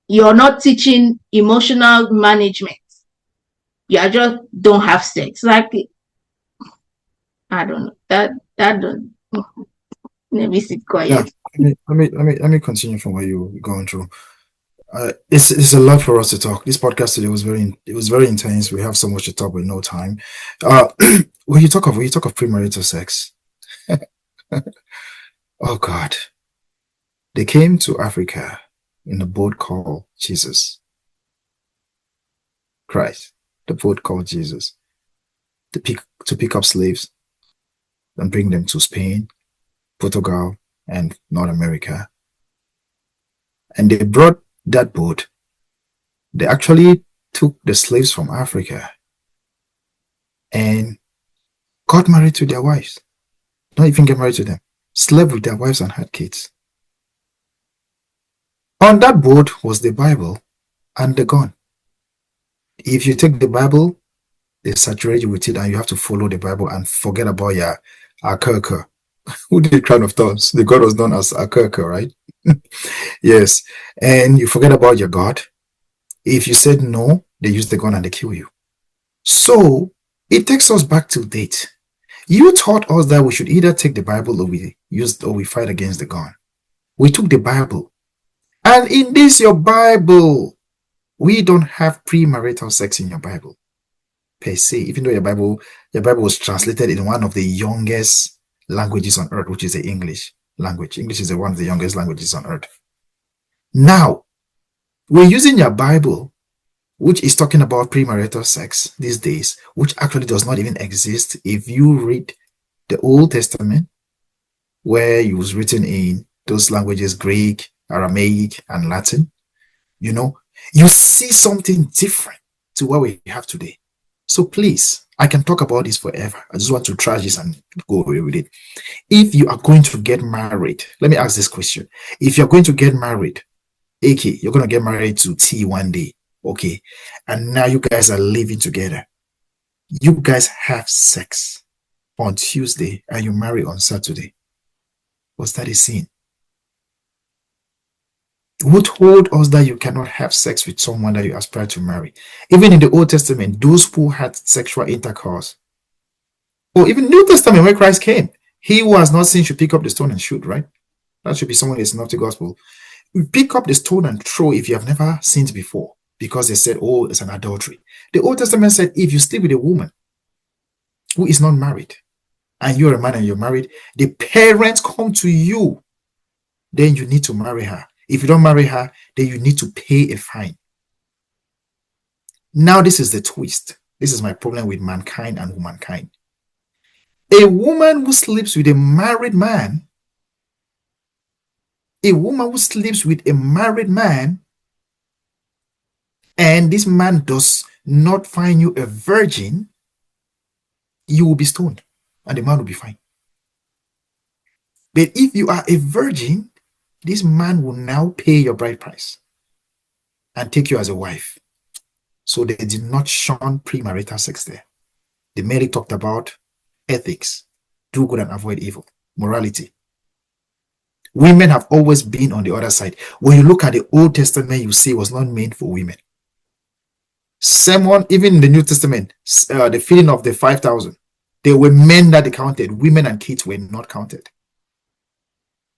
You're not teaching emotional management. You are just don't have sex. Like, I don't know. That don't let me sit Yeah, quiet. let me continue from where you're going through. It's a lot for us to talk. This podcast today was very intense. We have so much to talk with no time. Uh, when you talk of premarital sex, oh God, they came to Africa in a boat called Jesus Christ, the boat called Jesus, to pick up slaves and bring them to Spain, Portugal, and North America. And they brought that boat. They actually took the slaves from Africa and got married to their wives. Not even get married to them. Slept with their wives and had kids. On that boat was the Bible and the gun. If you take the Bible, they saturate you with it, and you have to follow the Bible and forget about your Akirka. Who did crown of thorns? The God was known as Akirka, right? Yes. And you forget about your God. If you said no, they use the gun and they kill you. So it takes us back to date. You taught us that we should either take the Bible or we fight against the gun. We took the Bible. And in this your Bible, we don't have premarital sex in your Bible per se, even though your Bible was translated in one of the youngest languages on earth, which is the English language. English is one of the youngest languages on earth. Now, we're using your Bible, which is talking about premarital sex these days, which actually does not even exist. If you read the Old Testament, where it was written in those languages, Greek, Aramaic, and Latin, you see something different to what we have today. So please, I can talk about this forever. I just want to trash this and go away with it. If you are going to get married, let me ask this question. If you're going to get married, AK, you're going to get married to T one day, okay, and now you guys are living together. You guys have sex on Tuesday and you marry on Saturday. Was that a sin? Who told us that you cannot have sex with someone that you aspire to marry? Even in the Old Testament, those who had sexual intercourse, or even New Testament, when Christ came, he who has not sinned should pick up the stone and shoot, right? That should be someone that's not the gospel. Pick up the stone and throw if you have never sinned before, because they said, oh, it's an adultery. The Old Testament said, if you sleep with a woman who is not married, and you're a man and you're married, the parents come to you, then you need to marry her. If you don't marry her, then you need to pay a fine. Now, this is the twist. This is my problem with mankind and womankind. A woman who sleeps with a married man, and this man does not find you a virgin, you will be stoned, and the man will be fine. But if you are a virgin, this man will now pay your bride price and take you as a wife. So they did not shun premarital sex there. They merely talked about ethics, do good and avoid evil, morality. Women have always been on the other side. When you look at the Old Testament, you see it was not meant for women. Someone, even in the New Testament, the feeding of the 5,000, there were men that they counted. Women and kids were not counted.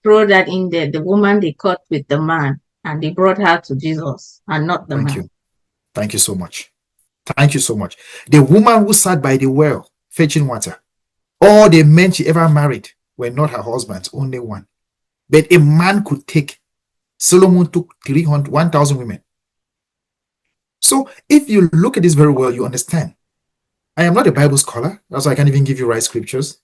Throw that in there. The woman they caught with the man, and they brought her to Jesus, and not the man. Thank you so much. Thank you so much. The woman who sat by the well fetching water, all the men she ever married were not her husbands, only one. But a man could take, Solomon took 1,000 women. So if you look at this very well, you understand. I am not a Bible scholar. That's why I can't even give you right scriptures.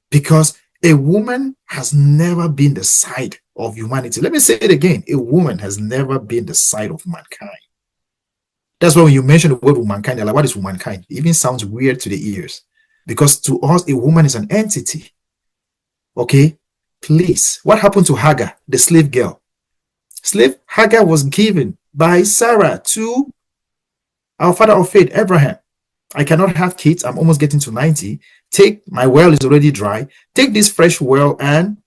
Because a woman has never been the side of humanity. Let me say it again. A woman has never been the side of mankind. That's why when you mention the word womankind, they're like, what is womankind? It even sounds weird to the ears. Because to us, a woman is an entity. Okay? Please. What happened to Hagar, the slave girl? Slave Hagar was given by Sarah to our father of faith, Abraham. I cannot have kids. I'm almost getting to 90. My well is already dry. Take this fresh well and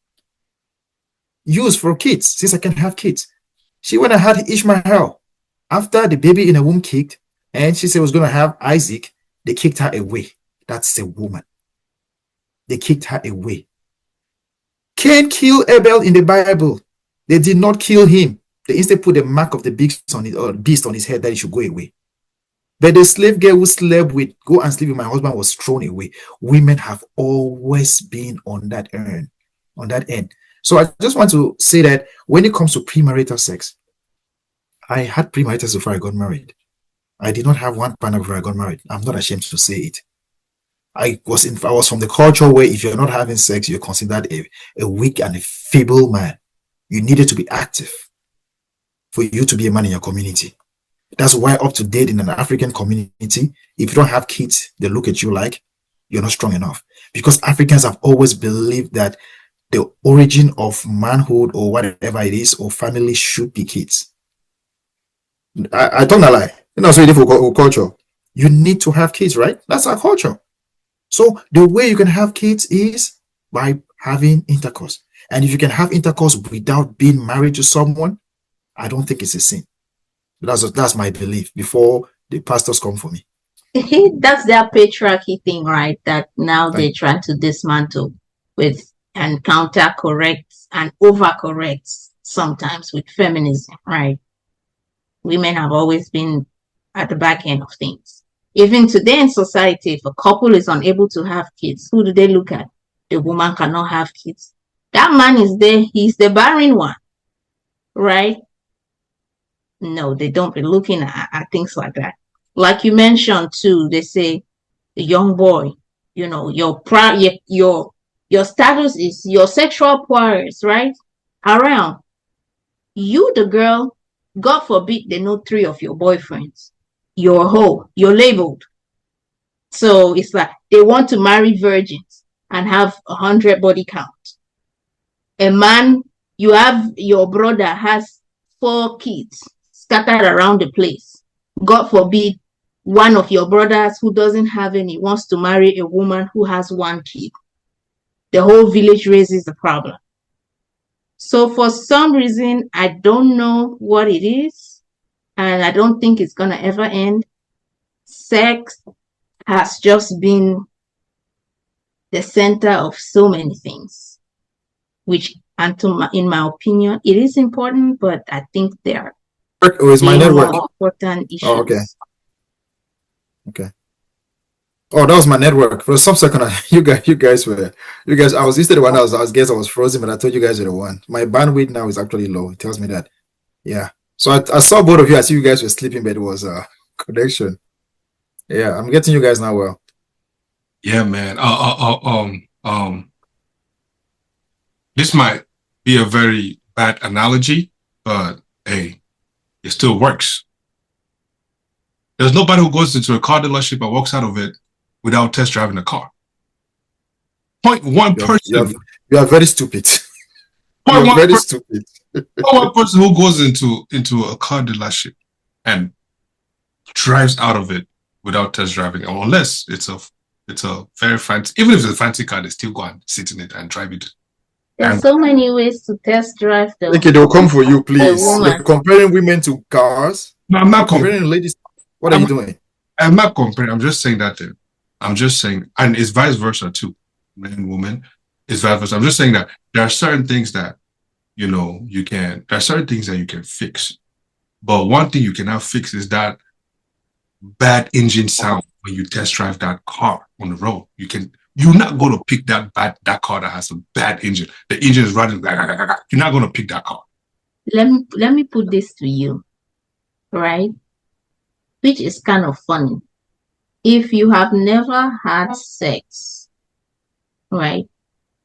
use for kids, since I can have kids. She went and had Ishmael. After the baby in her womb kicked, and she said was going to have Isaac, they kicked her away. That's a woman. They kicked her away. Cain killed Abel in the Bible. They did not kill him. They instead put the mark of the beast on his head that he should go away. But the slave girl who slept with, go and sleep with my husband, was thrown away. Women have always been on that end. So I just want to say that when it comes to premarital sex, I had premarital sex before I got married. I did not have one partner before I got married. I'm not ashamed to say it. I was from the culture where if you're not having sex, you're considered a weak and a feeble man. You needed to be active for you to be a man in your community. That's why up to date in an African community, if you don't have kids, they look at you like you're not strong enough. Because Africans have always believed that the origin of manhood or whatever it is or family should be kids. I don't lie. So for culture, you need to have kids, right? That's our culture. So the way you can have kids is by having intercourse. And if you can have intercourse without being married to someone, I don't think it's a sin. That's my belief before the pastors come for me. That's their patriarchy thing, right? That now they're trying to dismantle with and counter correct and overcorrect sometimes with feminism, right? Women have always been at the back end of things. Even today in society, if a couple is unable to have kids, who do they look at? The woman cannot have kids. That man is there, he's the barren one, right? No, they don't be looking at things like that. Like you mentioned too, they say the young boy, your status is your sexual prowess, right? Around you, the girl, God forbid they know 3 of your boyfriends. You're a hoe, you're labeled. So it's like they want to marry virgins and have 100 body count. A man, you have your brother has 4 kids scattered around the place. God forbid one of your brothers who doesn't have any wants to marry a woman who has 1 kid. The whole village raises the problem. So for some reason, I don't know what it is, and I don't think it's going to ever end. Sex has just been the center of so many things, which, in my opinion, it is important, but I think there are my network important issues. Oh, okay. Oh, that was my network. For some second, you guys. I was instead of one. I was frozen, but I thought you guys were the one. My bandwidth now is actually low. It tells me that. Yeah. So I saw both of you. I see you guys were sleeping, but it was a connection. Yeah, I'm getting you guys now. Well. Yeah, man. This might be a very bad analogy, but hey, it still works. There's nobody who goes into a car dealership and walks out of it without test driving the car. Point one person. You are very stupid. Point one person who goes into a car dealership and drives out of it without test driving, unless it's a very fancy, even if it's a fancy car, they still go and sit in it and drive it. There's so many ways to test drive them. Okay, they'll come for you, please. You're comparing women to cars. No, I'm not comparing ladies. What are you doing? I'm not comparing. I'm just saying that. I'm just saying, and it's vice versa too. Men and women, it's vice versa. I'm just saying that there are certain things that there are certain things that you can fix. But one thing you cannot fix is that bad engine sound when you test drive that car on the road. You're not going to pick that car that has a bad engine. The engine is running. You're not going to pick that car. Let me put this to you, right? which is kind of funny. If you have never had sex, right?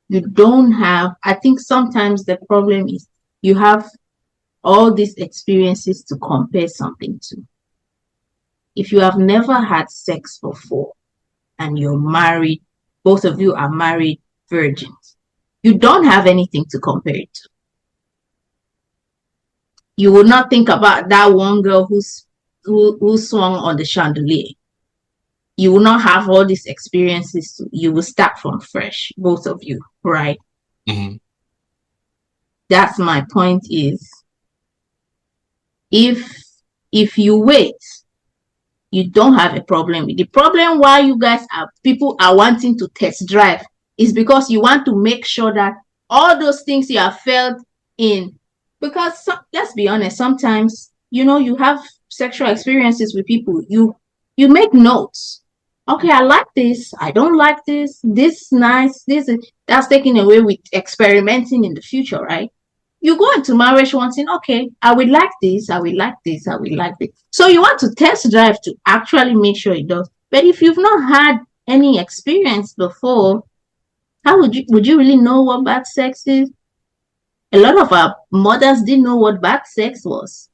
You don't have, I think sometimes the problem is you have all these experiences to compare something to. If you have never had sex before and you're married, both of you are married virgins, you don't have anything to compare it to. You will not think about that one girl who swung on the chandelier. You will not have all these experiences. You will start from fresh, both of you, right? Mm-hmm. That's my point is, if you wait, you don't have a problem. The problem why you guys people are wanting to test drive is because you want to make sure that all those things you have felt in, because let's be honest, sometimes, you have sexual experiences with people, you make notes. Okay, I like this, I don't like this is nice, that's taken away with experimenting in the future, right? You go into marriage wanting, okay, I will like this, I will like this, I will like this. So you want to test drive to actually make sure it does. But if you've not had any experience before, how would you really know what bad sex is? A lot of our mothers didn't know what bad sex was.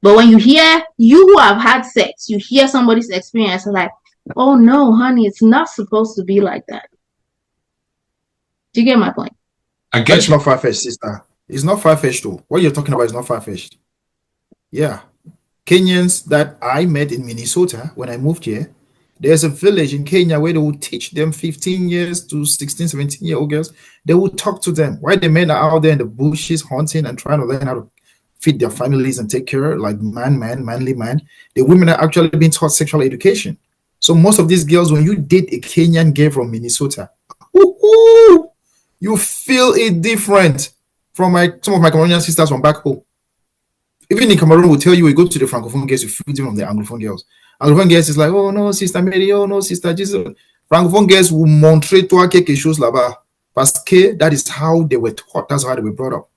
But when you hear, you who have had sex, you hear somebody's experience, like, oh no, honey, it's not supposed to be like that. Do you get my point? I guess it's not far-fetched, sister. It's not far-fetched though. What you're talking about is not far-fetched. Yeah. Kenyans that I met in Minnesota when I moved here, there's a village in Kenya where they will teach them 15 years to 16, 17-year-old girls. They will talk to them while the men are out there in the bushes hunting and trying to learn how to feed their families and take care, like manly man. The women are actually being taught sexual education. So most of these girls, when you date a Kenyan girl from Minnesota, you feel it different from some of my Cameroonian sisters from back home. Even in Cameroon, will tell you, we go to the Francophone girls, you feel different from the Anglophone girls. Anglophone girls is like, oh no, sister Mary, oh no, sister Jesus. Francophone girls will montrer toi quelque chose là-bas. Parce que that is how they were taught. That's how they were brought up.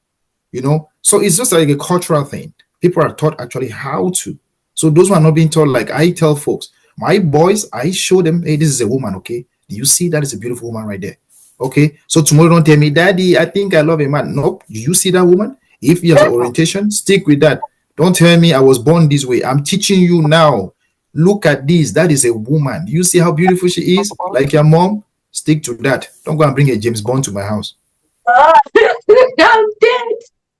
So it's just like a cultural thing. People are taught actually how to. So those who are not being taught, like I tell folks, my boys, I show them, hey, this is a woman, okay? Do you see that is a beautiful woman right there? Okay, so tomorrow don't tell me, Daddy, I think I love a man. Nope. Do you see that woman? If you have an orientation, stick with that. Don't tell me I was born this way. I'm teaching you now. Look at this. That is a woman. Do you see how beautiful she is? Like your mom? Stick to that. Don't go and bring a James Bond to my house. I'm dead.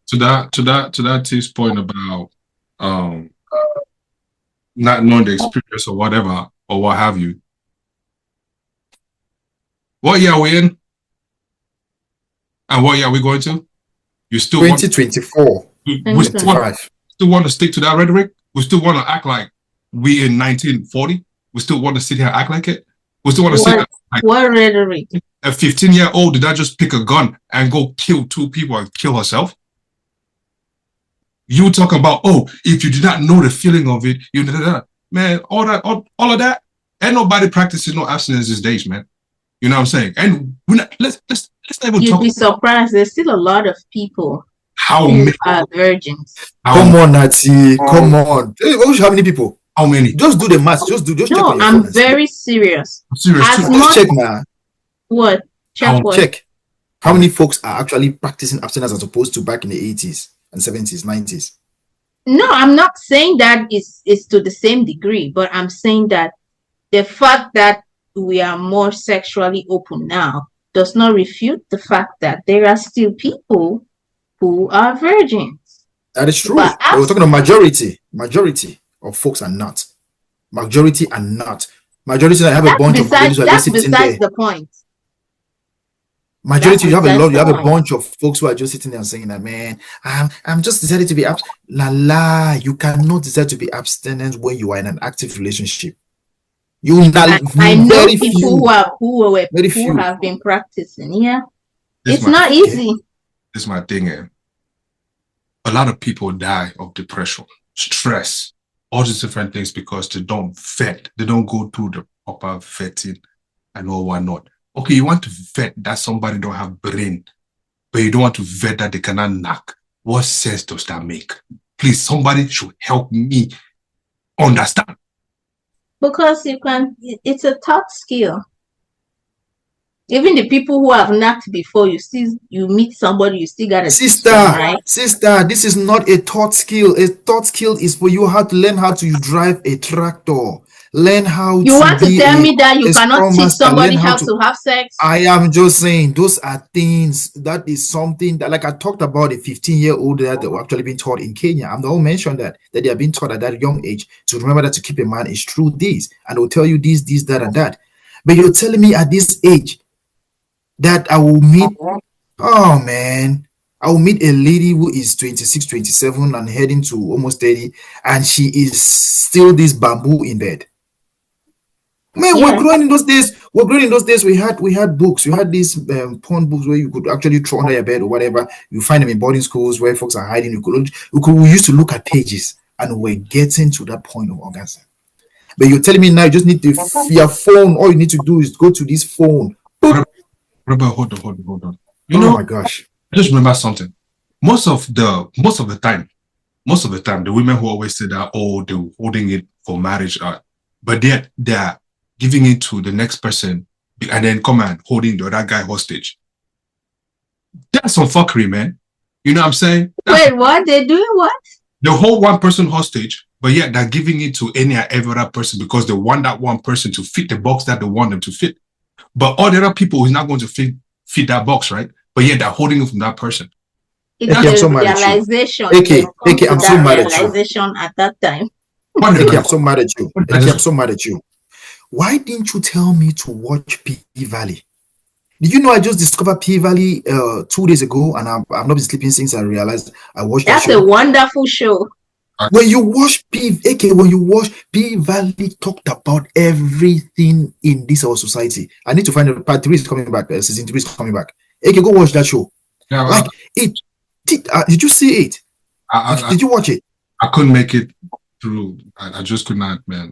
To that T's point about not knowing the experience or whatever or what have you. What year are we in? And what year are we going to? You still 2024. We still want to stick to that rhetoric? We still want to act like we in 1940? We still want to sit here and act like it? We still want to say like, what rhetoric? A 15-year-old did not just pick a gun and go kill 2 people and kill herself? You talk about, oh, if you did not know the feeling of it, you man, all of that, ain't nobody practicing no abstinence these days, man. You know what I'm saying? And let's not even talk. You'd be surprised. There's still a lot of people who are virgins. Come on, Nati. Come on. How many people? How many? Just do the math. Just check. No, I'm very serious. I'm serious too. Just check now. What? Check what? Check. How many folks are actually practicing abstinence as opposed to back in the 80s and 70s, 90s? No, I'm not saying that it's to the same degree, but I'm saying that the fact that we are more sexually open now does not refute the fact that there are still people who are virgins. That is true. But we're talking about majority. Majority of folks are not. Majority are not. Majority that have a bunch of ladies who are just sitting there. That's the point. Majority, you have a bunch of folks who are just sitting there and saying that, man, I'm just decided to be abstinent. You cannot decide to be abstinent when you are in an active relationship. I know people who have been practicing. Yeah, it's not easy. This is my thing. A lot of people die of depression, stress, all these different things because they don't vet. They don't go through the proper vetting and all whatnot. Okay, you want to vet that somebody don't have brain, but you don't want to vet that they cannot knock. What sense does that make? Please, somebody should help me understand. Because it's a thought skill. Even the people who have knocked before, you meet somebody, you still gotta teach them, right? Sister, this is not a thought skill. A thought skill is for you how to learn how to drive a tractor. Learn how You to want to be tell me that you a cannot scrum teach master. somebody Learn how how to. to have sex? I am just saying, those are things that is something that, like I talked about, a 15-year-old that were actually being taught in Kenya. I'm the one mentioned that they are being taught at that young age to remember that to keep a man is through this, and they'll tell you this, that, and that. But you're telling me at this age that I will meet, oh man, I will meet a lady who is 26, 27 and heading to almost 30, and she is still this bamboo in bed. Man, we're Yes. growing in those days. We had books. We had these porn books where you could actually throw under your bed or whatever. You find them in boarding schools where folks are hiding. We used to look at pages, and we're getting to that point of orgasm. But you're telling me now you just need your phone. All you need to do is go to this phone. Robert, hold on. Oh my gosh. I just remember something. Most of the time, the women who always say that, oh, they're holding it for marriage, but they're giving it to the next person and then come and holding the other guy hostage. That's some fuckery, man. You know what I'm saying? Wait, what? They're doing what? They hold one person hostage, but yet they're giving it to any other person because they want that one person to fit the box that they want them to fit. But all the other people is not going to fit that box, right? But yet they're holding it from that person. It's the realization. AK, I'm so mad at you. Realization at that time. AK, I'm so mad at you. AK, I'm so mad at you. Why didn't you tell me to watch P-Valley? Did you know I just discovered P-Valley 2 days ago, and I've not been sleeping since I realized I watched that show. That's a wonderful show. When you watch P-Valley talked about everything in this our society. I need to find out. Part 3 is coming back. Season 3 is coming back. AK, go watch that show. Yeah, like it. Did you see it? Did you watch it? I couldn't make it through. I just could not, man.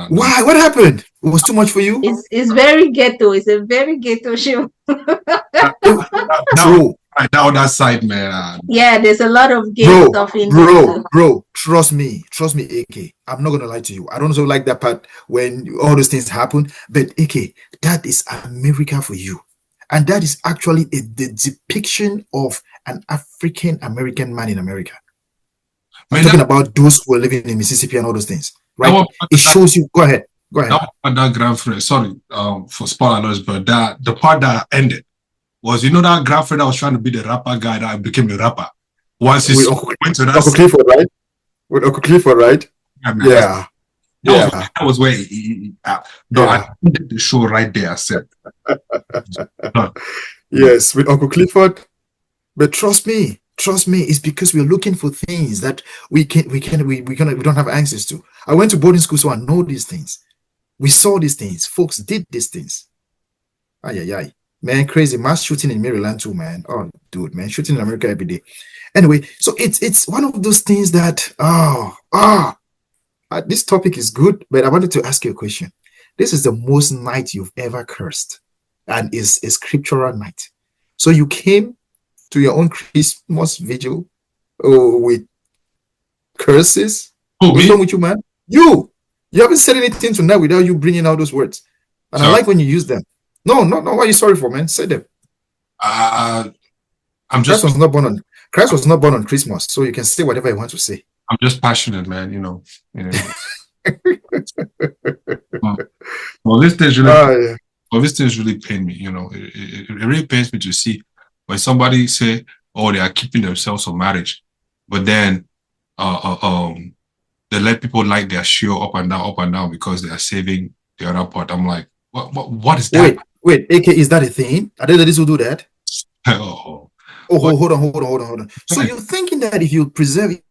Why? What happened? It was too much for you? It's very ghetto. It's a very ghetto show. True. Now that side, man. Yeah, there's a lot of gay stuff in there. Bro, trust me, AK. I'm not gonna lie to you. I don't so like that part when all those things happen. But AK, that is America for you, and that is actually the depiction of an African American man in America. I'm talking about those who are living in Mississippi and all those things, right? It shows you. Go ahead. That grandfather. Sorry, for spoiler alerts, but the part that ended was, that grandfather that was trying to be the rapper guy that became a rapper. Once he went to that Uncle Clifford, right? With Uncle Clifford, right? Yeah. That was where I ended the show right there. I said, yes, with Uncle Clifford. But trust me, it's because we're looking for things that we don't have access to. I went to boarding school, so I know these things. We saw these things. Folks did these things. Ay. Man, crazy. Mass shooting in Maryland too, man. Oh, dude, man. Shooting in America every day. Anyway, so it's one of those things that, this topic is good, but I wanted to ask you a question. This is the most night you've ever cursed, and is a scriptural night. So you came to your own Christmas vigil with curses? What's wrong with you, man? You haven't said anything tonight without you bringing out those words. And I like when you use them. No. What are you sorry for, man? Say them. Christ was not born on Christmas, so you can say whatever you want to say. I'm just passionate, man. Well, this thing's really pain me. It really pains me to see when somebody say, "Oh, they are keeping themselves for marriage," but then, they let people like their show up and down because they are saving the other part. I'm like, what is that? Wait, AK, is that a thing? Are there ladies who do that? Hold on. So you're thinking that if you preserve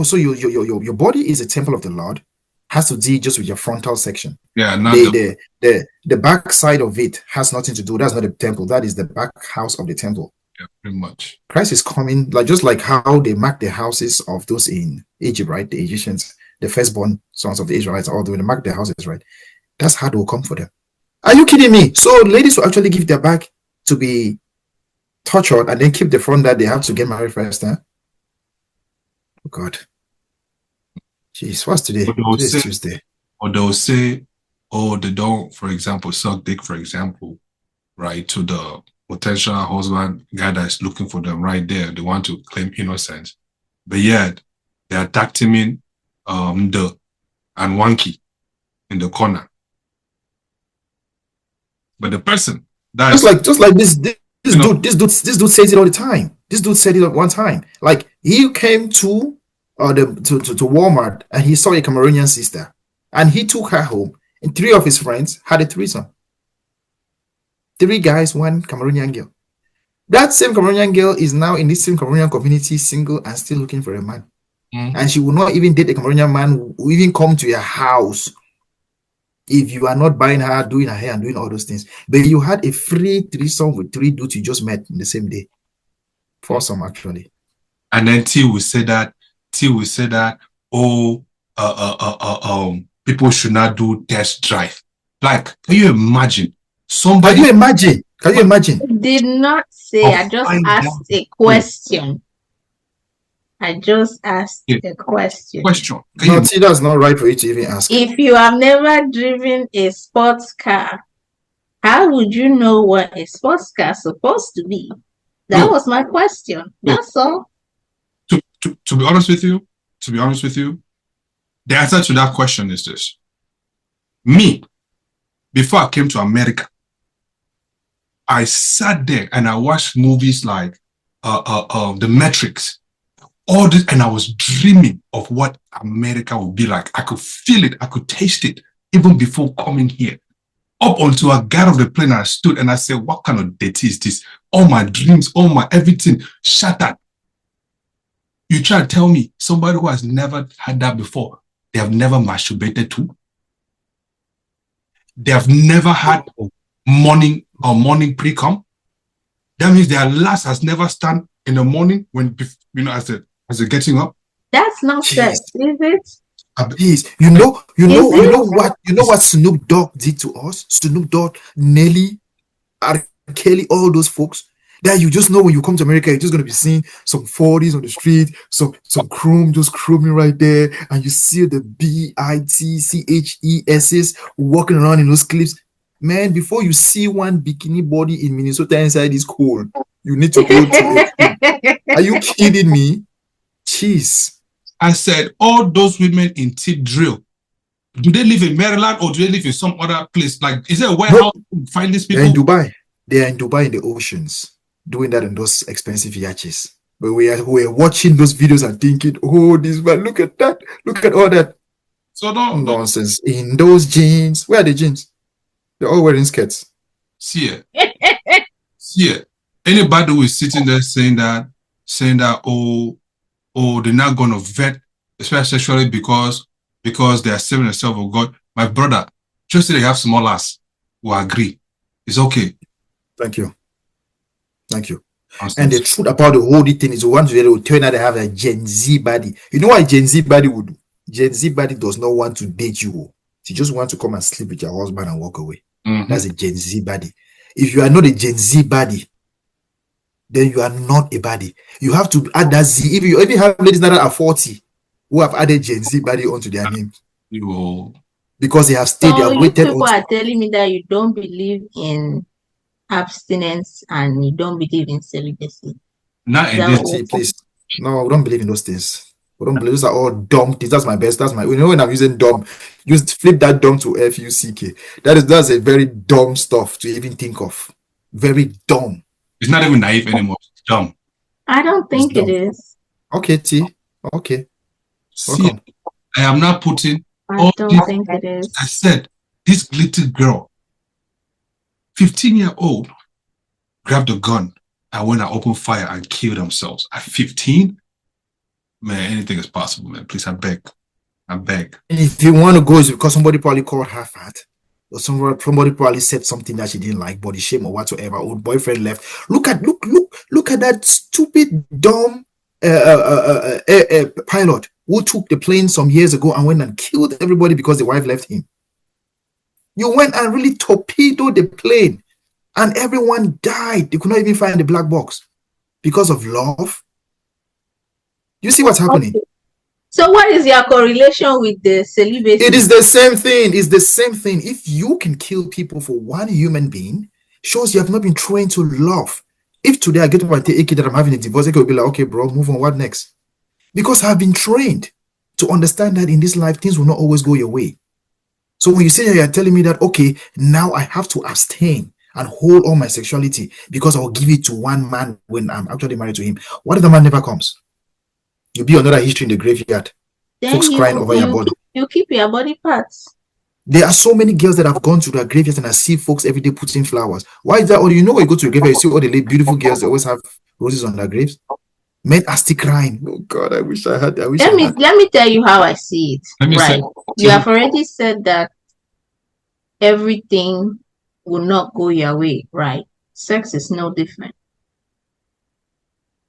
so your body is a temple of the Lord, has to deal just with your frontal section. Yeah, the back side of it has nothing to do. That's not the temple. That is the back house of the temple. Yeah, pretty much. Christ is coming, just like how they mark the houses of those in Egypt, right? The Egyptians, the firstborn sons of the Israelites, all the way they mark their houses, right? That's how they will come for them. Are you kidding me? So ladies will actually give their back to be tortured and then keep the front that they have to get married first, huh? Oh God. Jeez, what's today? But they'll Today is say, Tuesday. or they'll say, oh, they don't, for example, suck dick, for example, right, to the potential husband guy that's looking for them right there. They want to claim innocence, but yet they attacked him in the and Wanky in the corner. But the person that's Just like this you know, this dude says it all the time. This dude said it at one time. Like he came to to Walmart and he saw a Cameroonian sister and he took her home and three of his friends had a threesome. 3 guys, 1 Cameroonian girl. That same Cameroonian girl is now in this same Cameroonian community, single and still looking for a man. And she will not even date a Cameroonian man who will even come to your house if you are not buying her, doing her hair, and doing all those things. But you had a free threesome with 3 dudes you just met in the same day. Foursome, actually. And then T will say that, oh, people should not do test drive. Like, can you imagine? Somebody. Can you imagine? Can you imagine? I did not say. I just asked a question. I just asked a question. No, see, that's not right for you to even ask. If you have never driven a sports car, how would you know what a sports car is supposed to be? That was my question. That's all. To be honest with you, the answer to that question is this. Me, before I came to America, I sat there and I watched movies like The Matrix. All this, and I was dreaming of what America would be like. I could feel it, I could taste it, even before coming here. Up until I got off the plane, I stood and I said, what kind of dirty is this? All my dreams, all my everything shattered. You try to tell me somebody who has never had that before, they have never masturbated to? They have never had morning pre-com? That means their last has never stand in the morning when, as they're getting up. That's not sex, is it? Please, you know what Snoop Dogg did to us? Snoop Dogg, Nelly, R. Kelly, all those folks. That you just know when you come to America, you're just gonna be seeing some 40s on the street, some chrome just chroming right there, and you see the BITCHESs walking around in those clips. Man, before you see one bikini body in Minnesota inside this cold, you need to go to it. Are you kidding me? Jeez. I said, all those women in tip drill, do they live in Maryland or do they live in some other place? Like, is there a warehouse to find these people? They're in Dubai. They are in Dubai in the oceans, doing that in those expensive yachts. But we are watching those videos and thinking, oh, this man, look at that. Look at all that. So nonsense. In those jeans. Where are the jeans? They're all wearing skirts. See it. Anybody who is sitting there saying that, oh, they're not going to vet, especially because they are saving themselves of God. My brother, just say they have small ass, will agree. It's okay. Thank you. And the truth about the whole thing is, one day they will tell you that they have a Gen Z body. You know what a Gen Z body would do? Gen Z body does not want to date you. She just wants to come and sleep with your husband and walk away. That's a Gen Z body. If you are not a Gen Z body, then you are not a body. You have to add that Z. If you have ladies that are 40 who have added Gen Z body onto their name, because they have stayed, they have waited. People are telling me that you don't believe in abstinence and you don't believe in celibacy. Not in this, please. No, we don't believe in those things. We don't believe. Those are all dumb things. That's my best. That's my. You know when I'm using dumb, just flip that dumb to FUCK. That's a very dumb stuff to even think of. Very dumb. It's not even naive anymore. It's dumb. I don't think it is. Okay, T. Okay. See, I am not putting. I don't think it is. I said this little girl, 15-year-old, grabbed a gun and went and opened fire and killed themselves at 15. Man, anything is possible, man. Please, I beg. If you want to go, it's because somebody probably called her fat. Or somebody probably said something that she didn't like, body shame or whatsoever. Old boyfriend left. Look at that stupid, dumb pilot who took the plane some years ago and went and killed everybody because the wife left him. You went and really torpedoed the plane and everyone died. They could not even find the black box because of love. You see what's happening? So what is your correlation with the celibacy? It is the same thing. It's the same thing. If you can kill people for one human being, shows you have not been trained to love. If today I get up and tell AK that I'm having a divorce, AK will be like, okay, bro, move on. What next? Because I've been trained to understand that in this life, things will not always go your way. So when you say you're telling me that, okay, now I have to abstain and hold on my sexuality because I'll give it to one man when I'm actually married to him, what if the man never comes? You'll be another history in the graveyard. Then Folks crying over your body. You keep your body parts. There are so many girls that have gone to their graveyards and I see folks every day putting flowers. Why is that? Or you know, when you go to the graveyard, you see all the beautiful girls, they always have roses on their graves. Men are still crying. Oh God, I wish I had. Let me tell you how I see it. Let me say, you have already said that everything will not go your way, right? Sex is no different.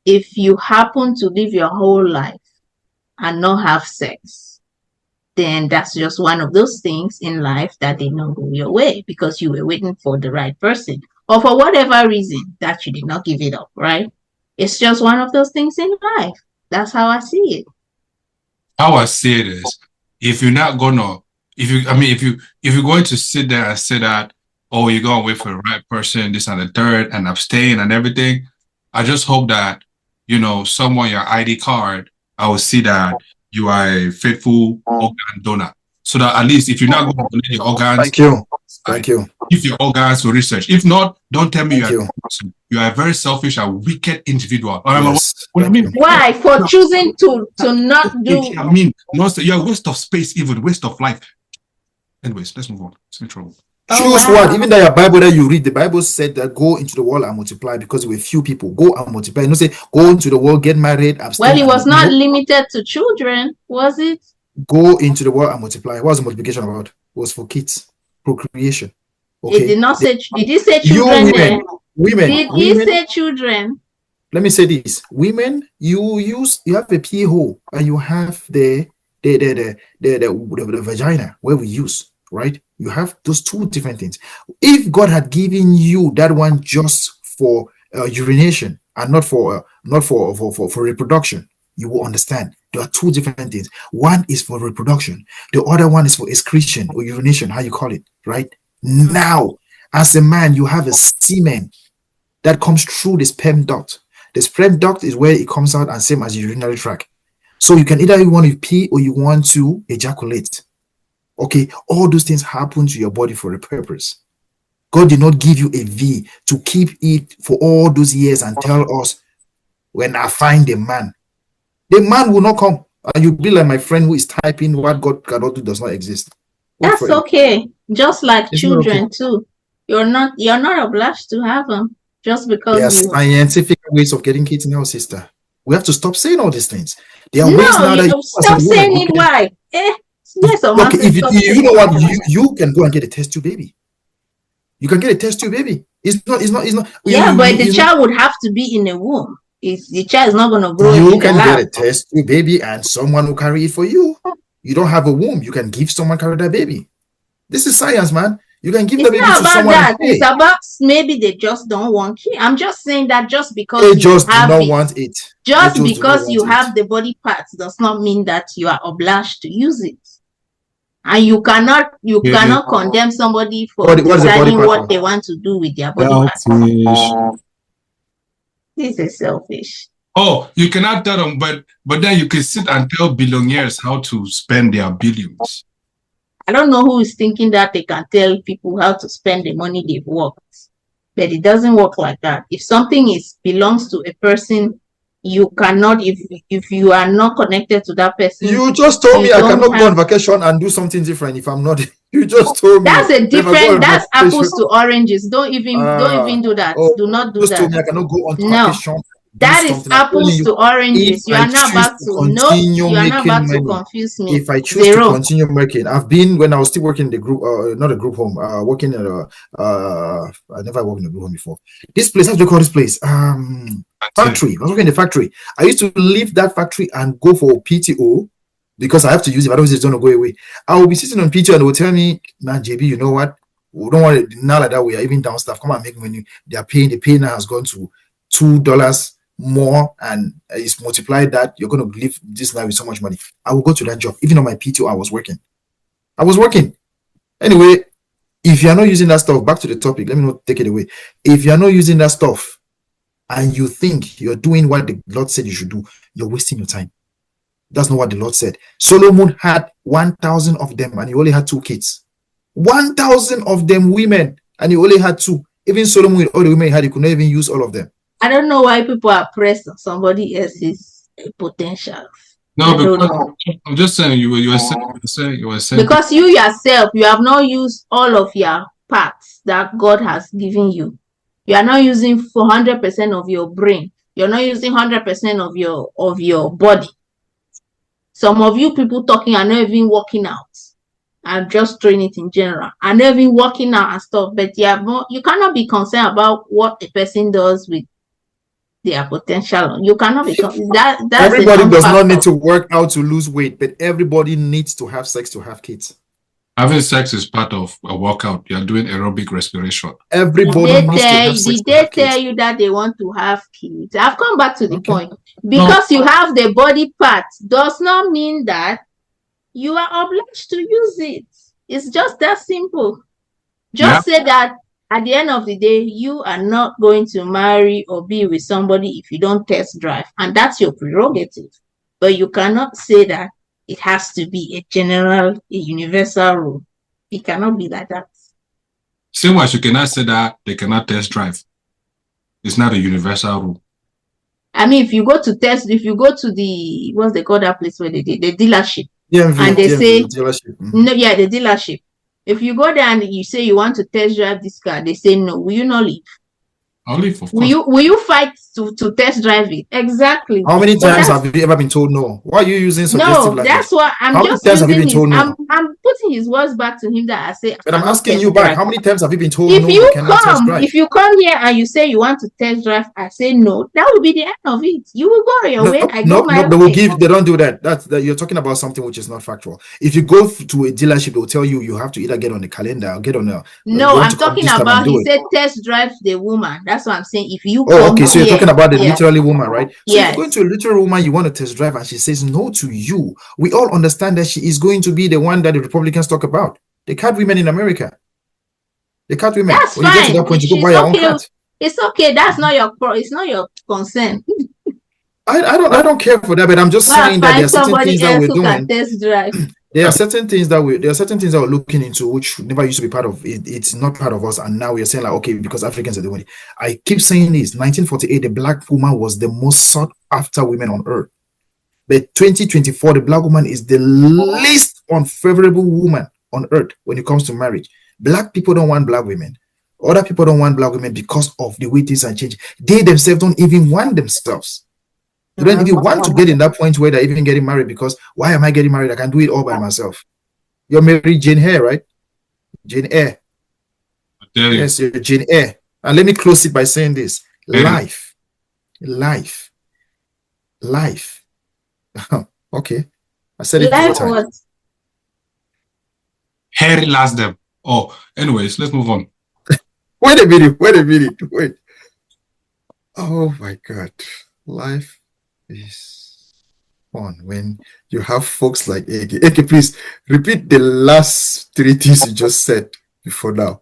If you happen to live your whole life and not have sex, then that's just one of those things in life that did not go your way because you were waiting for the right person or for whatever reason that you did not give it up, right? It's just one of those things in life. That's how I see it. How I see it is, if you're not gonna, if you're going to sit there and say that, oh, you're gonna wait for the right person, this and the third, and abstain and everything, I just hope that, you know, somewhere your ID card, I will see that you are a faithful organ donor. So that at least if you're not going to donate your organs, thank you. Give your organs to research. If not, don't tell me you are a very selfish and wicked individual. Yes, what I mean? Why? For choosing to not do. I mean, you're a waste of space, even waste of life. Anyways, let's move on. It's in trouble. Choose what? Even that your Bible that you read, the Bible said that go into the world and multiply because there were few people. Go and multiply. You know, say go into the world, get married. Well, it was not limited to children, was it? Go into the world and multiply. What was the multiplication about? It was for kids, procreation. Okay. It did not say. Did he say children? Women. Did he say children? Let me say this: women, you have a pee hole and you have the vagina where we use, right? You have those two different things. If God had given you that one just for urination and not for reproduction, you will understand. There are two different things. One is for reproduction. The other one is for excretion or urination, how you call it, right? Now, as a man, you have a semen that comes through the sperm duct. The sperm duct is where it comes out and same as the urinary tract. So you can either want to pee or you want to ejaculate. Okay, all those things happen to your body for a purpose. God did not give you a V to keep it for all those years and tell us, when I find a man will not come. And you'll be like my friend who is typing what God cannot do does not exist. That's okay. Just like children too. You're not obliged to have them just because there are scientific ways of getting kids now, sister. We have to stop saying all these things. There are ways now that stop saying it. Why? Yes, okay, if you know what, you can go and get a test tube baby. You can get a test tube baby. It's not. Yeah, but the child would have to be in a womb. If the child is not going to grow, you can get a test tube baby, and someone will carry it for you. You don't have a womb, you can give someone carry that baby. This is science, man. You can give the baby to someone. It's about maybe they just don't want it. I'm just saying that just because they just do not want it. Just because you have the body parts does not mean that you are obliged to use it. And you cannot condemn somebody for deciding what they want to do with their body parts. This is selfish. Oh, you cannot tell them, but then you can sit and tell billionaires how to spend their billions. I don't know who is thinking that they can tell people how to spend the money they've worked, but it doesn't work like that. If something belongs to a person, you cannot, if you are not connected to that person. You just told me I cannot go on vacation and do something different if I'm not. You just told me that's a different. That's apples to oranges. Don't even do that. Do not do that. Told me I cannot go on vacation. That is apples to oranges. You are not about to. No, you are not about to confuse me. If I choose to continue making, I've been when I was still working in the group, not a group home, working at I never worked in a group home before. This place, how do you call this place? Factory. I was working in the factory. I used to leave that factory and go for PTO because I have to use it. Otherwise, it's going to go away. I will be sitting on PTO and they will tell me, "Man, JB, you know what? We don't want it now like that. We are even down staff. Come and make money. They are paying. The pay now has gone to $2 more and it's multiplied that, you're going to live this life with so much money. I will go to that job. Even on my PTO, I was working. Anyway, if you're not using that stuff, back to the topic, let me not take it away. If you're not using that stuff and you think you're doing what the Lord said you should do, you're wasting your time. That's not what the Lord said. Solomon had 1,000 of them and he only had 2 kids. 1,000 of them women and he only had 2. Even Solomon, with all the women he had, he could not even use all of them. I don't know why people are pressed on somebody else's potential. No, because I'm just saying you were saying because you yourself, you have not used all of your parts that God has given you. You are not using 400% of your brain. You're not using 100% of your body. Some of you people talking are not even working out. I'm just throwing it in general. Are not even working out and stuff. But you cannot be concerned about what a person does with their potential. You cannot be that's everybody does not need to work out to lose weight, but everybody needs to have sex to have kids. Having sex is part of a workout. You're doing aerobic respiration. Everybody needs to have sex. Did they tell you that they want to have kids? I've come back to the point. Because you have the body part does not mean that you are obliged to use it. It's just that simple. Just say that at the end of the day, you are not going to marry or be with somebody if you don't test drive. And that's your prerogative. But you cannot say that it has to be a general, a universal rule. It cannot be like that. Same as you cannot say that they cannot test drive. It's not a universal rule. I mean, if you go to the, what's they call that place where they did the dealership. And they say, the dealership. If you go there and you say you want to test drive this car, they say no. Will you not leave? I'll leave, of course. Will you fight to test drive it? Exactly. How many times have you ever been told no? Why are you using suggestive language? That's what I'm How just many times have you using been told no? I'm putting his words back to him that I say. But I'm asking you back. How many times have you been told if no? If you come here and you say you want to test drive, I say no. That will be the end of it. You will go your way. I go my way. They will give. They don't do that. That's that. You're talking about something which is not factual. If you go to a dealership, they will tell you have to either get on the calendar or get on a. No, I'm talking about. He said test drive the woman. That's what I'm saying. If you okay, so you're talking about the literally woman, right? So yes. You're going to a literal woman you want to test drive, and she says no to you. We all understand that she is going to be the one that the Republicans talk about. The cat women in America. The cat women. That's when you get to that point, you go buy your own cat. It's okay. That's not your it's not your concern. I don't care for that, but I'm just saying that there are certain things that we're doing. Test drive. There are certain things that we're looking into which never used to be part of it. It's not part of us, and now we're saying like, okay, because Africans are doing it. I keep saying this: 1948, the black woman was the most sought after women on earth. But 2024, the black woman is the least unfavorable woman on earth when it comes to marriage. Black people don't want black women. Other people don't want black women because of the way things are changing. They themselves don't even want themselves. They don't even want to get in that point where they're even getting married because why am I getting married? I can do it all by myself. You're married Jane Eyre, right? Jane Eyre. Yes, you're Jane Eyre. And let me close it by saying this. Life. Okay. I said it before time. Harry last them. Oh, anyways, let's move on. Wait a minute. Oh my God. Life is fun when you have folks like AK. AK, please repeat the last 3 things you just said before now.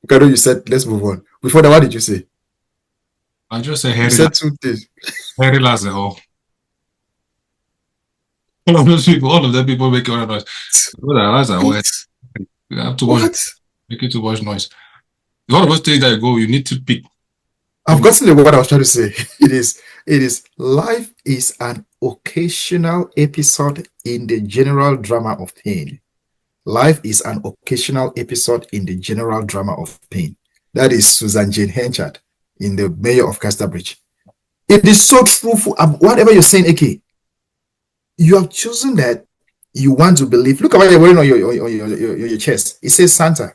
Because you said let's move on. Before that, what did you say? I just said Harry. You said 2 things. Harry last the whole. All of them people make all noise. That's a word. You have too much. Making too much noise. One of those things that you need to pick. I've gotten what I was trying to say. It is life is an occasional episode in the general drama of pain. Life is an occasional episode in the general drama of pain. That is Susan Jane Henchard in The Mayor of Casterbridge. It is so true for whatever you're saying, AK. You have chosen that you want to believe. Look at what you're wearing on your chest. It says Santa.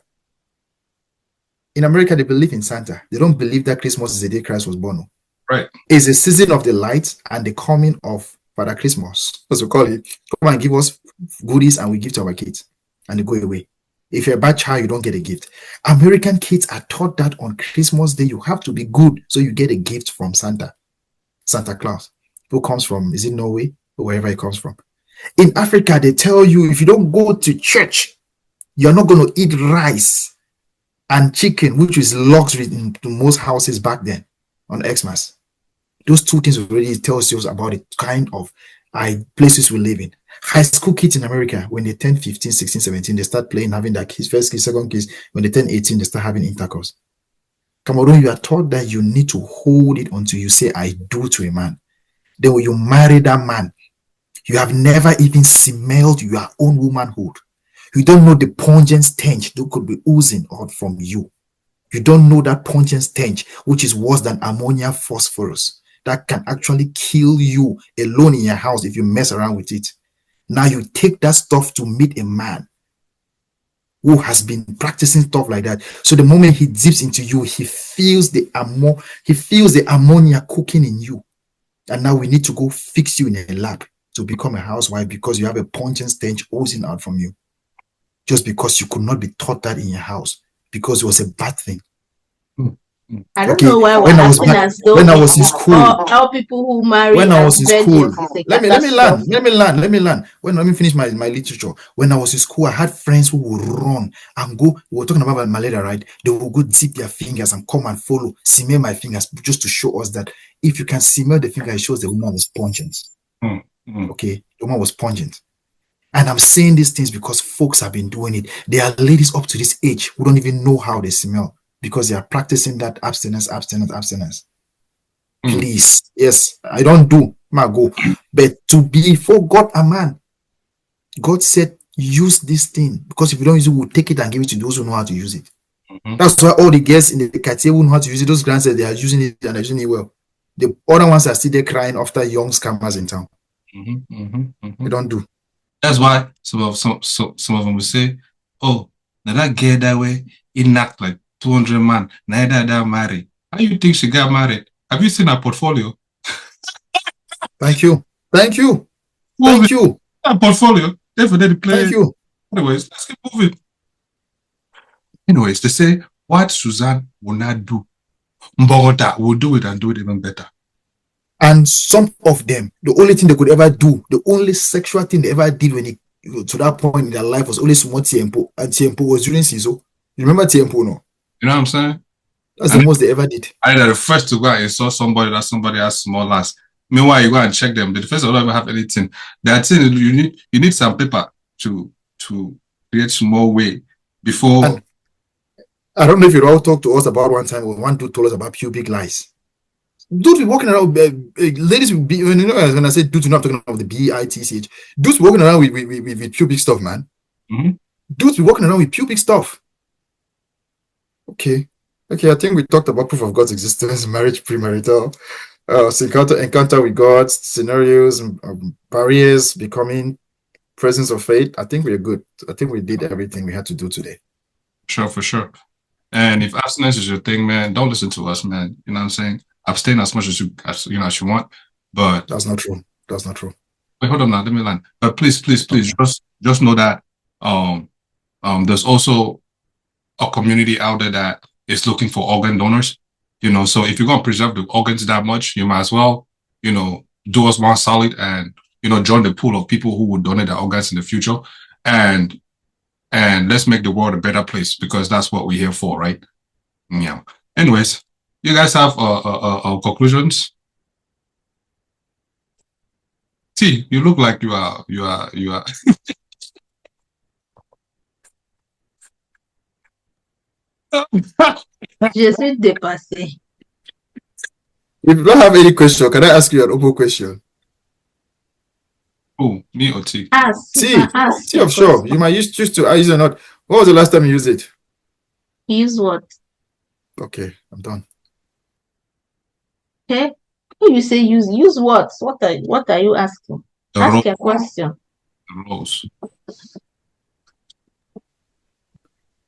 In America, they believe in Santa. They don't believe that Christmas is the day Christ was born. Right. It's a season of the light and the coming of Father Christmas, as we call it. Come and give us goodies and we give to our kids. And they go away. If you're a bad child, you don't get a gift. American kids are taught that on Christmas Day, you have to be good, so you get a gift from Santa. Santa Claus, who comes from, is it Norway or wherever he comes from? In Africa, they tell you if you don't go to church, you're not going to eat rice and chicken, which is luxury in most houses back then on Xmas. Those two things already tells you about the kind of places we live in. High school kids in America, when they turn 15, 16, 17, they start playing, having that kiss, first kiss, second kiss. When they turn 18, they start having intercourse. Cameroon, you are taught that you need to hold it until you say, I do to a man. Then when you marry that man, you have never even smelled your own womanhood. You don't know the pungent stench that could be oozing out from you. You don't know that pungent stench, which is worse than ammonia phosphorus, that can actually kill you alone in your house if you mess around with it. Now you take that stuff to meet a man who has been practicing stuff like that. So the moment he dips into you, he feels the ammonia cooking in you. And now we need to go fix you in a lab to become a housewife because you have a pungent stench oozing out from you. Just because you could not be taught that in your house because it was a bad thing. I don't know why we're acting as though when I was in school, all people who marry when I was in school, let me land. Let me finish my literature. When I was in school, I had friends who would run and go. We were talking about malaria, right? They would go dip their fingers and come and follow, smell my fingers, just to show us that if you can smell the finger, it shows the woman was pungent. Okay, the woman was pungent. And I'm saying these things because folks have been doing it. There are ladies up to this age who don't even know how they smell because they are practicing that abstinence. Please, yes, I don't do my go, but to be before God a man, God said use this thing because if you don't use it, we'll take it and give it to those who know how to use it. That's why all the girls in the Cartier who know how to use it, those grands said they are using it and they're using it well. The other ones are still there crying after young scammers in town. They don't do. That's why some of them will say, "Oh, now that girl that way, it knocked like 200 man. Neither that married. How you think she got married? Have you seen her portfolio?" Thank you. That portfolio. Definitely play. Thank you. Anyways, let's keep moving. Anyways, they say what Suzanne will not do, Mbogota will do it and do it even better. And some of them, the only thing they could ever do, the only sexual thing they ever did when it to that point in their life was only small Tiempo, and Tiempo was during Ciso. You remember Tiempo, no? You know what I'm saying? That's the most they ever did. I they're the first to go out and saw somebody that somebody has small ass. Meanwhile, you go and check them. The first don't even have anything. That thing you need some paper to create small way before. And I don't know if you all talked to us about one time when one dude told us about pubic lice. Dudes be walking around, ladies will be, when I say dudes, I'm talking about the BITCH. Dudes be walking around with pubic stuff, man. Dudes be walking around with pubic stuff. Okay, I think we talked about proof of God's existence, marriage, premarital, encounter with God, scenarios, barriers, becoming, presence of faith. I think we're good. I think we did everything we had to do today. Sure, for sure. And if abstinence is your thing, man, don't listen to us, man. You know what I'm saying? Abstain as much as you want, but that's not true. Wait, hold on now, let me land. But please, just know that there's also a community out there that is looking for organ donors. You know, so if you're gonna preserve the organs that much, you might as well, do us one solid and join the pool of people who would donate their organs in the future, and let's make the world a better place because that's what we're here for, right? Yeah. Anyways. You guys have conclusions? See, you look like you are. Je suis dépassé. If you don't have any question, can I ask you an open question? Oh, me or T? T of sure. You might choose to use it or not. What was the last time you used it? Use what? Okay, I'm done. Okay. You say use what? What are you asking? Ask your question. The rose.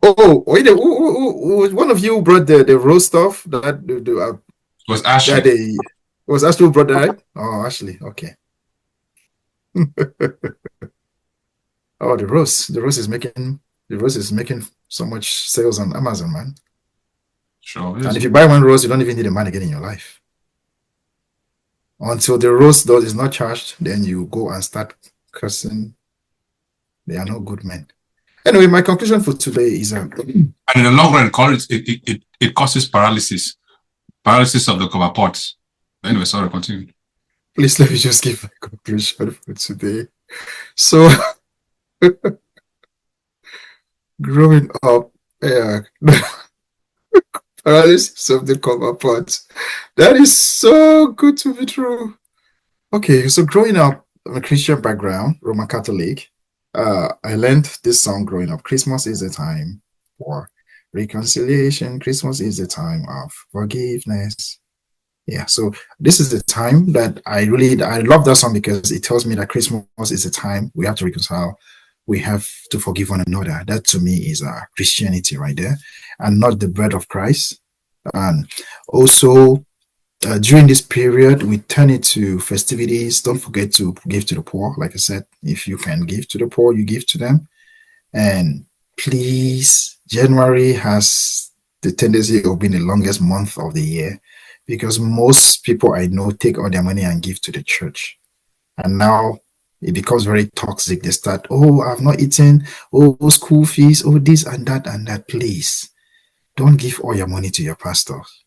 Oh, wait, one of you brought the rose stuff that was Ashley. It was Ashley who brought that, right? Oh, Ashley, okay. Oh, the rose is making so much sales on Amazon, man. Sure. And if you buy one rose, you don't even need a man again in your life. Until the roast is not charged, then you go and start cursing. They are not good men. Anyway, my conclusion for today is and in the long run, it causes paralysis of the cover pots. Anyway, sorry, continue. Please let me just give my conclusion for today. So, growing up, yeah, paralysis of the cover pots. That is so good to be true. Okay, so growing up, I'm a Christian background, Roman Catholic. I learned this song growing up. Christmas is the time for reconciliation. Christmas is the time of forgiveness. Yeah, so this is the time that I love that song because it tells me that Christmas is a time we have to reconcile. We have to forgive one another. That to me is Christianity right there, and not the bread of Christ. And also, during this period, we turn it to festivities. Don't forget to give to the poor. Like I said, if you can give to the poor, you give to them. And please, January has the tendency of being the longest month of the year because most people I know take all their money and give to the church. And now it becomes very toxic. They start, oh, I've not eaten, oh, school fees, oh, this and that and that. Please, don't give all your money to your pastors.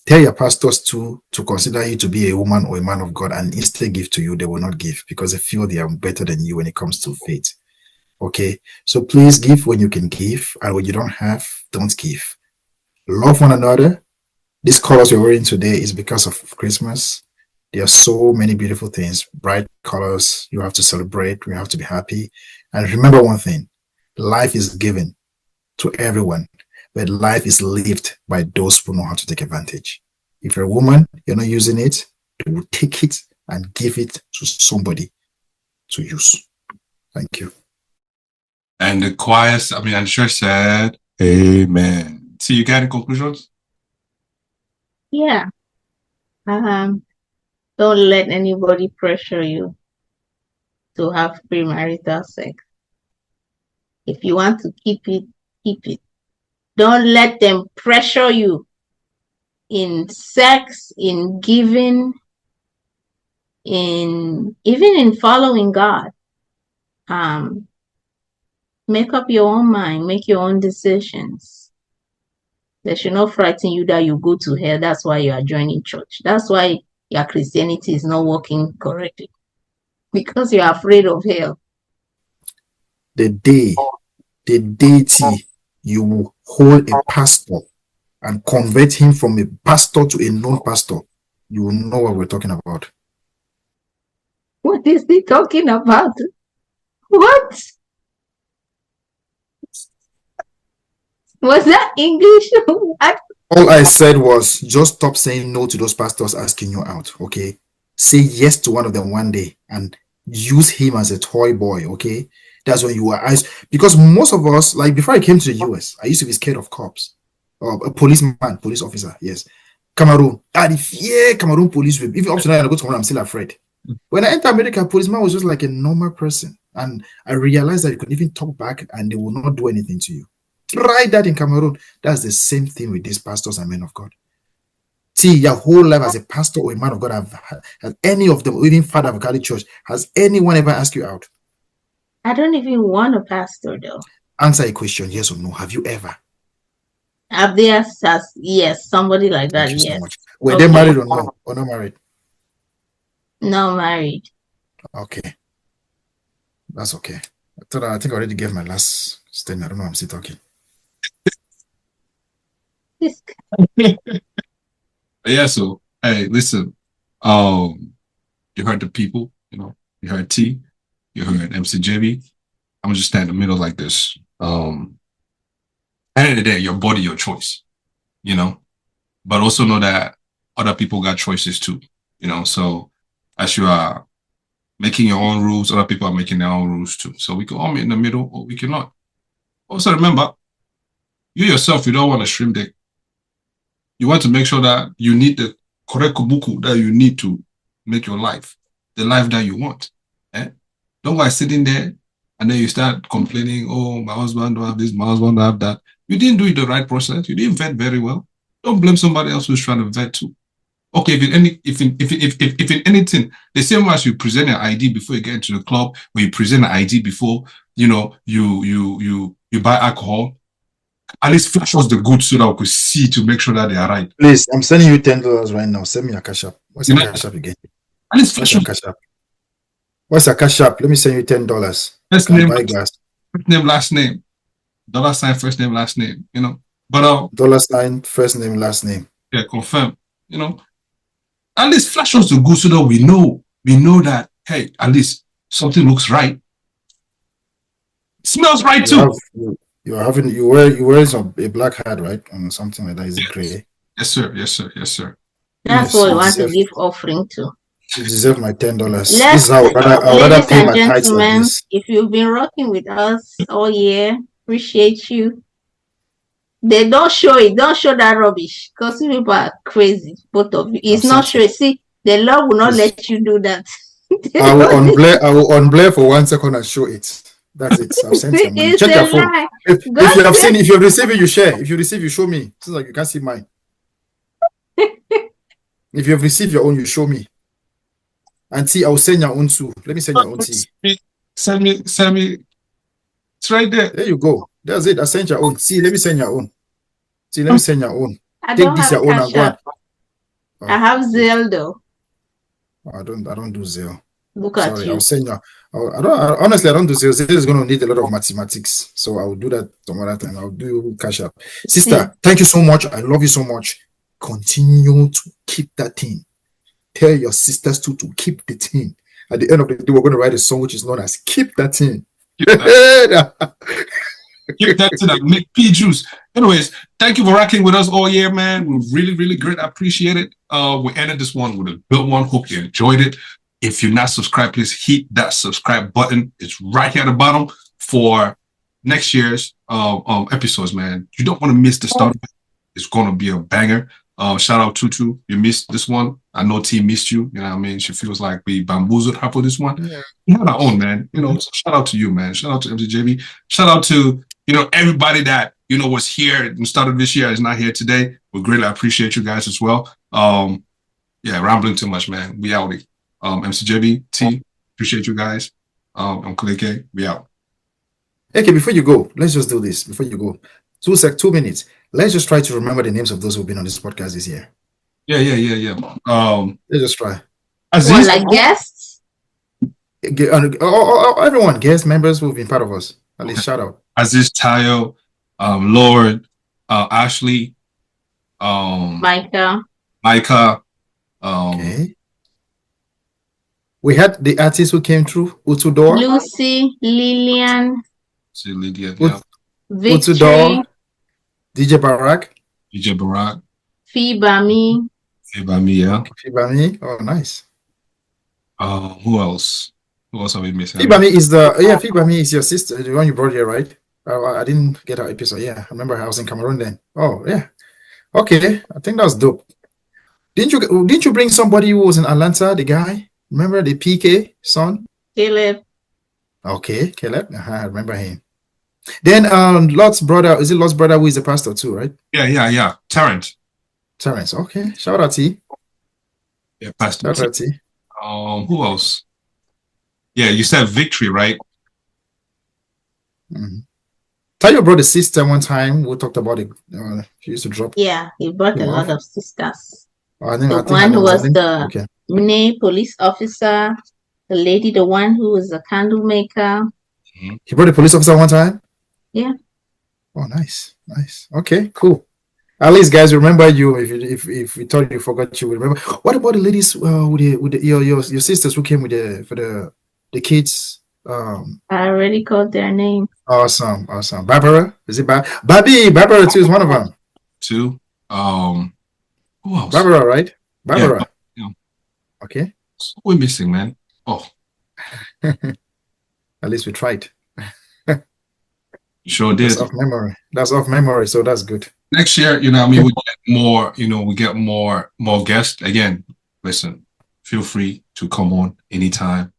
Tell your pastors to consider you to be a woman or a man of God and instead give to you. They will not give because they feel they are better than you when it comes to faith. Okay, so please give when you can give, and when you don't have, don't give. Love one another. These colors we're wearing today is because of Christmas. There are so many beautiful things, bright colors. You have to celebrate. We have to be happy. And remember one thing, life is given to everyone, but life is lived by those who know how to take advantage. If you're a woman, you're not using it, you will take it and give it to somebody to use. Thank you. And the choir, and church said, Amen. See, you got any conclusions? Yeah. Don't let anybody pressure you to have premarital sex. If you want to keep it, keep it. Don't let them pressure you in sex, in giving, even in following God. Make up your own mind, make your own decisions. They should not frighten you that you go to hell. That's why you are joining church. That's why your Christianity is not working correctly. Because you're afraid of hell. The deity you will hold a pastor and convert him from a pastor to a non-pastor, you will know what we're talking about. What is he talking about? What? Was that English? All I said was just stop saying no to those pastors asking you out, okay? Say yes to one of them one day and use him as a toy boy, okay? That's when you are eyes. Because most of us, like before I came to the US, I used to be scared of cops. A policeman, police officer, yes. Cameroon. I fear Cameroon police. Even up to now, I go to Cameroon, I'm still afraid. When I entered America, policeman was just like a normal person. And I realized that you could even talk back and they will not do anything to you. Try that in Cameroon. That's the same thing with these pastors and men of God. See, your whole life as a pastor or a man of God, has any of them, even father of a Catholic church, has anyone ever asked you out? I don't even want a pastor though. Answer a question, yes or no. Have you ever? Have they asked us? Yes, somebody like that. Thank you yes. so much. Were they married or no? Or not married? No, married. Okay. That's okay. I think I already gave my last statement. I don't know. I'm still talking. Yeah, so hey, listen. You heard the people, you heard T, you heard MCJB. I'm gonna just stand in the middle like this. At the end of the day, your body, your choice, but also know that other people got choices too, so as you are making your own rules, other people are making their own rules too. So we can all meet in the middle or we cannot. Also remember, you yourself, you don't want a shrimp dick. You want to make sure that you need the correct kubuku that you need to make your life, the life that you want. Don't go sitting there and then you start complaining, oh, my husband don't have this, my husband don't have that. You didn't do it the right process. You didn't vet very well. Don't blame somebody else who's trying to vet too. Okay, if in anything, the same as you present an ID before you get into the club, or you present an ID before you buy alcohol, at least flash us the goods so that we could see to make sure that they are right. Please, I'm sending you $10 right now. Send me a cash app. What's You your know, cash app again? at least What's flash your us cash app? What's your cash app? Let me send you $10. You first can name, buy gas. first name, last name, $sign, first name, last name. But $, first name, last name. yeah, confirm. At least flash us the goods so that we know that hey, at least something looks right. It smells right You too. have you wear a black hat, right? Or something like that. Is it gray? Yes, sir. Yes, sir. Yes, sir. That's Yes, what we you want to deserve give offering to. you deserve my $10. This Let's, is how I would rather ladies pay and my tithes like gentlemen, this. if you've been rocking with us all year, appreciate you. They don't show it. Don't show that rubbish because people are crazy. Both of you. It's I've not sent true. it. See, the Lord will not Please. let you do that. I will unblare for 1 second and show it. That's it. I've sent your money. It's Check your a phone. lie. If you have seen, if you have received it, you share. If you receive, you show me. It's like you can't see mine. If you have received your own, you show me. And see, I will send your own too. Let me send your own tea. Send me. It's right there. There you go. That's it. I sent your own. See, let me send your own. See, let me send your own. I Take don't this have your own and Cash go App. on. I have Zelle though. I don't do Zelle. Look Sorry, at you. I'll send you. Honestly, I don't do Zelle. Zelle is going to need a lot of mathematics, so I will do that some other time. I'll do Cash App. Sister, thank you so much. I love you so much. Continue to keep that thing. Tell your sisters to keep the thing. At the end of the day, we're going to write a song which is known as "Keep That Thing." Keep that to that make pea juice. Anyways, thank you for rocking with us all year, man. We're really, really great. I appreciate it. We ended this one with a good one. Hope you enjoyed it. If you're not subscribed, please hit that subscribe button. It's right here at the bottom for next year's episodes, man. You don't want to miss the start. It's going to be a banger. Shout out Tutu. You missed this one. I know T missed you. You know what I mean? She feels like we bamboozled her for this one. Yeah. We had our own, man. So shout out to you, man. Shout out to MCJB. Shout out to, everybody that, was here and started this year is not here today. We greatly appreciate you guys as well. Rambling too much, man. We out. MCJB, T, appreciate you guys. I'm K. We out. Okay, before you go, let's just do this. Before you go, 2 minutes. Let's just try to remember the names of those who've been on this podcast this year. Yeah. Let's just try. Aziz, like guests? Everyone, guest members who've been part of us. At least shout out. Aziz, Tayo, Lord, Ashley, Micah. Okay. We had the artists who came through, Utudor. Lucy, Lillian. Lydia, yeah. Victory. Utudor, DJ Barak. Fibami, yeah. Fibami. Oh, nice. Who else? Who else are we missing? Fibami is your sister, the one you brought here, right? I didn't get her episode. Yeah, I remember I was in Cameroon then. Oh, yeah. Okay, I think that was dope. Didn't you bring somebody who was in Atlanta, the guy? Remember the PK son? Caleb. Okay, Caleb. I remember him. Then Lot's brother, is it Lot's brother who is a pastor too, right? Yeah. Terrence. Okay. Shout out T. Yeah, Pastor Shout out T. Who else? Yeah, you said Victory, right? Mm-hmm. Tayo brought a sister one time. We talked about it. She used to drop. Yeah, he brought a lot of sisters. I the one who was the Mune police officer, the lady, the one who was a candle maker. Mm-hmm. He brought a police officer one time? Yeah. Oh, nice. Okay, cool. At least, guys, remember you. If we thought you forgot, you will remember. What about the ladies with your sisters who came with the kids? I already called their name. Awesome. Barbara, is it Babi? Barbara too is one of them. Two. Who else? Barbara, right? Barbara. Yeah. Okay. So we're missing, man. Oh. At least we tried. Sure did. That's off memory, so that's good. Next year, we get more guests. Again, listen, feel free to come on anytime.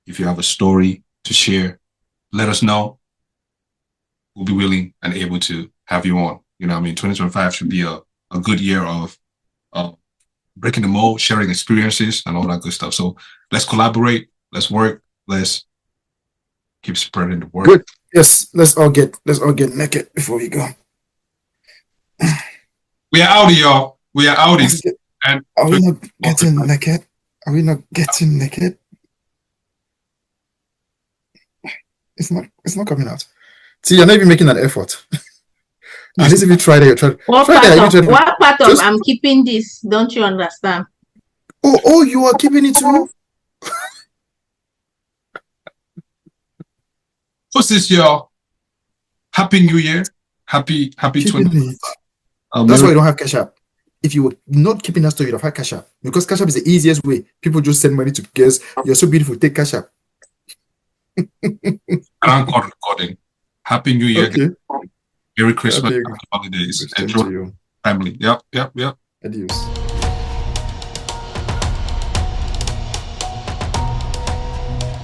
If you have a story to share, let us know. We'll be willing and able to have you on. 2025 should be a good year of breaking the mold, sharing experiences, and all that good stuff. So let's collaborate, let's work, let's keep spreading the word. Good. Yes, let's all get naked before we go. We are out, y'all. We are out. And are we not getting naked? Are we not getting naked? It's not coming out. See, you're not even making an effort. At least if you try that, what part of I'm keeping this? Don't you understand? Oh, you are keeping it too. What's this, y'all? Happy New Year. Happy 20. That's why you don't have Cash App. If you were not keeping that story, you'd have had Cash App. Because Cash App is the easiest way. People just send money to girls. You're so beautiful. Take Cash App. I'm recording. Happy New Year. Okay. Merry Christmas. Happy holidays. Enjoy your family. Yep. Adios.